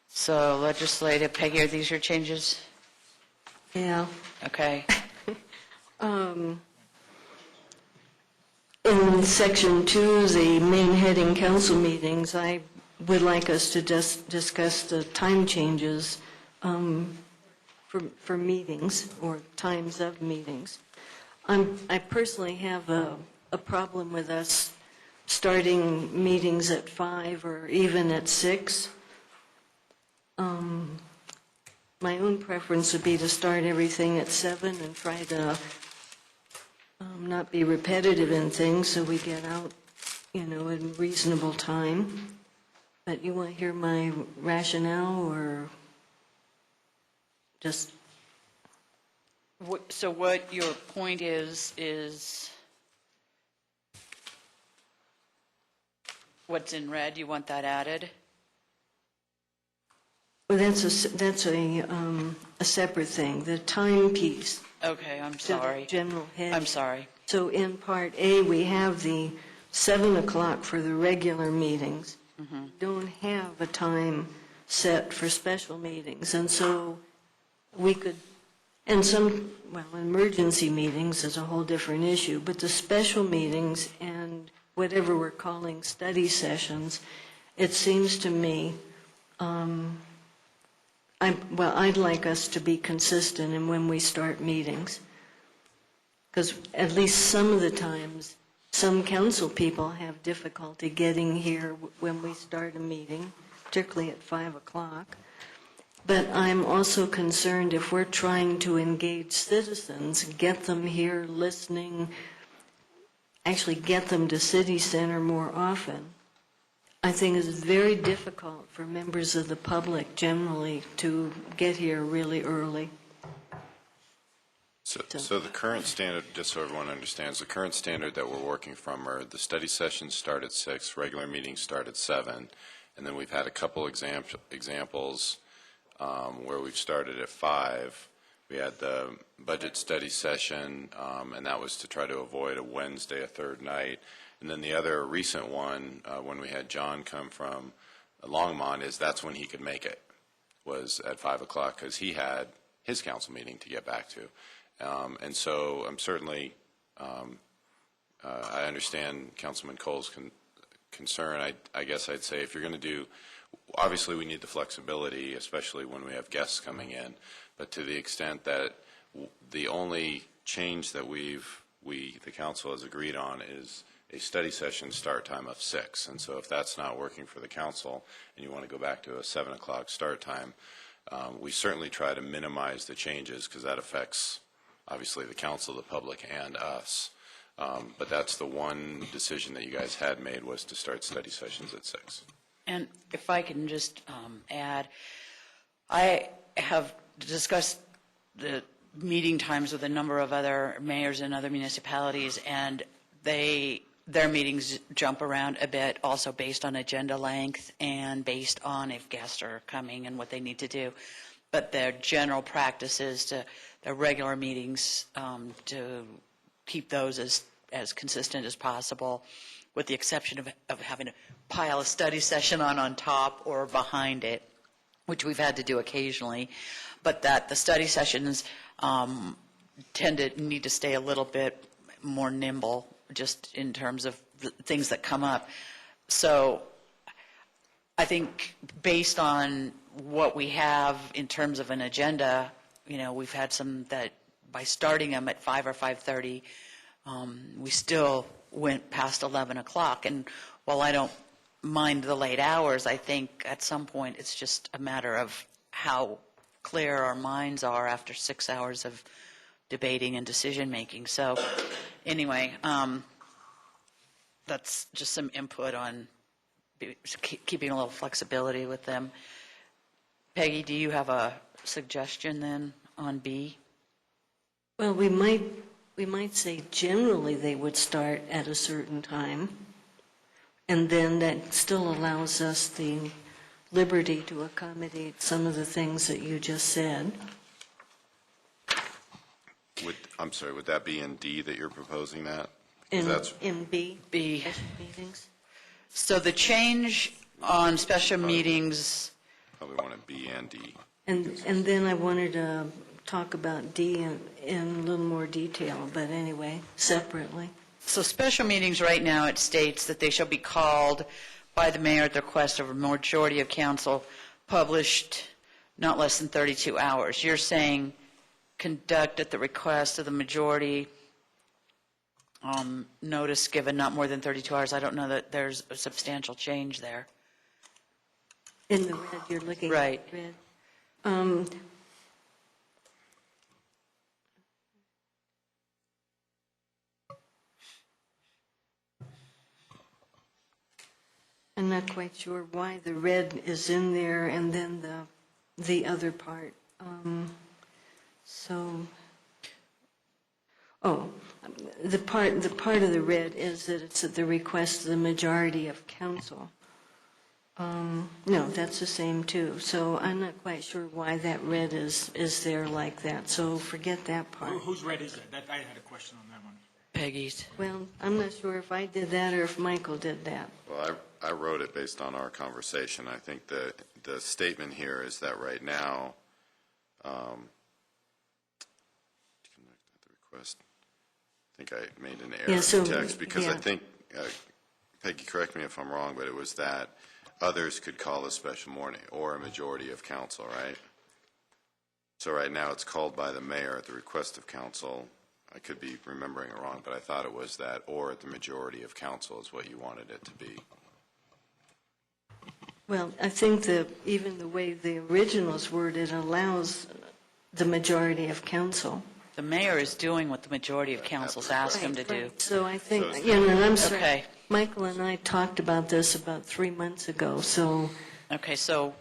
So legislative, Peggy, are these your changes? Yeah. Okay. In Section 2, the main heading council meetings, I would like us to just discuss the time changes for meetings or times of meetings. I personally have a problem with us starting meetings at 5 or even at 6. My own preference would be to start everything at 7 and try to not be repetitive in things so we get out, in reasonable time. But you want to hear my rationale or just? So what your point is what's in red, you want that added? Well, that's a separate thing, the time piece. Okay, I'm To the sorry. general head. I'm sorry. So in Part A, we have the 7 o'clock for the regular meetings. Don't have a time set for special meetings. And so we could, and emergency meetings is a whole different issue, but the special meetings and whatever we're calling study sessions, it seems to me, I'd like us to be consistent in when we start meetings. Because at least some of the times, some council people have difficulty getting here when we start a meeting, particularly at 5 o'clock. But I'm also concerned if we're trying to engage citizens, get them here listening, actually get them to City Center more often. I think it's very difficult for members of the public generally to get here really early. So the current standard, just so everyone understands, the current standard that we're working from are the study sessions start at 6, regular meetings start at 7, and then we've had a couple examples where we've started at 5. We had the budget study session, and that was to try to avoid a Wednesday, a third night. And then the other recent one, when we had John come from Longmont, is that's when he could make it, was at 5 o'clock, because he had his council meeting to get back to. And so I'm certainly, I understand Councilman Cole's concern. I guess I'd say if you're going to do, obviously we need the flexibility, especially when we have guests coming in, but to the extent that the only change that the council has agreed on is a study session start time of 6. And so if that's not working for the council and you want to go back to a 7 o'clock start time, we certainly try to minimize the changes because that affects obviously the council, the public, and us. But that's the one decision that you guys had made, was to start study sessions at 6. And if I can just add, I have discussed the meeting times with a number of other mayors in other municipalities, and their meetings jump around a bit, also based on agenda length and based on if guests are coming and what they need to do. But their general practice is to their regular meetings to keep those as consistent as possible, with the exception of having to pile a study session on top or behind it, which we've had to do occasionally. But that the study sessions tend to need to stay a little bit more nimble, just in terms of the things that come up. So I think based on what we have in terms of an agenda, we've had some that by starting them at 5 or 5:30, we still went past 11 o'clock. And while I don't mind the late hours, I think at some point it's just a matter of how clear our minds are after 6 hours of debating and decision making. So anyway, that's just some input on keeping a little flexibility with them. Peggy, do you have a suggestion then on B? Well, we might say generally they would start at a certain time, and then that still allows us the liberty to accommodate some of the things that you just said. I'm sorry, would that be in D that you're proposing that? In B? B. Special meetings? So the change on special meetings. Probably want it B and D. And then I wanted to talk about D in a little more detail, but anyway, separately. So special meetings right now, it states that they shall be called by the mayor at the request of a majority of council, published not less than 32 hours. You're saying conduct at the request of the majority, notice given not more than 32 hours. I don't know that there's a substantial change there. In the red, you're looking right. at red. I'm not quite sure why the red is in there and then the other part. The part of the red is that it's at the request of the majority of council. No, that's the same too. So I'm not quite sure why that red is there like that. So forget that part. Whose red is that? I had a question on that one. Peggy's. Well, I'm not sure if I did that or if Michael did that. Well, I wrote it based on our conversation. I think the statement here is that right now, the request, I think I made an error in the text because I think, Peggy, correct me if I'm wrong, but it was that others could call a special morning or a majority of council, right? So right now it's called by the mayor at the request of council. I could be remembering it wrong, but I thought it was that or at the majority of council is what you wanted it to be. Well, I think even the way the original's worded allows the majority of council. The mayor is doing what the majority of councils ask him to do. So I think, and I'm sorry, Okay. Michael and I talked about this about 3 months ago, so Okay, so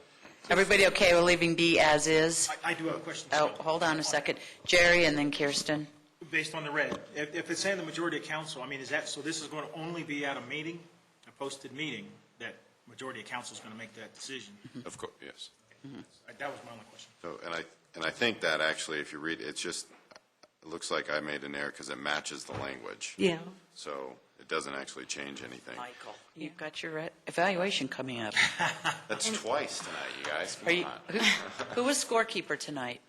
everybody okay with leaving B as is? I do have a question. Oh, hold on a second. Jerry and then Kirsten. Based on the red, if it's saying the majority of council, I mean, is that, so this is going to only be at a meeting, a posted meeting, that majority of council is going to make that decision? Of course, yes. That was my only question. So, and I think that actually, if you read, it looks like I made an error because it matches the language. yeah. So it doesn't actually change anything. Michael, you've got your evaluation coming up. That's twice tonight, you guys. Are Come you, on. who was scorekeeper tonight?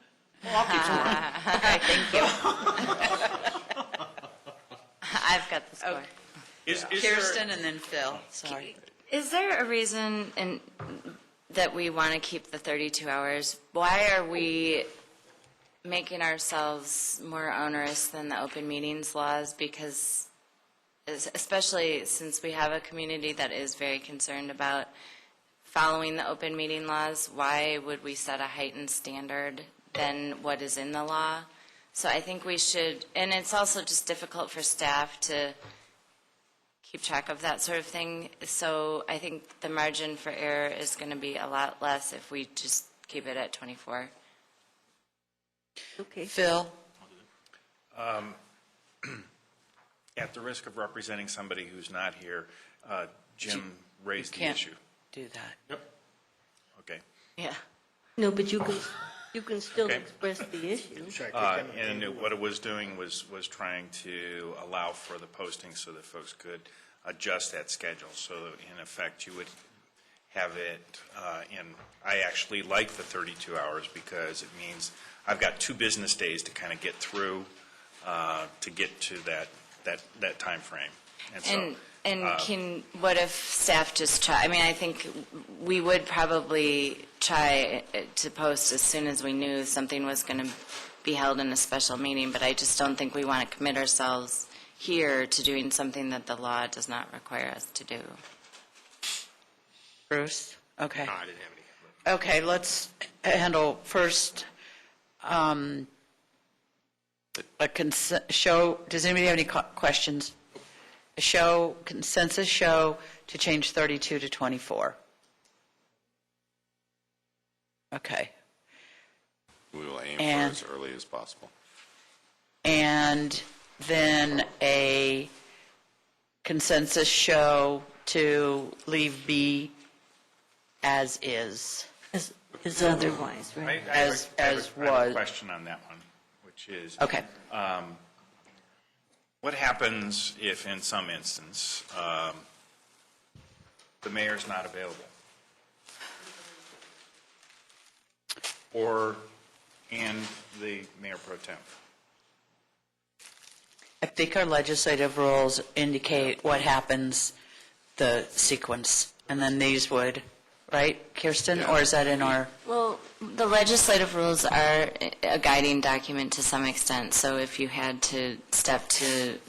I'll keep score. Okay, thank you. I've got the score. Kirsten and then Phil, sorry. Is there a reason that we want to keep the 32 hours? Why are we making ourselves more onerous than the open meetings laws? Because, especially since we have a community that is very concerned about following the open meeting laws, why would we set a heightened standard than what is in the law? So I think we should, and it's also just difficult for staff to keep track of that sort of thing. So I think the margin for error is going to be a lot less if we just keep it at 24. Okay. Phil? At the risk of representing somebody who's not here, Jim raised the can't issue. do that. Yep. Okay. Yeah. No, but you can still Okay. express the issue. And what it was doing was trying to allow for the posting so that folks could adjust that schedule. So in effect, you would have it I actually like the 32 hours because it means I've got 2 business days to kind of get through to get to that time frame. What if staff just try, I mean, I think we would probably try to post as soon as we knew something was going to be held in a special meeting, but I just don't think we want to commit ourselves here to doing something that the law does not require us to do. Bruce? Okay. No, I didn't have any. Okay, let's handle first, does anybody have any questions? Consensus show to change 32 to 24. Okay. We will aim And- for as early as possible. And then a consensus show to leave B as is. Is otherwise, right? I have a was. question on that one, which is, Okay. what happens if in some instance the mayor's not available? And the mayor pro tem? I think our legislative rules indicate what happens, the sequence, and then these would, right, Kirsten? Or is that in our? Well, the legislative rules are a guiding document to some extent, so if you had to step to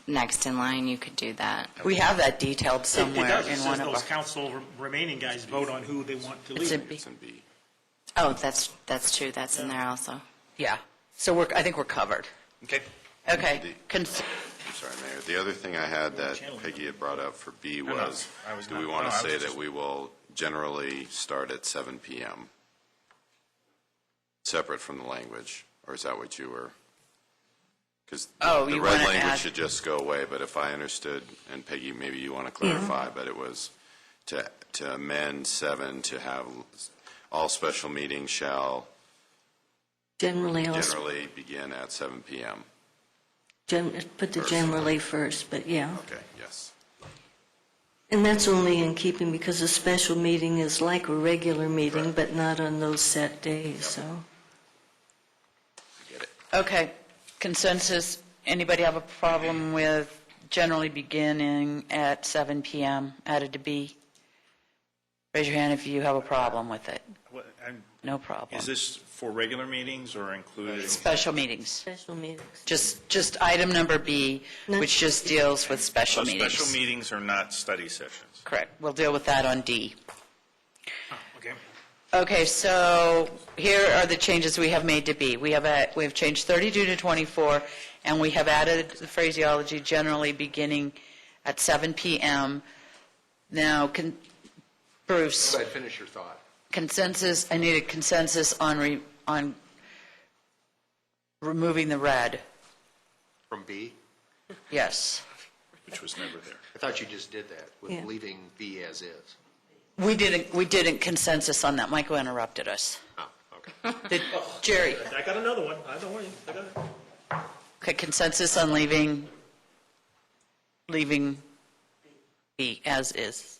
next in line, you could do that. We have that detailed somewhere It does. It in says one of those our. council remaining guys vote on who they want to It's leave. in B. It's in B. Oh, that's true, that's in there also. Yeah. So I think we're covered. Okay. Okay. I'm sorry, Mayor. The other thing I had that Peggy had brought up for B was, do we want to say that we will generally start at 7 p.m., separate from the language? Or is that what you were? Because the you red wanna language add- should just go away, but if I understood, and Peggy, maybe you want to clarify, but it was to amend 7 to have all special meetings shall Generally begin at 7 p.m. Put the generally first, but yeah. Okay, yes. And that's only in keeping because a special meeting is like a regular meeting, Correct. but not on those set days, so. Get it. Okay. Consensus, anybody have a problem with generally beginning at 7 p.m. added to B? Raise your hand if you have a problem with it. No problem. Is this for regular meetings or including? Special meetings. Special meetings. Just item number B, which just deals with special So meetings. special meetings are not study sessions? Correct. We'll deal with that on D. Okay. Okay, so here are the changes we have made to B. We've changed 32 to 24, and we have added the phraseology generally beginning at 7 p.m. Now, Bruce, Go ahead, finish your thought. consensus, I need a consensus on removing the red. From B? Yes. Which was never there. I thought you just did that, with Yeah. leaving B as is. We didn't consensus on that. Michael interrupted us. Oh, okay. Did, Jerry, I got another one, I don't worry, I got it. okay, consensus on leaving B as is.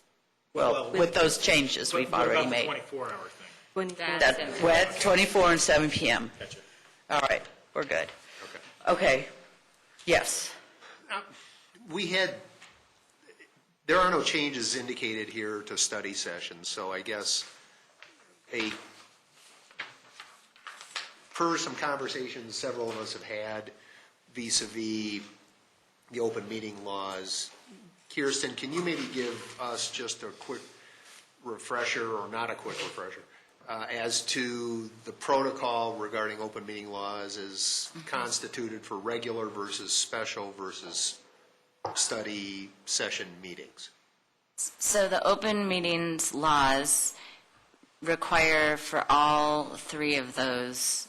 Well, with those changes we've already made. What about the 24-hour thing? When- That, wet, 24 and 7 p.m. Gotcha. All right, we're good. Okay. Okay, yes. There are no changes indicated here to study sessions, so I guess per some conversations several of us have had vis-à-vis the open meeting laws, Kirsten, can you maybe give us just a quick refresher, or not a quick refresher, as to the protocol regarding open meeting laws as constituted for regular versus special versus study session meetings? So the open meetings laws require for all three of those,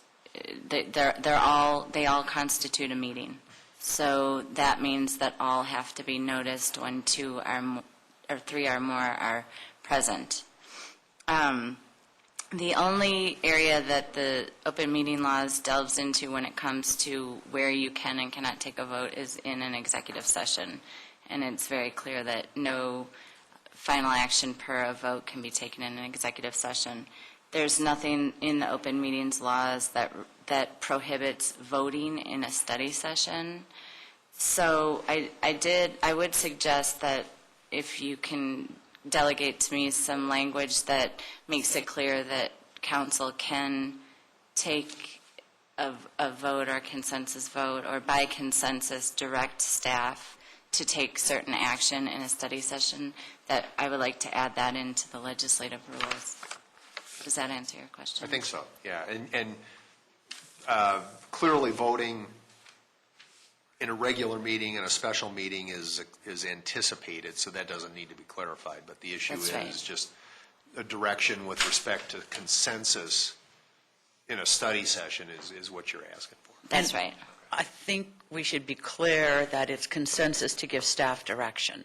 they all constitute a meeting. So that means that all have to be noticed when two or three or more are present. The only area that the open meeting laws delves into when it comes to where you can and cannot take a vote is in an executive session. And it's very clear that no final action per a vote can be taken in an executive session. There's nothing in the open meetings laws that prohibits voting in a study session. So I would suggest that if you can delegate to me some language that makes it clear that council can take a vote or consensus vote, or by consensus direct staff to take certain action in a study session, that I would like to add that into the legislative rules. Does that answer your question? I think so, yeah. And clearly voting in a regular meeting and a special meeting is anticipated, so that doesn't need to be clarified. But the issue That's right. is just a direction with respect to consensus in a study session is what you're asking for. That's right. I think we should be clear that it's consensus to give staff direction.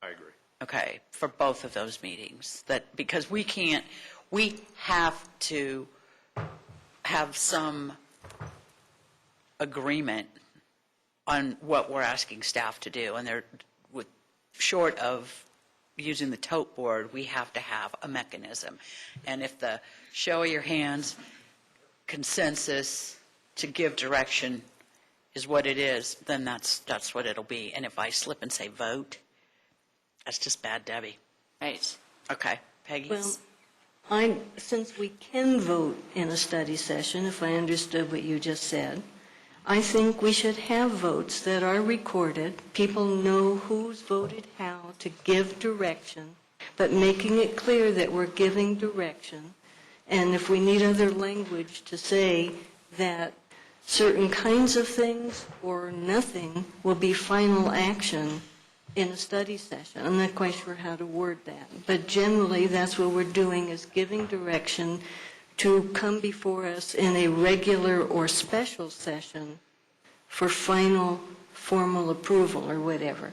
I agree. Okay, for both of those meetings, because we have to have some agreement on what we're asking staff to do, and short of using the tote board, we have to have a mechanism. And if the show of your hands consensus to give direction is what it is, then that's what it'll be. And if I slip and say vote, that's just bad Debbie. Right. Okay, Peggy? Well, since we can vote in a study session, if I understood what you just said, I think we should have votes that are recorded. People know who's voted how to give direction, but making it clear that we're giving direction. And if we need other language to say that certain kinds of things or nothing will be final action in a study session. I'm not quite sure how to word that. But generally, that's what we're doing, is giving direction to come before us in a regular or special session for final formal approval or whatever.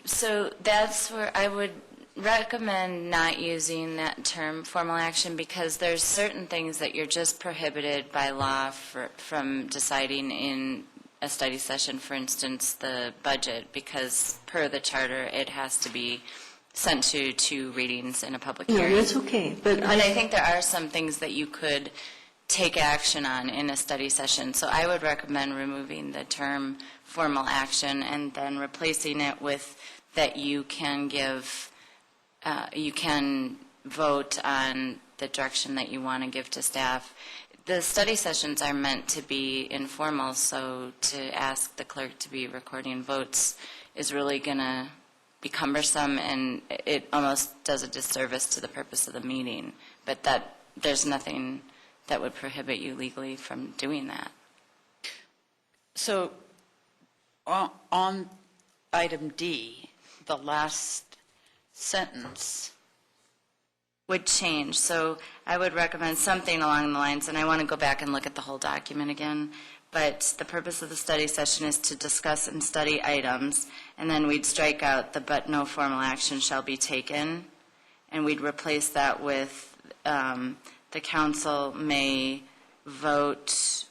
So that's where I would recommend not using that term, formal action, because there's certain things that you're just prohibited by law from deciding in a study session. For instance, the budget, because per the charter, it has to be sent to 2 readings in a public hearing. No, that's okay. But I think there are some things that you could take action on in a study session. So I would recommend removing the term formal action and then replacing it with that you can give, you can vote on the direction that you want to give to staff. The study sessions are meant to be informal, so to ask the clerk to be recording votes is really going to be cumbersome, and it almost does a disservice to the purpose of the meeting. But that there's nothing that would prohibit you legally from doing that. So on item D, the last sentence would change. So I would recommend something along the lines, and I want to go back and look at the whole document again, but the purpose of the study session is to discuss and study items, and then we'd strike out the "but no formal action shall be taken," and we'd replace that with the council may vote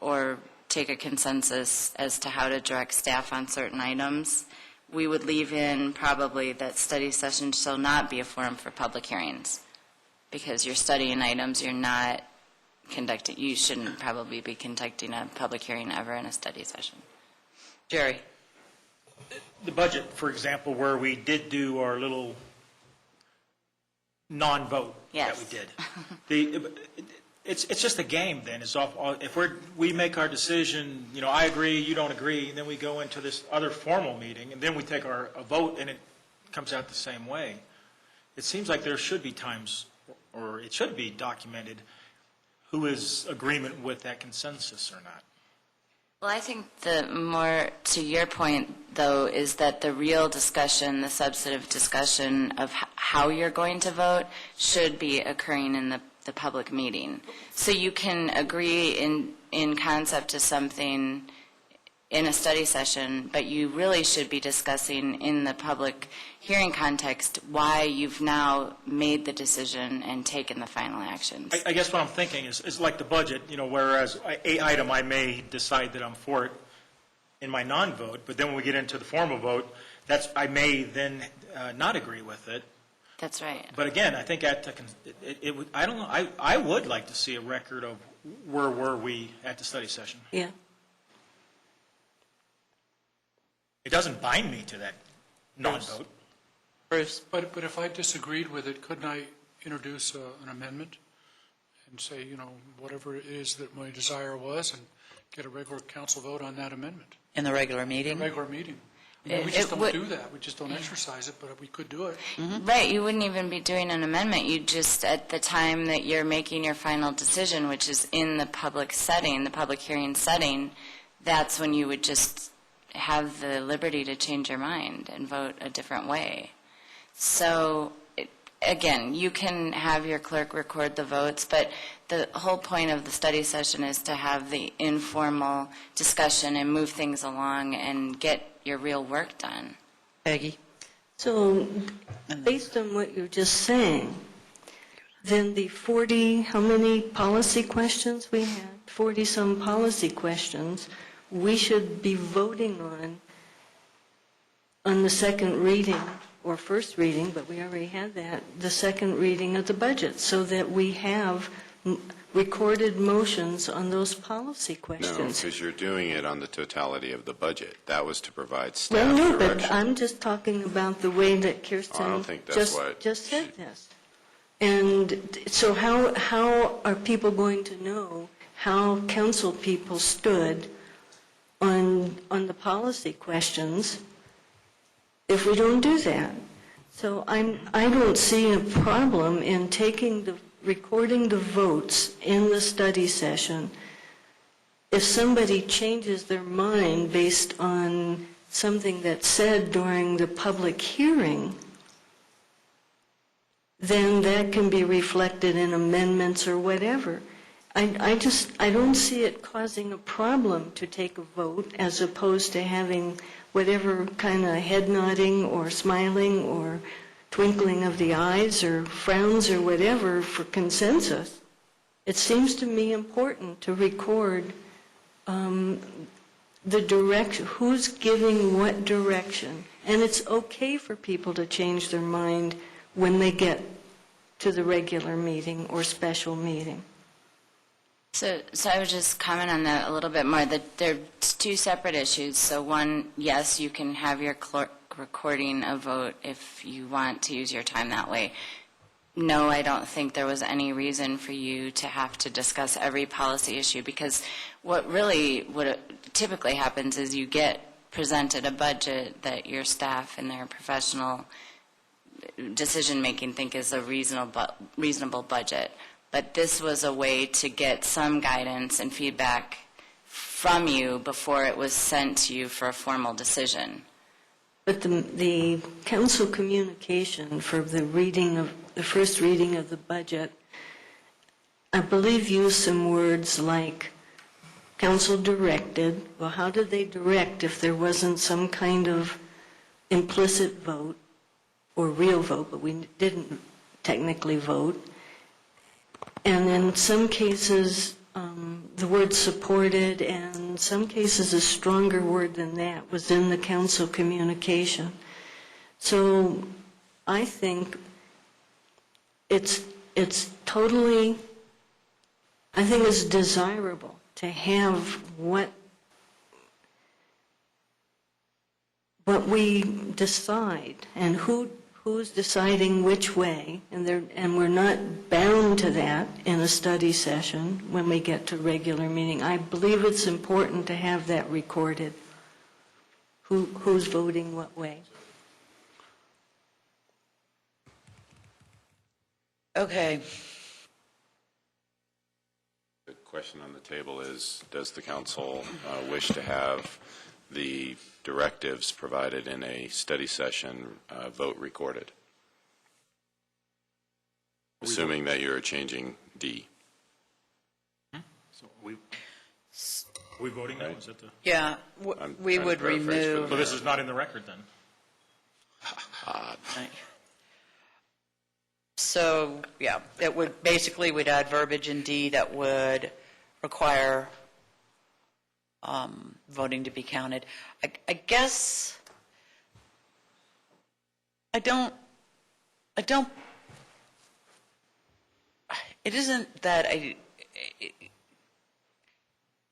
or take a consensus as to how to direct staff on certain items. We would leave in probably that study session shall not be a forum for public hearings, because you're studying items, you're not conducting, you shouldn't probably be conducting a public hearing ever in a study session. Jerry? The budget, for example, where we did do our little non-vote that we did. It's just a game then. It's if we make our decision, I agree, you don't agree, and then we go into this other formal meeting, and then we take a vote, and it comes out the same way. It seems like there should be times, or it should be documented, who is agreement with that consensus or not. Well, I think the more to your point, though, is that the real discussion, the substantive discussion of how you're going to vote should be occurring in the public meeting. So you can agree in concept to something in a study session, but you really should be discussing in the public hearing context why you've now made the decision and taken the final actions. I guess what I'm thinking is like the budget, whereas a item I may decide that I'm for it in my non-vote, but then when we get into the formal vote, I may then not agree with it. That's right. But again, I think I don't know. I would like to see a record of where were we at the study session. Yeah. It doesn't bind me to that non-vote. Bruce? But if I disagreed with it, couldn't I introduce an amendment and say, whatever it is that my desire was, and get a regular council vote on that amendment? In the regular meeting? Regular meeting. We just don't do that. We just don't exercise it, but we could do it. Right, you wouldn't even be doing an amendment. You just, at the time that you're making your final decision, which is in the public setting, the public hearing setting, that's when you would just have the liberty to change your mind and vote a different way. So, again, you can have your clerk record the votes, but the whole point of the study session is to have the informal discussion and move things along and get your real work done. Peggy? So, based on what you're just saying, then the 40, how many policy questions we had? 40-some policy questions we should be voting on the second reading, or first reading, but we already had that, the second reading of the budget, so that we have recorded motions on those policy questions. No, because you're doing it on the totality of the budget. That was to provide staff Well, no, direction. but I'm just talking about the way that I Kirsten don't think that's what just said this. And so how are people going to know how council people stood on the policy questions if we don't do that? So I don't see a problem in recording the votes in the study session. If somebody changes their mind based on something that's said during the public hearing, then that can be reflected in amendments or whatever. I don't see it causing a problem to take a vote as opposed to having whatever kind of head nodding or smiling or twinkling of the eyes or frowns or whatever for consensus. It seems to me important to record the direction, who's giving what direction. And it's okay for people to change their mind when they get to the regular meeting or special meeting. So I would just comment on that a little bit more, that they're two separate issues. So one, yes, you can have your clerk recording a vote if you want to use your time that way. No, I don't think there was any reason for you to have to discuss every policy issue, because what typically happens is you get presented a budget that your staff and their professional decision-making think is a reasonable budget. But this was a way to get some guidance and feedback from you before it was sent to you for a formal decision. But the council communication for the first reading of the budget, I believe used some words like council directed. Well, how did they direct if there wasn't some kind of implicit vote or real vote, but we didn't technically vote? And in some cases, the word supported, and in some cases a stronger word than that was in the council communication. So I think it's totally, I think it's desirable to have what we decide and who's deciding which way, and we're not bound to that in a study session when we get to regular meeting. I believe it's important to have that recorded, who's voting what way. Okay. The question on the table is, does the council wish to have the directives provided in a study session vote recorded? Assuming that you're changing D. So we voting now? Is it the? Yeah, we would remove. So this is not in the record then? Right. So, yeah, it would, basically, we'd add verbiage in D that would require voting to be counted. I guess I don't, it isn't that I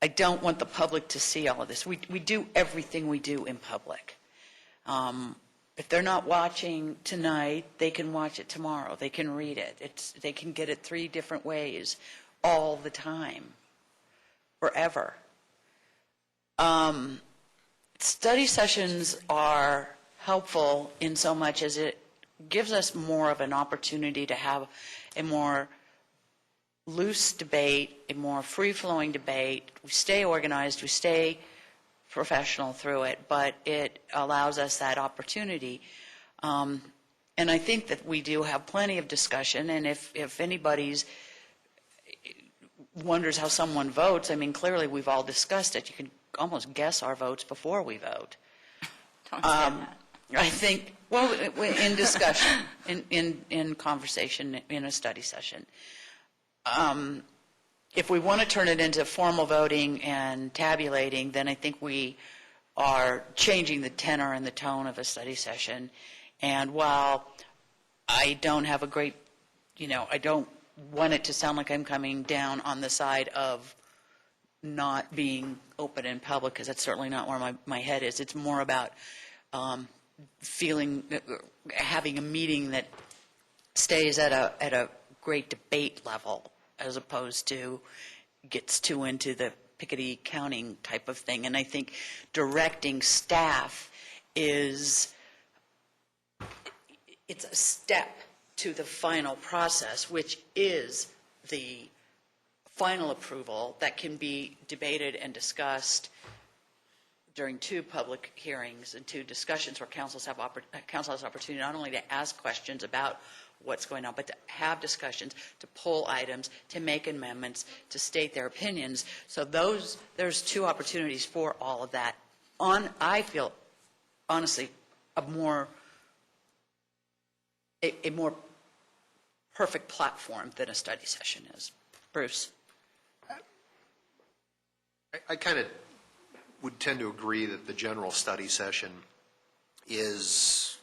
don't want the public to see all of this. We do everything we do in public. If they're not watching tonight, they can watch it tomorrow. They can read it. They can get it 3 different ways all the time, forever. Study sessions are helpful in so much as it gives us more of an opportunity to have a more loose debate, a more free-flowing debate. We stay organized, we stay professional through it, but it allows us that opportunity. And I think that we do have plenty of discussion, and if anybody's wonders how someone votes, I mean, clearly we've all discussed it. You can almost guess our votes before we vote. Don't say that. I think, well, in discussion, in conversation, in a study session. If we want to turn it into formal voting and tabulating, then I think we are changing the tenor and the tone of a study session. And while I don't have a great, I don't want it to sound like I'm coming down on the side of not being open in public, because that's certainly not where my head is. It's more about having a meeting that stays at a great debate level, as opposed to gets too into the pickety counting type of thing. And I think directing staff it's a step to the final process, which is the final approval that can be debated and discussed during 2 public hearings and 2 discussions where council has opportunity not only to ask questions about what's going on, but to have discussions, to pull items, to make amendments, to state their opinions. So there's 2 opportunities for all of that. I feel, honestly, a more perfect platform than a study session is. Bruce? I kind of would tend to agree that the general study session is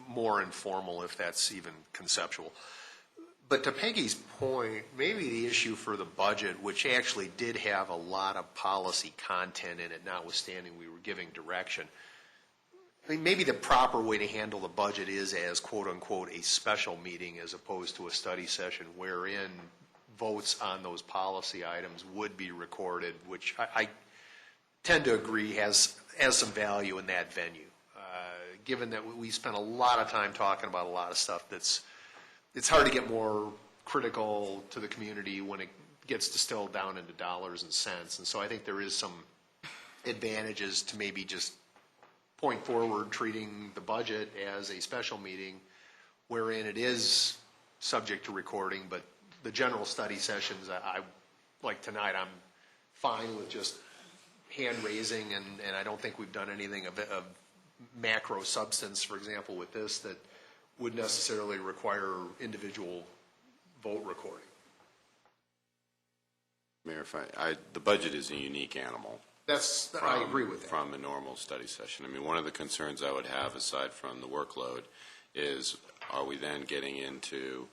more informal, if that's even conceptual. But to Peggy's point, maybe the issue for the budget, which actually did have a lot of policy content in it, notwithstanding we were giving direction, I mean, maybe the proper way to handle the budget is as, quote unquote, a special meeting as opposed to a study session wherein votes on those policy items would be recorded, which tend to agree has some value in that venue. Given that we spend a lot of time talking about a lot of stuff it's hard to get more critical to the community when it gets distilled down into dollars and cents. And so I think there is some advantages to maybe just point forward treating the budget as a special meeting wherein it is subject to recording, but the general study sessions, I like tonight, I'm fine with just hand raising, and I don't think we've done anything of macro substance, for example, with this that would necessarily require individual vote recording. Mayor, the budget is a unique animal. I agree with that. From a normal study session. I mean, one of the concerns I would have, aside from the workload, is are we then getting into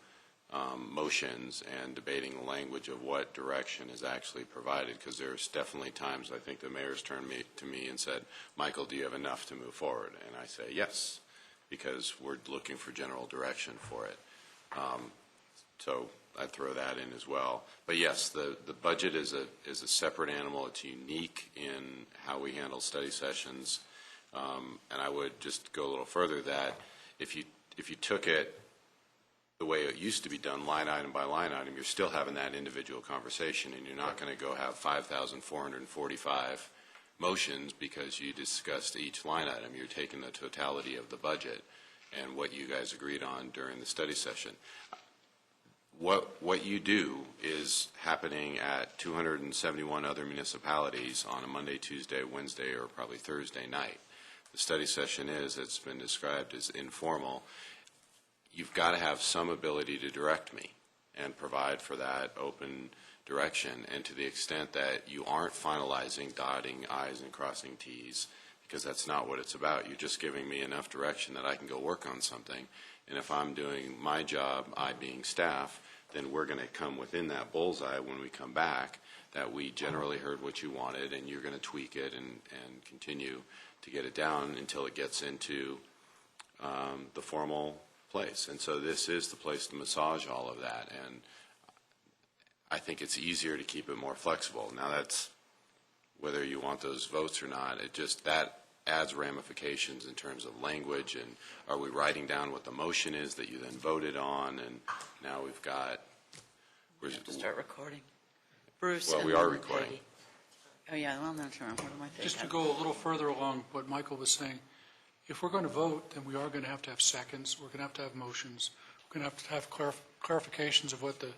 motions and debating the language of what direction is actually provided? Because there's definitely times I think the mayor's turned to me and said, Michael, do you have enough to move forward? And I say yes, because we're looking for general direction for it. So I'd throw that in as well. But yes, the budget is a separate animal. It's unique in how we handle study sessions. And I would just go a little further that if you took it the way it used to be done, line item by line item, you're still having that individual conversation, and you're not going to go have 5,445 motions because you discussed each line item. You're taking the totality of the budget and what you guys agreed on during the study session. What you do is happening at 271 other municipalities on a Monday, Tuesday, Wednesday, or probably Thursday night. The study session it's been described as informal. You've got to have some ability to direct me and provide for that open direction. And to the extent that you aren't finalizing, dotting I's and crossing T's, because that's not what it's about. You're just giving me enough direction that I can go work on something. And if I'm doing my job, I being staff, then we're going to come within that bullseye when we come back that we generally heard what you wanted, and you're going to tweak it and continue to get it down until it gets into the formal place. And so this is the place to massage all of that, and I think it's easier to keep it more flexible. Now that's whether you want those votes or not. It just, that adds ramifications in terms of language, and are we writing down what the motion is that you then voted on, and now we've got... We have to start recording. Bruce. Well, we are recording. Peggy. Oh, yeah, well, I'm not sure. What am I thinking? Just to go a little further along what Michael was saying, if we're going to vote, then we are going to have seconds. We're going to have motions. We're going to have clarifications of what the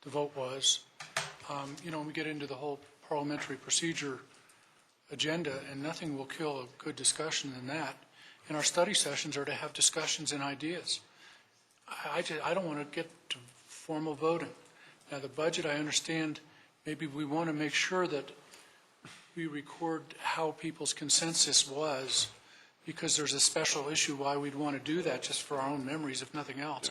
vote was. When we get into the whole parliamentary procedure agenda, and nothing will kill a good discussion than that. And our study sessions are to have discussions and ideas. I don't want to get to formal voting. Now, the budget, I understand, maybe we want to make sure that we record how people's consensus was, because there's a special issue why we'd want to do that, just for our own memories, if nothing else.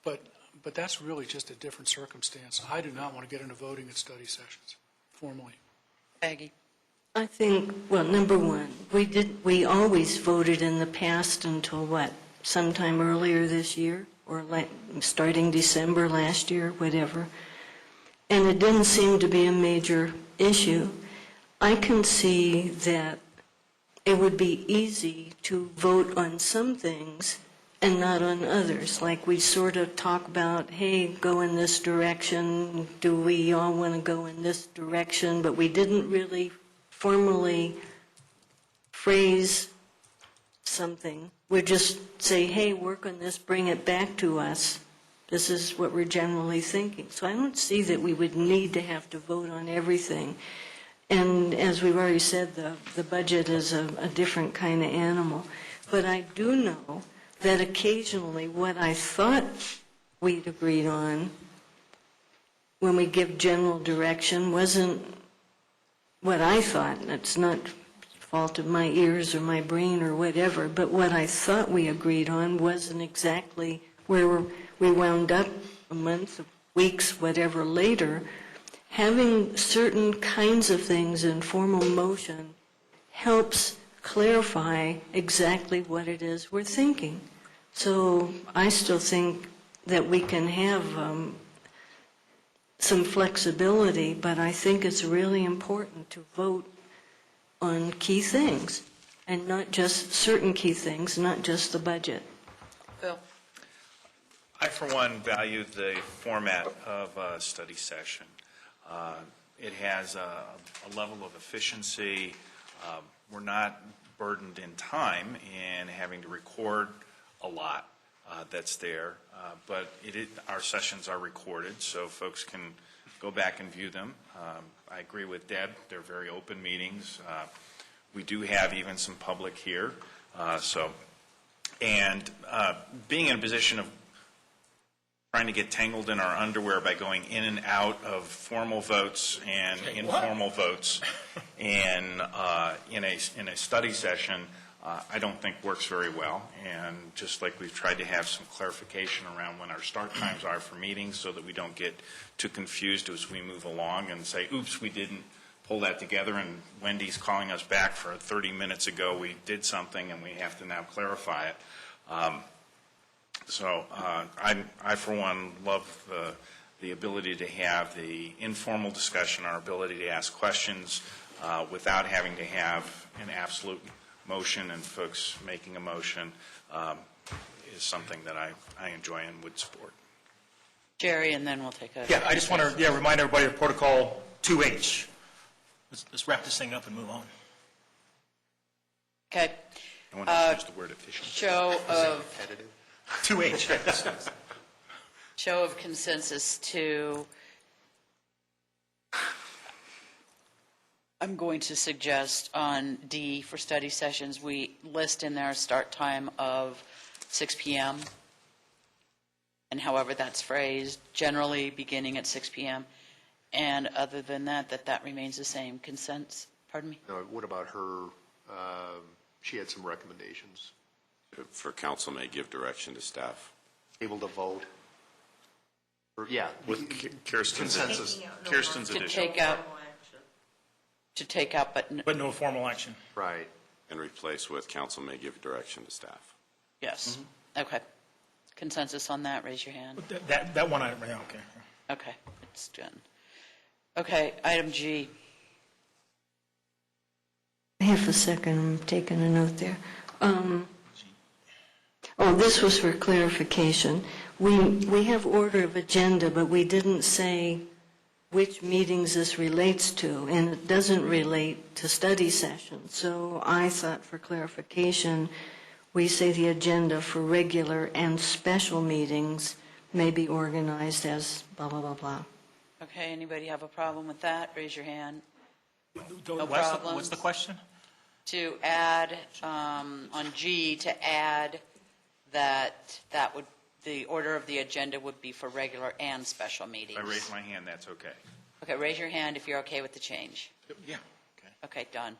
Yeah. But that's really just a different circumstance. I do not want to get into voting at study sessions, formally. Peggy. I think, well, number one, we always voted in the past until sometime earlier this year, or starting December last year, whatever. And it didn't seem to be a major issue. I can see that it would be easy to vote on some things and not on others. Like we sort of talk about, hey, go in this direction. Do we all want to go in this direction? But we didn't really formally phrase something. We just say, hey, work on this, bring it back to us. This is what we're generally thinking. So I don't see that we would need to have to vote on everything. And as we've already said, the budget is a different kind of animal. But I do know that occasionally what I thought we'd agreed on when we give general direction wasn't what I thought. It's not fault of my ears or my brain or whatever, but what I thought we agreed on wasn't exactly where we wound up a month, weeks, whatever later. Having certain kinds of things in formal motion helps clarify exactly what it is we're thinking. So I still think that we can have some flexibility, but I think it's really important to vote on key things, and not just certain key things, not just the budget. Phil? I, for one, value the format of a study session. It has a level of efficiency. We're not burdened in time in having to record a lot that's there, but our sessions are recorded, so folks can go back and view them. I agree with Deb. They're very open meetings. We do have even some public here. Being in a position of trying to get tangled in our underwear by going in and out of formal votes and informal votes and in a study session, I don't think works very well. And just like we've tried to have some clarification around when our start times are for meetings so that we don't get too confused as we move along and say, oops, we didn't pull that together, and Wendy's calling us back for 30 minutes ago we did something and we have to now clarify it. I, for one, love the ability to have the informal discussion, our ability to ask questions without having to have an absolute motion and folks making a motion is something that I enjoy and would support. Jerry, and then we'll take a... Yeah, I just want to remind everybody of Protocol 2H. Let's wrap this thing up and move on. Okay. I want to use the word efficient. Show of... 2H. Show of consensus to... I'm going to suggest on D for study sessions, we list in there a start time of 6 p.m. and however that's phrased, generally beginning at 6 p.m. And other than that, that remains the same. Consents, pardon me? Now, what about her, she had some recommendations. For council may give direction to staff. Able to vote? Yeah. With Kirsten's addition. To take out, but no formal action. Right. And replace with council may give direction to staff. Yes. Okay. Consensus on that, raise your hand. That one item, yeah, okay. Okay, it's done. Okay, item G. Half a second, I'm taking a note there. This was for clarification. We have order of agenda, but we didn't say which meetings this relates to, and it doesn't relate to study sessions. So I thought for clarification, we say the agenda for regular and special meetings may be organized as blah, blah, blah, blah. Okay, anybody have a problem with that? Raise your hand. No What's problems. the question? To add, on G, to add that would, the order of the agenda would be for regular and special meetings. If I raise my hand, that's okay. Okay, raise your hand if you're okay with the change. Yeah. Okay, done.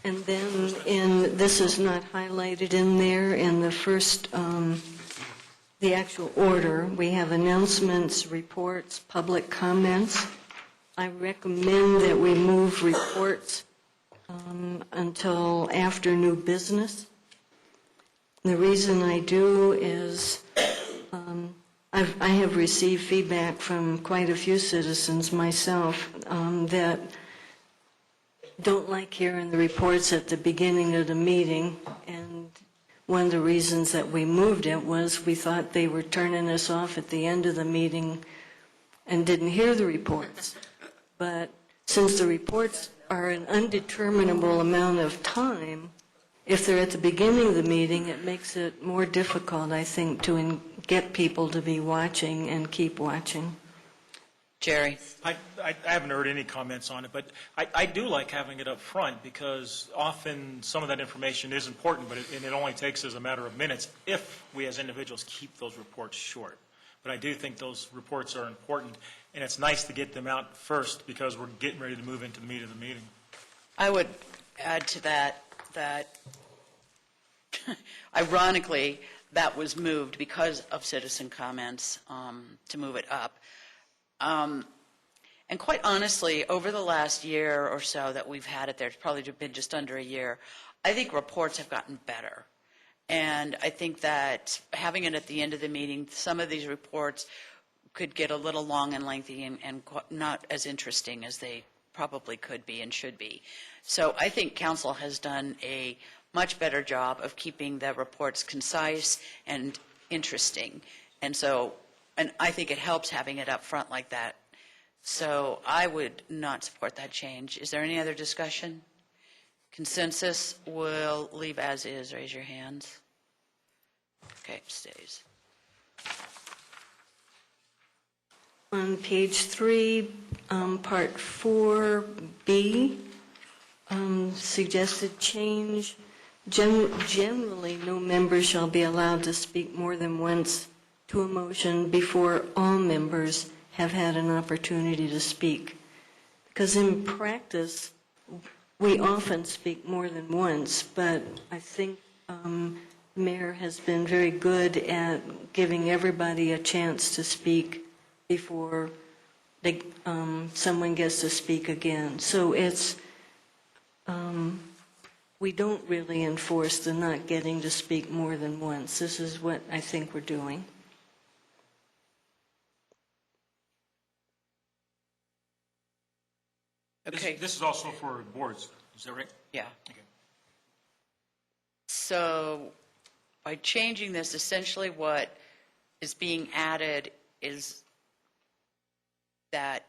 And then this is not highlighted in there, in the first, the actual order, we have announcements, reports, public comments. I recommend that we move reports until after new business. The reason I do is I have received feedback from quite a few citizens myself that don't like hearing the reports at the beginning of the meeting, and one of the reasons that we moved it was we thought they were turning us off at the end of the meeting and didn't hear the reports. But since the reports are an undeterminable amount of time, if they're at the beginning of the meeting, it makes it more difficult, I think, to get people to be watching and keep watching. Jerry? I haven't heard any comments on it, but I do like having it up front because often some of that information is important, but it only takes us a matter of minutes if we as individuals keep those reports short. But I do think those reports are important, and it's nice to get them out first because we're getting ready to move into the meat of the meeting. I would add to that ironically, that was moved because of citizen comments to move it up. And quite honestly, over the last year or so that we've had it there, it's probably been just under a year, I think reports have gotten better. And I think that having it at the end of the meeting, some of these reports could get a little long and lengthy and not as interesting as they probably could be and should be. So I think council has done a much better job of keeping the reports concise and interesting. And I think it helps having it up front like that. So I would not support that change. Is there any other discussion? Consensus will leave as is. Raise your hands. Okay, stays. On page 3, part 4B, suggested change. Generally, no member shall be allowed to speak more than once to a motion before all members have had an opportunity to speak. Because in practice, we often speak more than once, but I think Mayor has been very good at giving everybody a chance to speak before someone gets to speak again. So we don't really enforce the not getting to speak more than once. This is what I think we're doing. Okay. This is also for boards, is that right? Yeah. Okay. So by changing this, essentially what is being added is that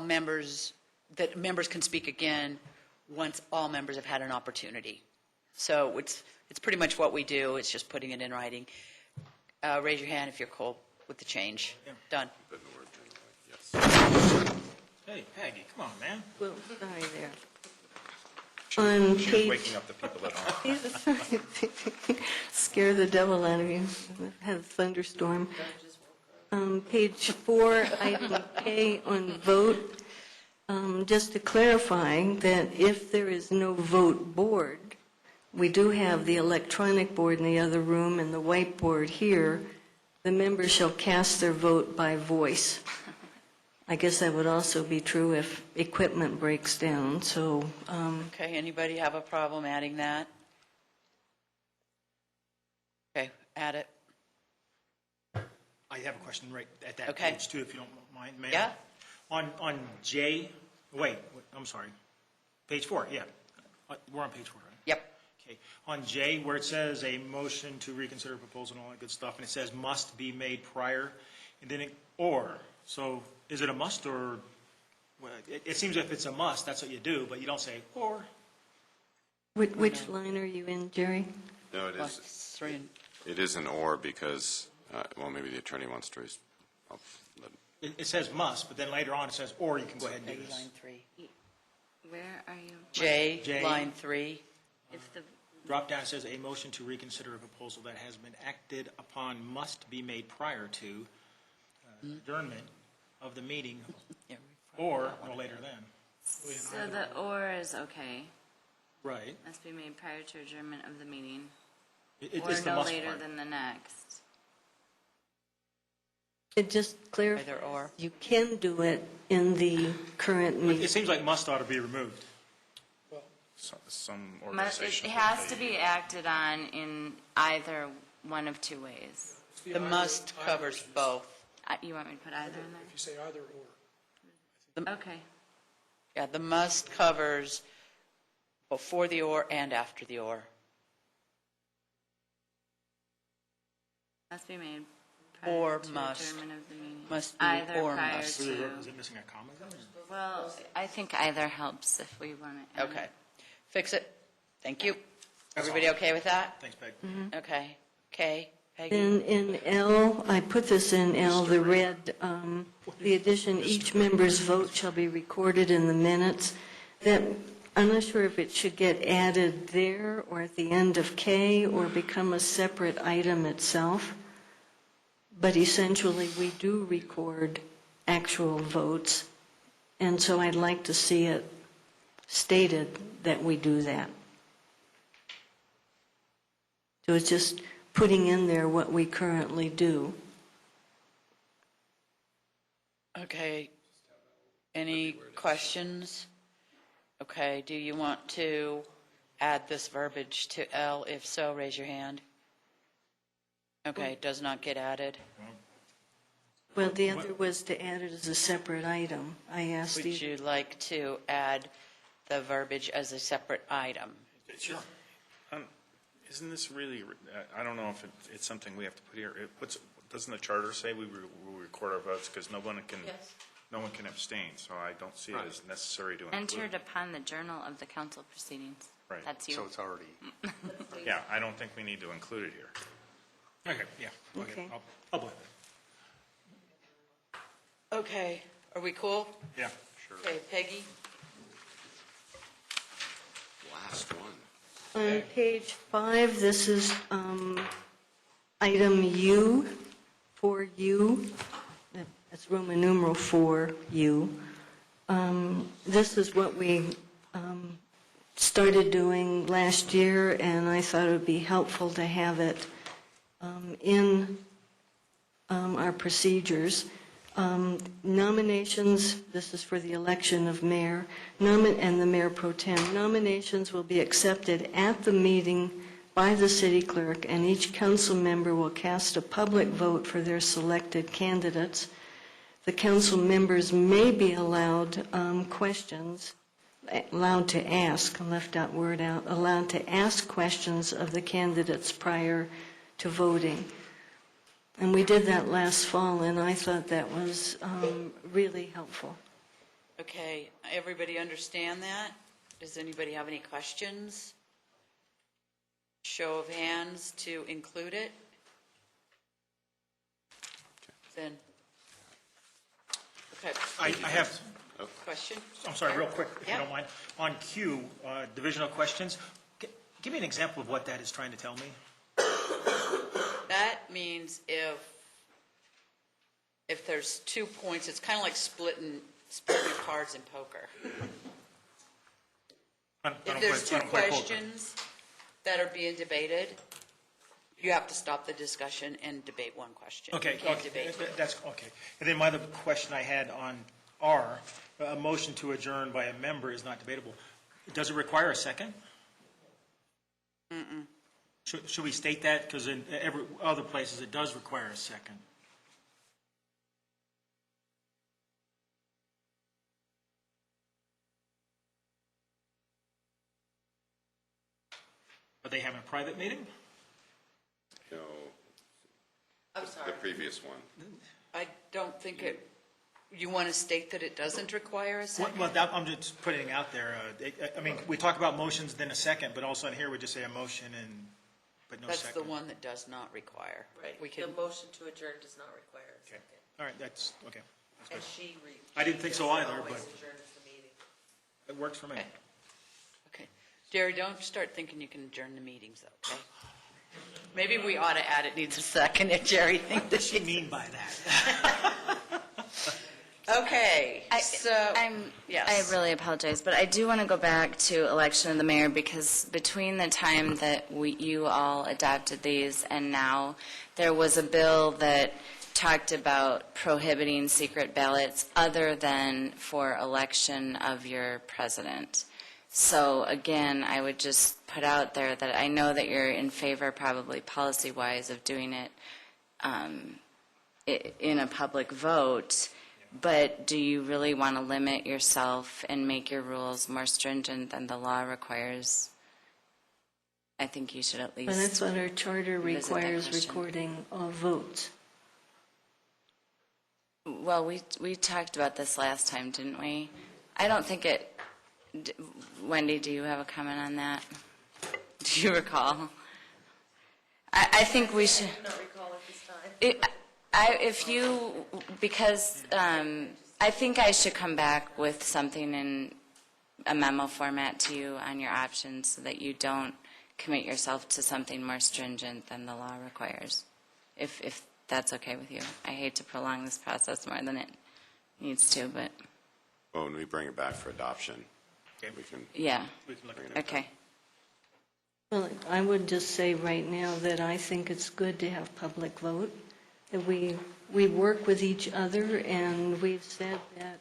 members can speak again once all members have had an opportunity. So it's pretty much what we do. It's just putting it in writing. Raise your hand if you're cool with the change. Yeah. Done. Hey, Peggy, come on, man. Well, sorry there. On She's page... waking up the people at home. Scare the devil out of you. Have a thunderstorm. Page 4, item K on vote. Just to clarify that if there is no vote board, we do have the electronic board in the other room and the whiteboard here. The members shall cast their vote by voice. I guess that would also be true if equipment breaks down. So, Okay, anybody have a problem adding that? Okay, add it. I have a question right at that Okay. page too, if you don't mind, Mayor. Yeah. On J, I'm sorry. Page 4, yeah. We're on page 4, right? Yep. Okay. On J, where it says a motion to reconsider proposal and all that good stuff, and it says must be made prior, and then or. So is it a must or, well, it seems if it's a must, that's what you do, but you don't say or. which line are you in, Jerry? No, it is. Three and It is an or because, well, maybe the attorney wants to. It says must, but then later on it says or you can go ahead and do this. line 3. Where are you? J, line 3. If the, Drop down says a motion to reconsider a proposal that has been acted upon must be made prior to adjournment of the meeting or no later than. so the or is okay. Right. Must be made prior to adjournment of the meeting. It's Or the no must later part. than the next. It just clarifies. Either or. You can do it in the current meeting. It seems like must ought to be removed. Some It organizations. has to be acted on in either one of two ways. The must covers both. You want me to put either in If you say either or. there? Okay. Yeah, the must covers before the or and after the or. Must be made prior Or to must. adjournment of the meeting. Must be Either or prior must. to. Is it missing a comma then? Well, I think either helps if we want to. Okay. Fix it. Thank you. Everybody okay with that? Thanks, Peg. Okay. Okay. Peggy? Then in L, I put this in L, the red, the addition, each member's vote shall be recorded in the minutes. That, I'm not sure if it should get added there or at the end of K or become a separate item itself. But essentially, we do record actual votes. And so I'd like to see it stated that we do that. So it's just putting in there what we currently do. Okay. Any questions? Okay. Do you want to add this verbiage to L? If so, raise your hand. Okay. Does not get added. Well, the other was to add it as a separate item. I asked Would you. you like to add the verbiage as a separate item? Sure. Isn't this really, I don't know if it's something we have to put here. Doesn't the charter say we record our votes because no one can abstain, so I don't see it as necessary to include. Entered upon the journal of the council proceedings. Right. That's you. So it's already, Yeah, I don't think we need to include it here. Okay, yeah. Okay. I'll believe it. Okay, are we cool? Yeah. Okay, Peggy? Last one. On page 5, this is item U, 4U. That's Roman numeral 4U. This is what we started doing last year, and I thought it would be helpful to have it in our procedures. Nominations, this is for the election of mayor, and the mayor pro tem. Nominations will be accepted at the meeting by the city clerk, and each council member will cast a public vote for their selected candidates. The council members may be allowed allowed to ask, I left that word out, allowed to ask questions of the candidates prior to voting. And we did that last fall, and I thought that was really helpful. Okay, everybody understand that? Does anybody have any questions? Show of hands to include it? Then. Okay. I have, Question? I'm sorry, real quick, if you Yeah. don't mind. On Q, divisional questions, give me an example of what that is trying to tell me. That means if there's 2 points, it's kind of like splitting cards in poker. If there's two questions that are being debated, you have to stop the discussion and debate one question. Okay, You can't okay, debate two. that's, okay. And then my other question I had on R, a motion to adjourn by a member is not debatable. Does it require a second? Mm-mm. Should we state that? Because in every other places, it does require a second. Are they having a private meeting? No, I'm sorry. the previous one. I don't think you want to state that it doesn't require a second? Well, I'm just putting it out there. I mean, we talk about motions, then a second, but also in here, we just say a motion but no That's second. the one that does not require. Right. We can, The motion to adjourn does not require a Okay. second. All right, that's, okay. That's And good. she reads. I didn't think so either, Always but adjourns the meeting. it works for me. Okay. Okay. Jerry, don't start thinking you can adjourn the meetings, though, okay? Maybe we ought to add it needs a second if Jerry thinks What does she mean by that? Okay, so, I yes. really apologize, but I do want to go back to election of the mayor because between the time that you all adopted these and now, there was a bill that talked about prohibiting secret ballots other than for election of your president. So again, I would just put out there that I know that you're in favor, probably policy-wise, of doing it in a public vote. But do you really want to limit yourself and make your rules more stringent than the law requires? I think you should at least. But that's what our charter revisit that requires, question. recording all votes. Well, we talked about this last time, didn't we? I don't think it. Wendy, do you have a comment on that? Do you recall? I think we should. I do not recall at this time. Because I think I should come back with something in a memo format to you on your options so that you don't commit yourself to something more stringent than the law requires, if that's okay with you. I hate to prolong this process more than it needs to, but, Well, when we bring it back for adoption, we can. yeah, We can look at bring it. it okay. Well, I would just say right now that I think it's good to have public vote, that we work with each other, and we've said that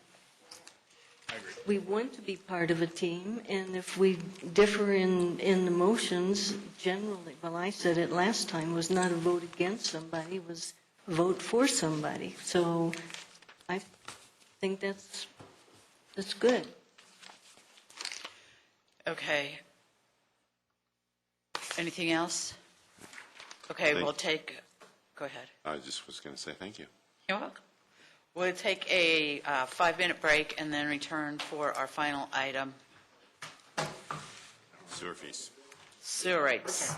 we want to be part of a team, and if we differ in the motions, generally, well, I said it last time, was not a vote against somebody, was vote for somebody. So I think that's good. Okay. Anything else? Okay, Thank- we'll take, go ahead. I just was going to say thank you. You're welcome. We'll take a 5-minute break and then return for our final item, Sewer fees. sewer rates.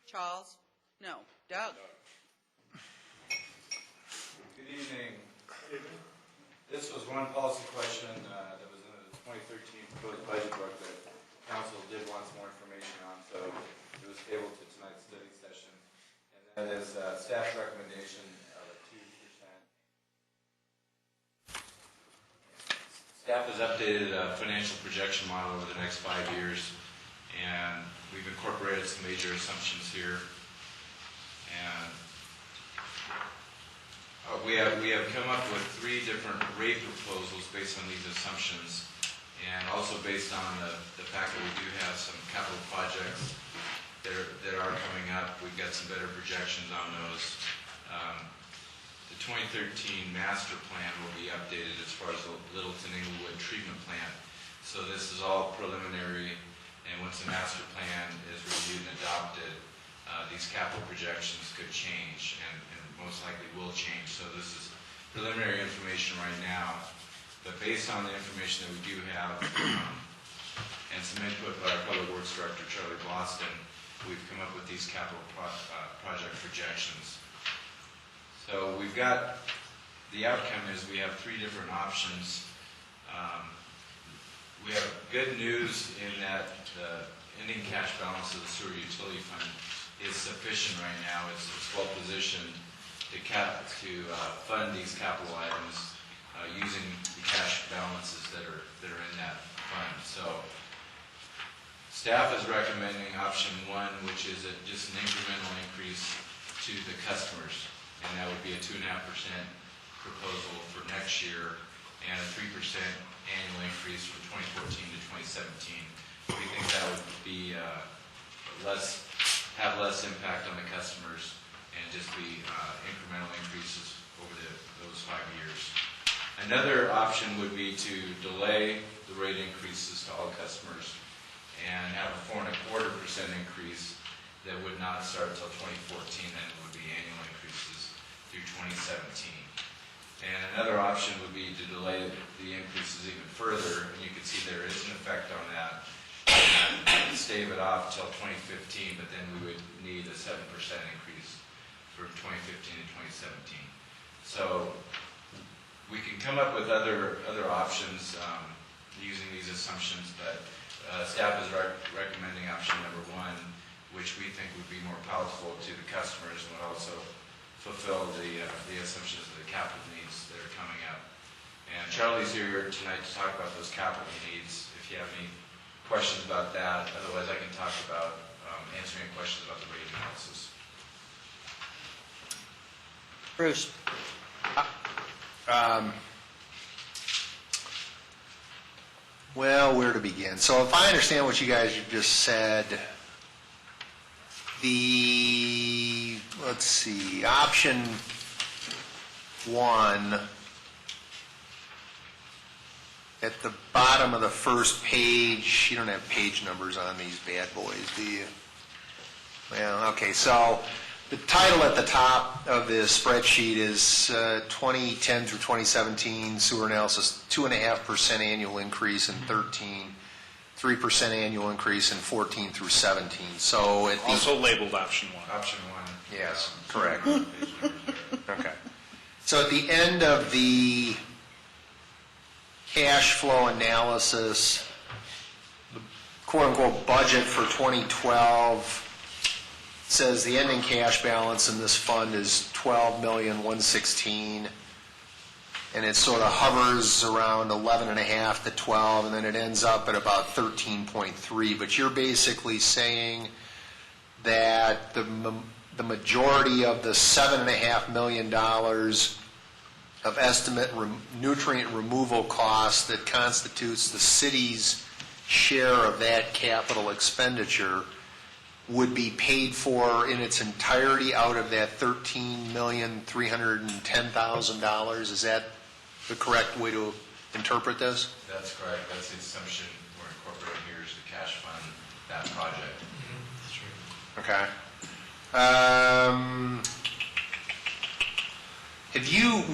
Charles? No. Doug? Good evening. This was one policy question that was in the 2013 proposed budget book that council did want some more information on, so it was tabled to tonight's study session. And that is staff recommendation of a 2%. Staff has updated a financial projection model over the next 5 years, and we've incorporated some major assumptions here. And we have come up with 3 different rate proposals based on these assumptions, and also based on the fact that we do have some capital projects that are coming up. We've got some better projections on those. The 2013 master plan will be updated as far as the Littleton Inglewood treatment plant. So this is all preliminary, and once the master plan is reviewed and adopted, these capital projections could change and most likely will change. So this is preliminary information right now, but based on the information that we do have and some input by our Public Works Director, Charlie Boston, we've come up with these capital project projections. So we've got, the outcome is we have 3 different options. We have good news in that the ending cash balance of the sewer utility fund is sufficient right now. It's well positioned to fund these capital items using the cash balances that are in that fund. So staff is recommending option 1, which is just an incremental increase to the customers, and that would be a 2.5% proposal for next year and a 3% annual increase from 2014 to 2017. We think that would be have less impact on the customers and just be incremental increases over those 5 years. Another option would be to delay the rate increases to all customers and have a 4.25% increase that would not start until 2014, and it would be annual increases through 2017. And another option would be to delay the increases even further, and you can see there is an effect on that, and stave it off until 2015, but then we would need a 7% increase for 2015 and 2017. So we can come up with other options using these assumptions, but staff is recommending option number 1, which we think would be more palatable to the customers and would also fulfill the assumptions of the capital needs that are coming up. And Charlie's here tonight to talk about those capital needs. If you have any questions about that, otherwise I can talk about answering questions about the rate analysis. Bruce? Well, where to begin? So if I understand what you guys just said, let's see, option 1, at the bottom of the first page, you don't have page numbers on these bad boys, do you? Well, okay, so the title at the top of the spreadsheet is 2010 through 2017 sewer analysis, 2.5% annual increase in 13, 3% annual increase in 14 through 17. So at the, Also labeled option 1. Option 1, yes, correct. Okay. So at the end of the cash flow analysis, the quote-unquote budget for 2012 says the ending cash balance in this fund is $12,116,000, and it sort of hovers around 11.5 to 12, and then it ends up at about 13.3. But you're basically saying that the majority of the $7.5 million of estimate nutrient removal costs that constitutes the city's share of that capital expenditure would be paid for in its entirety out of that $13,310,000. Is that the correct way to interpret this? That's correct. That's the assumption we're incorporating here is the cash fund that project. That's right. Okay.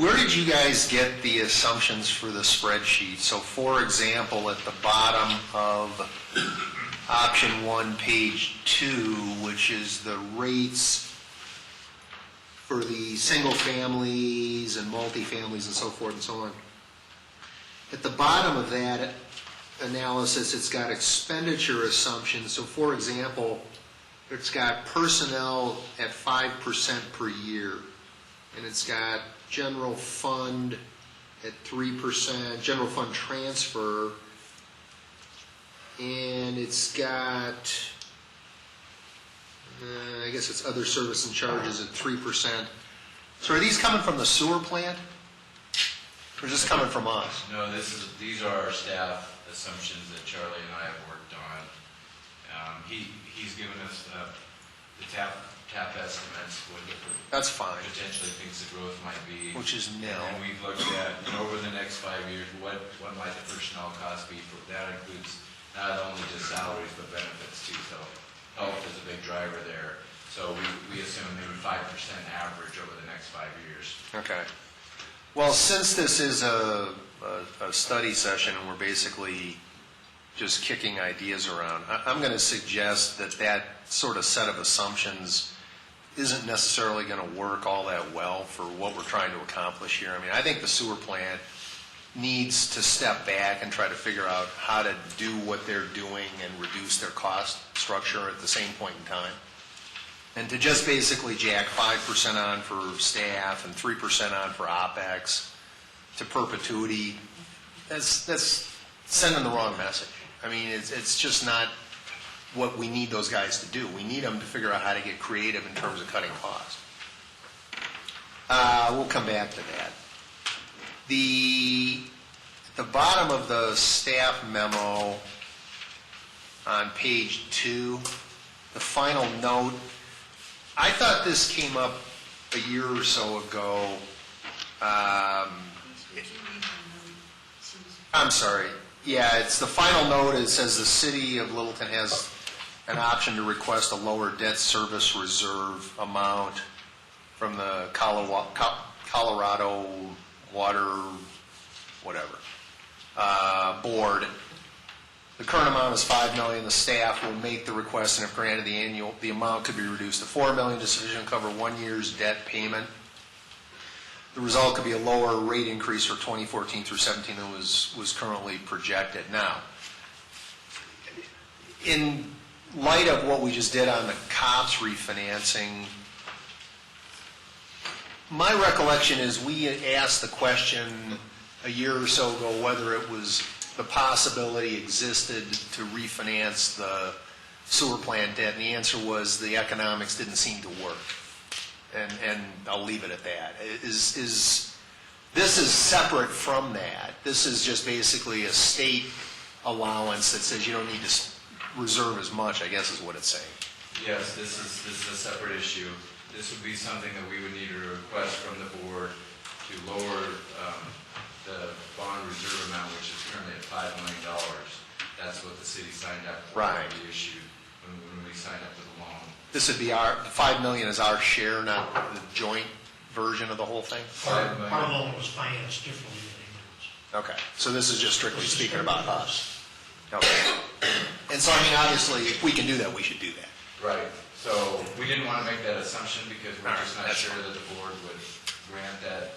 Where did you guys get the assumptions for the spreadsheet? So for example, at the bottom of option 1, page 2, which is the rates for the single families and multifamilies and so forth and so on. At the bottom of that analysis, it's got expenditure assumptions. So for example, it's got personnel at 5% per year, and it's got general fund at 3%, general fund transfer, and it's got, I guess it's other service and charges at 3%. So are these coming from the sewer plant? Or is this coming from us? No, these are our staff assumptions that Charlie and I have worked on. He's given us the tap estimates, what That's fine. potentially thinks the growth might be. Which is nil. And we've looked at, over the next 5 years, what might the personnel cost be? That includes not only just salaries, but benefits too. So health is a big driver there. So we assume maybe 5% average over the next 5 years. Okay. Well, since this is a study session and we're basically just kicking ideas around, I'm going to suggest that that sort of set of assumptions isn't necessarily going to work all that well for what we're trying to accomplish here. I mean, I think the sewer plant needs to step back and try to figure out how to do what they're doing and reduce their cost structure at the same point in time. And to just basically jack 5% on for staff and 3% on for OpEx to perpetuity, that's sending the wrong message. I mean, it's just not what we need those guys to do. We need them to figure out how to get creative in terms of cutting costs. We'll come back to that. The bottom of the staff memo on page 2, the final note, I thought this came up a year or so ago. I'm sorry. Yeah, it's the final note. It says the city of Littleton has an option to request a lower debt service reserve amount from the Colorado Water, whatever, board. The current amount is $5 million. The staff will make the request, and if granted, the amount could be reduced to $4 million to sufficiently cover 1 year's debt payment. The result could be a lower rate increase for 2014 through 17 than was currently projected. Now, in light of what we just did on the COPS refinancing, my recollection is we asked the question a year or so ago whether it was the possibility existed to refinance the sewer plant debt, and the answer was the economics didn't seem to work. And I'll leave it at that. This is separate from that. This is just basically a state allowance that says you don't need to reserve as much, I guess is what it's saying. Yes, this is a separate issue. This would be something that we would need to request from the board to lower the bond reserve amount, which is currently at $5 million. That's what the city signed up for. Right. We issued when we signed up for the loan. This would be our, $5 million is our share, not the joint version of the whole thing? Our loan was financed differently than Ingrid's. Okay, so this is just strictly speaking about us. Okay. And so, I mean, obviously, if we can do that, we should do that. Right. So we didn't want to make that assumption because we're just not sure that the board would grant that,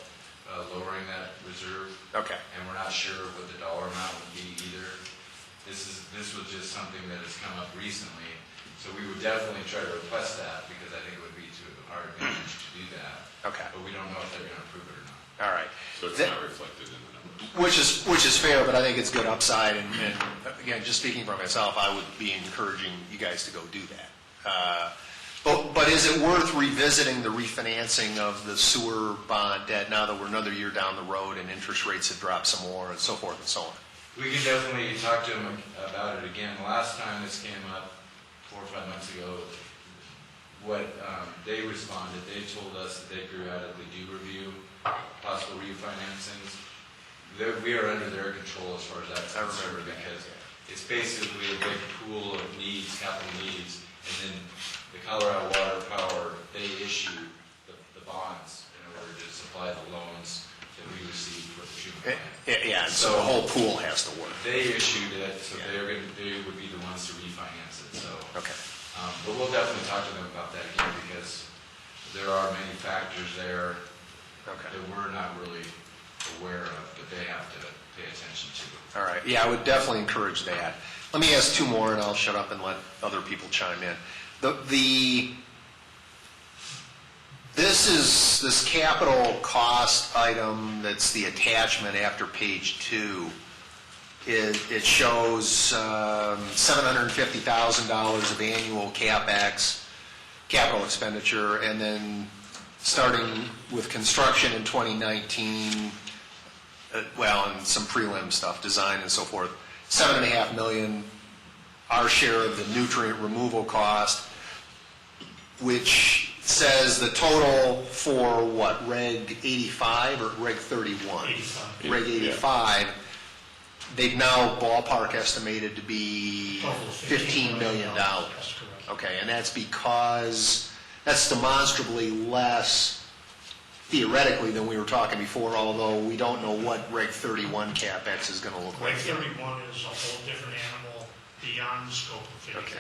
lowering that reserve. Okay. And we're not sure what the dollar amount would be either. This was just something that has come up recently. So we would definitely try to request that because I think it would be to our advantage to do that. Okay. But we don't know if they're going to approve it or not. All right. So it's not reflected in the numbers. Which is fair, but I think it's good upside, and again, just speaking for myself, I would be encouraging you guys to go do that. But is it worth revisiting the refinancing of the sewer bond debt now that we're another year down the road and interest rates have dropped some more and so forth and so on? We can definitely talk to them about it again. Last time this came up, 4 or 5 months ago, what they responded, they told us that they periodically do review possible refinancings. We are under their control as far as that's concerned because it's basically a big pool of needs, capital needs, and then the Colorado Water Power, they issue the bonds in order to supply the loans that we received with the treatment plant. Yeah, and so the whole pool has to work. They issued it, so they would be the ones to refinance it, so. Okay. But we'll definitely talk to them about that again, because there are many factors there that we're not really aware of, but they have to pay attention to. All right, yeah, I would definitely encourage that. Let me ask two more, and I'll shut up and let other people chime in. This capital cost item that's the attachment after page 2, it shows $750,000 of annual CapEx, capital expenditure, and then starting with construction in 2019, and some prelim stuff, design and so forth, $7.5 million, our share of the nutrient removal cost, which says the total for what, Reg 85 or Reg 31? 85. Reg 85, they've now ballpark estimated to be $15 million. That's correct. Okay, and that's because that's demonstrably less theoretically than we were talking before, although we don't know what Reg 31 CapEx is going to look like. Reg 31 is a whole different animal beyond the scope of fitting. Okay.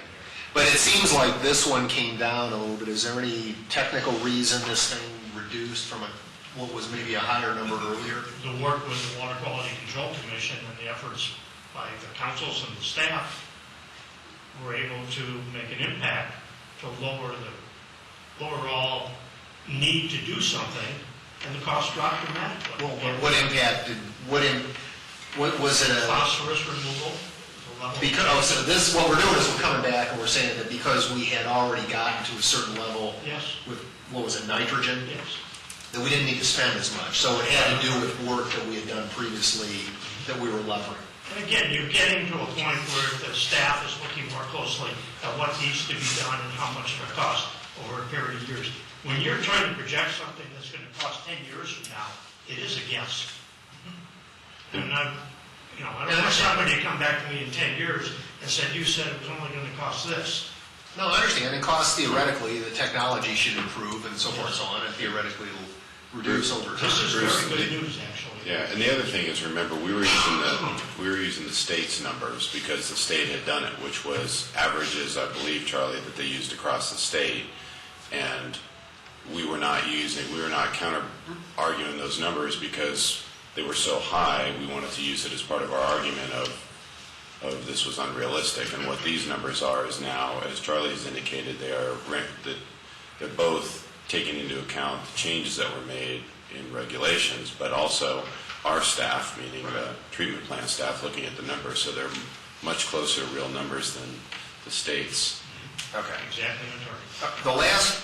But it seems like this one came down a little bit. Is there any technical reason this thing reduced from what was maybe a higher number earlier? The work with the Water Quality Control Commission and the efforts by the councils and the staff were able to make an impact to lower the overall need to do something, and the cost dropped dramatically. Well, what impact what was it phosphorus removal. Because what we're doing is we're coming back and we're saying that because we had already gotten to a certain level with, what was it, nitrogen? Yes. That we didn't need to spend as much. So it had to do with work that we had done previously that we were levering. And again, you're getting to a point where the staff is looking more closely at what needs to be done and how much it will cost over a period of years. When you're trying to project something that's going to cost 10 years from now, it is a guess. And I don't want somebody to come back to me in 10 years and said, you said it was only going to cost this. No, I understand. And cost theoretically, the technology should improve and so forth and so on, and theoretically it'll reduce over time. This is very good news, actually. Yeah, and the other thing is, remember, we were using the state's numbers because the state had done it, which was averages, I believe, Charlie, that they used across the state, and we were not counter-arguing those numbers because they were so high. We wanted to use it as part of our argument of this was unrealistic, and what these numbers are is now, as Charlie has indicated, they're both taking into account the changes that were made in regulations, but also our staff, meaning the treatment plant staff, looking at the numbers, so they're much closer to real numbers than the state's. Okay. Exactly. The last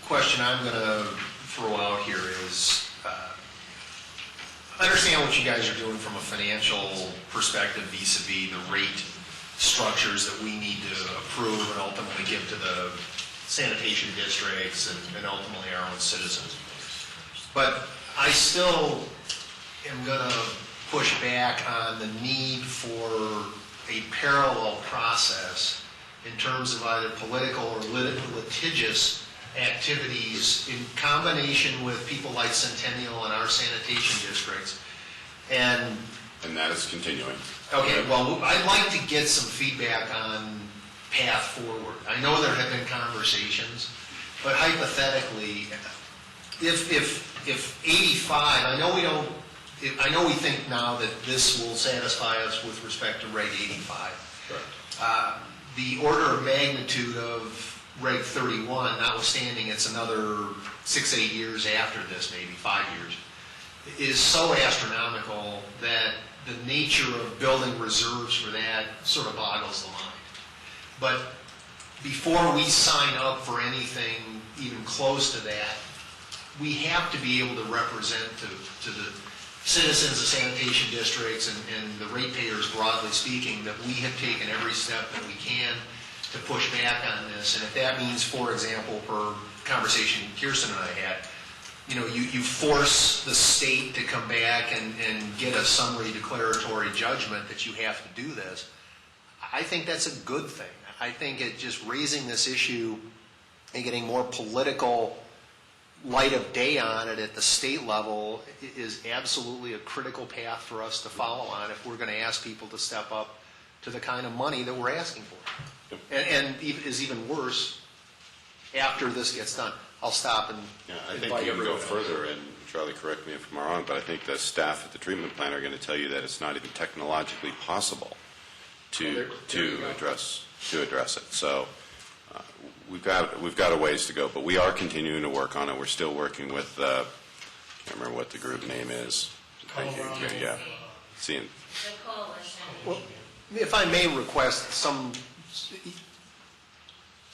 question I'm going to throw out here is, I understand what you guys are doing from a financial perspective vis-a-vis the rate structures that we need to approve and ultimately give to the sanitation districts and ultimately our own citizens. But I still am going to push back on the need for a parallel process in terms of either political or litigious activities in combination with people like Centennial and our sanitation districts. And that is continuing. Okay, well, I'd like to get some feedback on path forward. I know there have been conversations, but hypothetically, if 85, I know we think now that this will satisfy us with respect to Reg 85. Correct. The order of magnitude of Reg 31, notwithstanding it's another 6-8 years after this, maybe 5 years, is so astronomical that the nature of building reserves for that sort of boggles the mind. But before we sign up for anything even close to that, we have to be able to represent to the citizens of sanitation districts and the ratepayers, broadly speaking, that we have taken every step that we can to push back on this. And if that means, for example, per conversation Kirsten and I had, you force the state to come back and get a summary declaratory judgment that you have to do this, I think that's a good thing. I think it just raising this issue and getting more political light of day on it at the state level is absolutely a critical path for us to follow on if we're going to ask people to step up to the kind of money that we're asking for. And is even worse after this gets done. I'll stop and I think invite you can go everyone else. further, and Charlie, correct me if I'm wrong, but I think the staff at the treatment plant are going to tell you that it's not even technologically possible to address it. So we've got a ways to go, but we are continuing to work on it. We're still working with I can't remember what the group name is. Yeah, seeing. The coalition. Well, if I may request some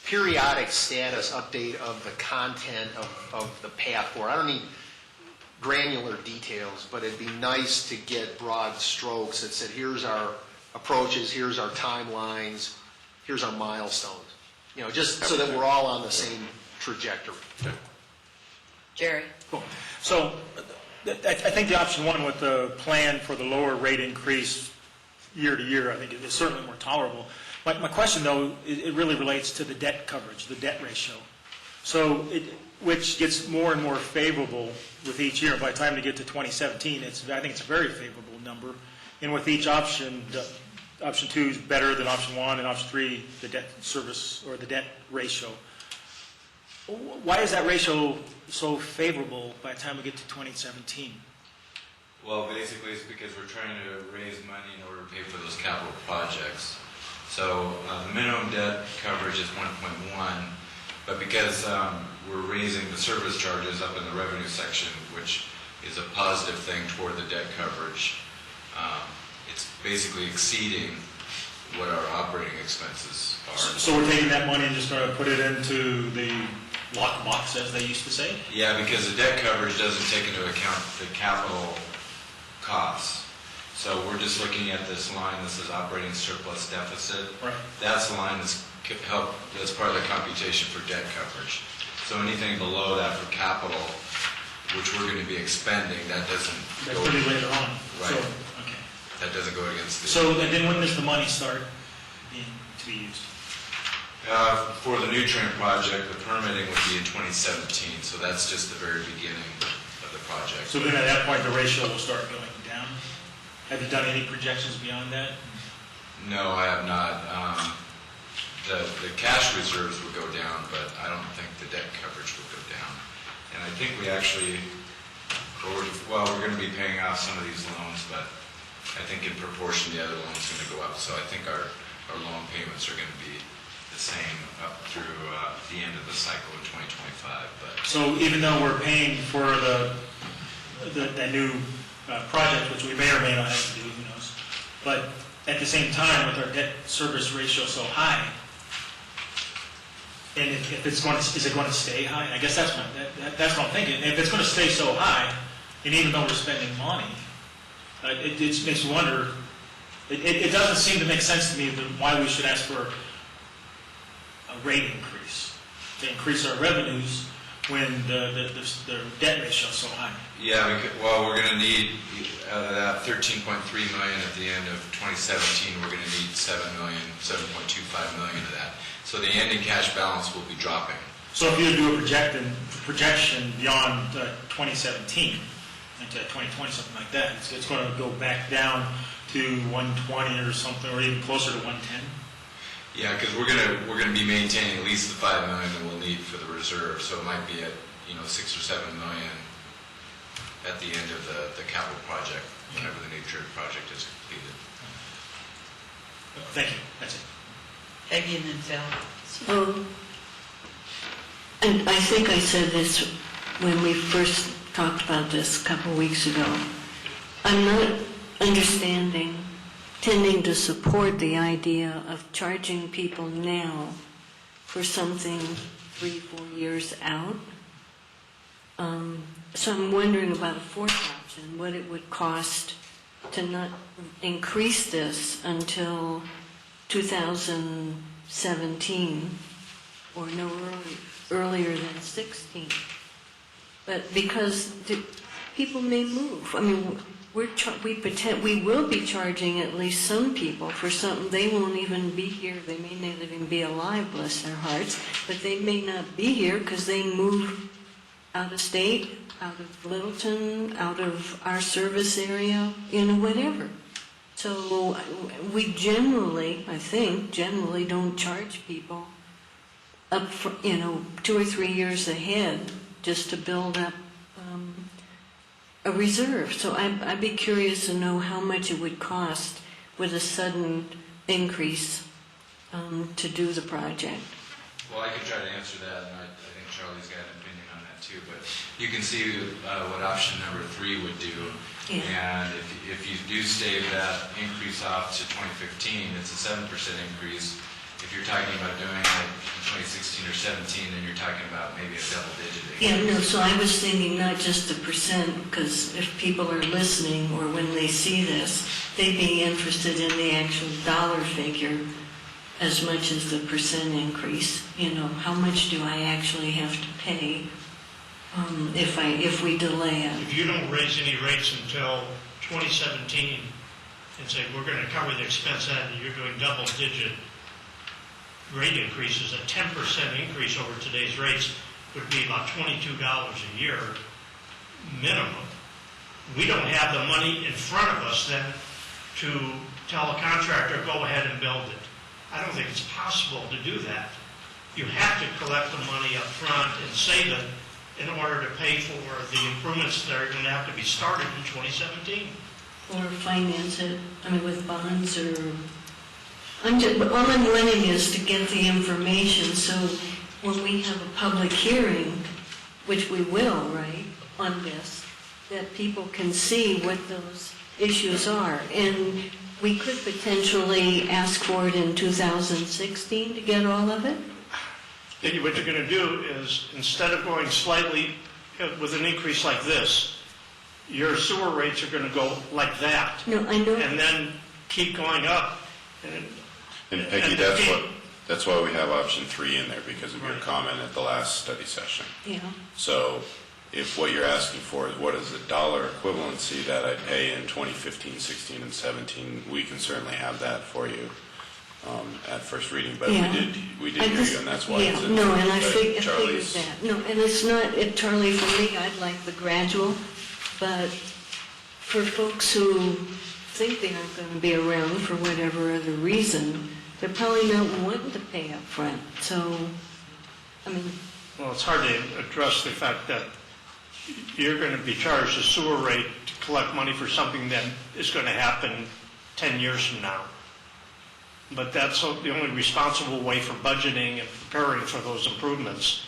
periodic status update of the content of the path forward. I don't need granular details, but it'd be nice to get broad strokes that said, here's our approaches, here's our timelines, here's our milestones. You know, just so that we're all on the same trajectory. Jerry? Cool. So I think the option one with the plan for the lower rate increase year to year, I think it is certainly more tolerable. My question, though, it really relates to the debt coverage, the debt ratio. So which gets more and more favorable with each year. By the time we get to 2017, I think it's a very favorable number. And with each option, option 2 is better than option 1, and option 3, the debt service or the debt ratio. Why is that ratio so favorable by the time we get to 2017? Well, basically, it's because we're trying to raise money in order to pay for those capital projects. So the minimum debt coverage is 1.1, but because we're raising the service charges up in the revenue section, which is a positive thing toward the debt coverage, it's basically exceeding what our operating expenses are. So we're taking that money and just going to put it into the lockbox, as they used to say? Yeah, because the debt coverage doesn't take into account the capital costs. So we're just looking at this line that says operating surplus deficit. Right. That's the line that's part of the computation for debt coverage. So anything below that for capital, which we're going to be expending, that doesn't That's go... pretty later on. Right. So, okay. That doesn't go against the... So then when does the money start to be used? For the new train project, the permitting would be in 2017, so that's just the very beginning of the project. So then at that point, the ratio will start going down? Have you done any projections beyond that? No, I have not. The cash reserves would go down, but I don't think the debt coverage would go down. And I think we actually, we're going to be paying off some of these loans, but I think in proportion the other loan's going to go up. So I think our loan payments are going to be the same up through the end of the cycle in 2025. But So even though we're paying for that new project, which we may or may not have to do, who knows, but at the same time, with our debt service ratio so high, and if it's going to, is it going to stay high? I guess that's what I'm thinking. If it's going to stay so high, and even though we're spending money, it makes me wonder. It doesn't seem to make sense to me why we should ask for a rate increase to increase our revenues when the debt ratio is so high. yeah, we're going to need that 13.3 million at the end of 2017. We're going to need 7.25 million of that. So the ending cash balance will be dropping. So if you do a projection beyond 2017 into 2020, something like that, it's going to go back down to 120 or something, or even closer to 110. Yeah, because we're gonna be maintaining at least the 5 million that we'll need for the reserve. So it might be at 6 or 7 million at the end of the capital project whenever the new church project is completed. Thank you. That's it. Peggy and then Phil. And I think I said this when we first talked about this a couple weeks ago. I'm not tending to support the idea of charging people now for something 3-4 years out. So I'm wondering about a fourth option, what it would cost to not increase this until 2017 or no earlier than 16. But because people may move. I mean, we will be charging at least some people for something. They won't even be here. They may not even be alive, bless their hearts, but they may not be here because they move out of state, out of Littleton, out of our service area, whatever. So we generally, I think, don't charge people up for, 2 or 3 years ahead just to build up a reserve. So I'd be curious to know how much it would cost with a sudden increase to do the project. Well, I could try to answer that, and I think Charlie's got an opinion on that too, but you can see what option number 3 would do. Yeah. And if you do stave that increase off to 2015, it's a 7% increase. If you're talking about doing it in 2016 or 17, then you're talking about maybe a double-digit increase. Yeah, no, so I was thinking not just the percent, because if people are listening or when they see this, they'd be interested in the actual dollar figure as much as the percent increase. How much do I actually have to pay if we delay it? If you don't raise any rates until 2017 and say, we're going to cover the expense and you're doing double-digit rate increases, a 10% increase over today's rates would be about $22 a year minimum. We don't have the money in front of us then to tell a contractor, go ahead and build it. I don't think it's possible to do that. You have to collect the money up front and save it in order to pay for the improvements that are going to have to be started in 2017. Or finance it, with bonds or... all I'm wanting is to get the information so when we have a public hearing, which we will, right, on this, that people can see what those issues are. And we could potentially ask for it in 2016 to get all of it? What you're going to do is, instead of going slightly with an increase like this, your sewer rates are going to go like that. No, I know. And then keep going up. And Peggy, that's why we have option 3 in there, because of your comment at the last study session. Yeah. So if what you're asking for is what is the dollar equivalency that I pay in 2015, 16, and 17, we can certainly have that for you at first reading. But Yeah. we did hear you, and that's why it's in No, and I figured Charlie's. that. No, and it's not, Charlie, for me, I'd like the gradual, but for folks who think they aren't going to be around for whatever other reason, they're probably not wanting to pay up front. So, Well, it's hard to address the fact that you're going to be charged a sewer rate to collect money for something that is going to happen 10 years from now. But that's the only responsible way for budgeting and preparing for those improvements.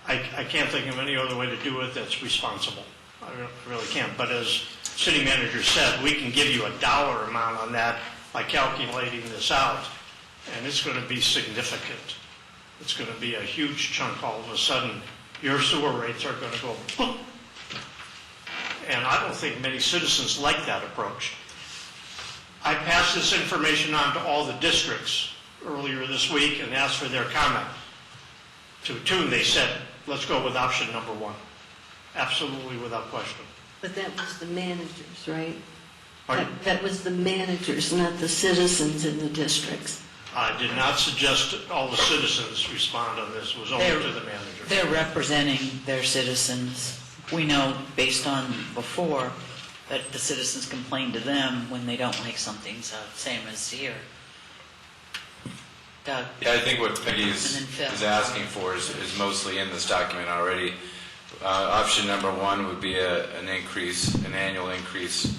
I can't think of any other way to do it that's responsible. I really can't. But as city manager said, we can give you a dollar amount on that by calculating this out, and it's going to be significant. It's going to be a huge chunk all of a sudden. Your sewer rates are going to go boom. And I don't think many citizens like that approach. I passed this information on to all the districts earlier this week and asked for their comment. To a tune, they said, let's go with option number 1. Absolutely without question. but that was the managers, right? Pardon? That was the managers, not the citizens in the districts. I did not suggest all the citizens respond on this. It was only to the manager. They're representing their citizens. We know, based on before, that the citizens complain to them when they don't like something, so same as here. Doug? Yeah, I think what Peggy And then Phil. is asking for is mostly in this document already. Option number 1 would be an annual increase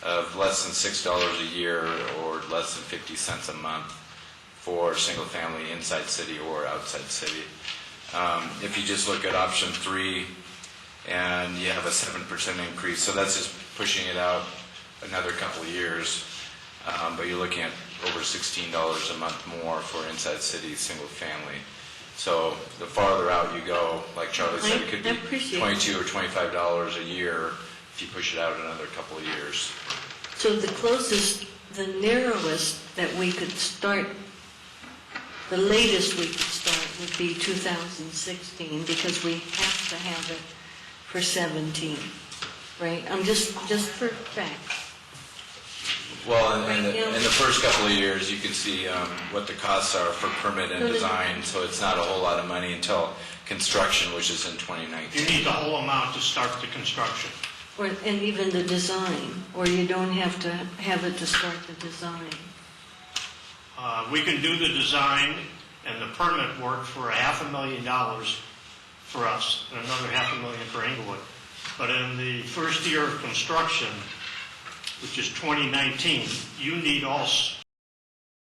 of less than $6 a year or less than 50 cents a month for single family inside city or outside city. If you just look at option 3 and you have a 7% increase, so that's just pushing it out another couple of years, but you're looking at over $16 a month more for inside city single family. So the farther out you go, like Charlie said, it could be $22 or $25 a year if you push it out another couple of years. So the closest, the narrowest that we could start, the latest we could start would be 2016, because we have to have it for 17, right? I'm just for fact. Well, in the first couple of years, you can see what the costs are for permit and design, so it's not a whole lot of money until construction, which is in 2019. You need the whole amount to start the construction. And even the design, or you don't have to have it to start the design. We can do the design and the permit work for $500,000 for us, and another $500,000 for Englewood. But in the first year of construction, which is 2019, you need all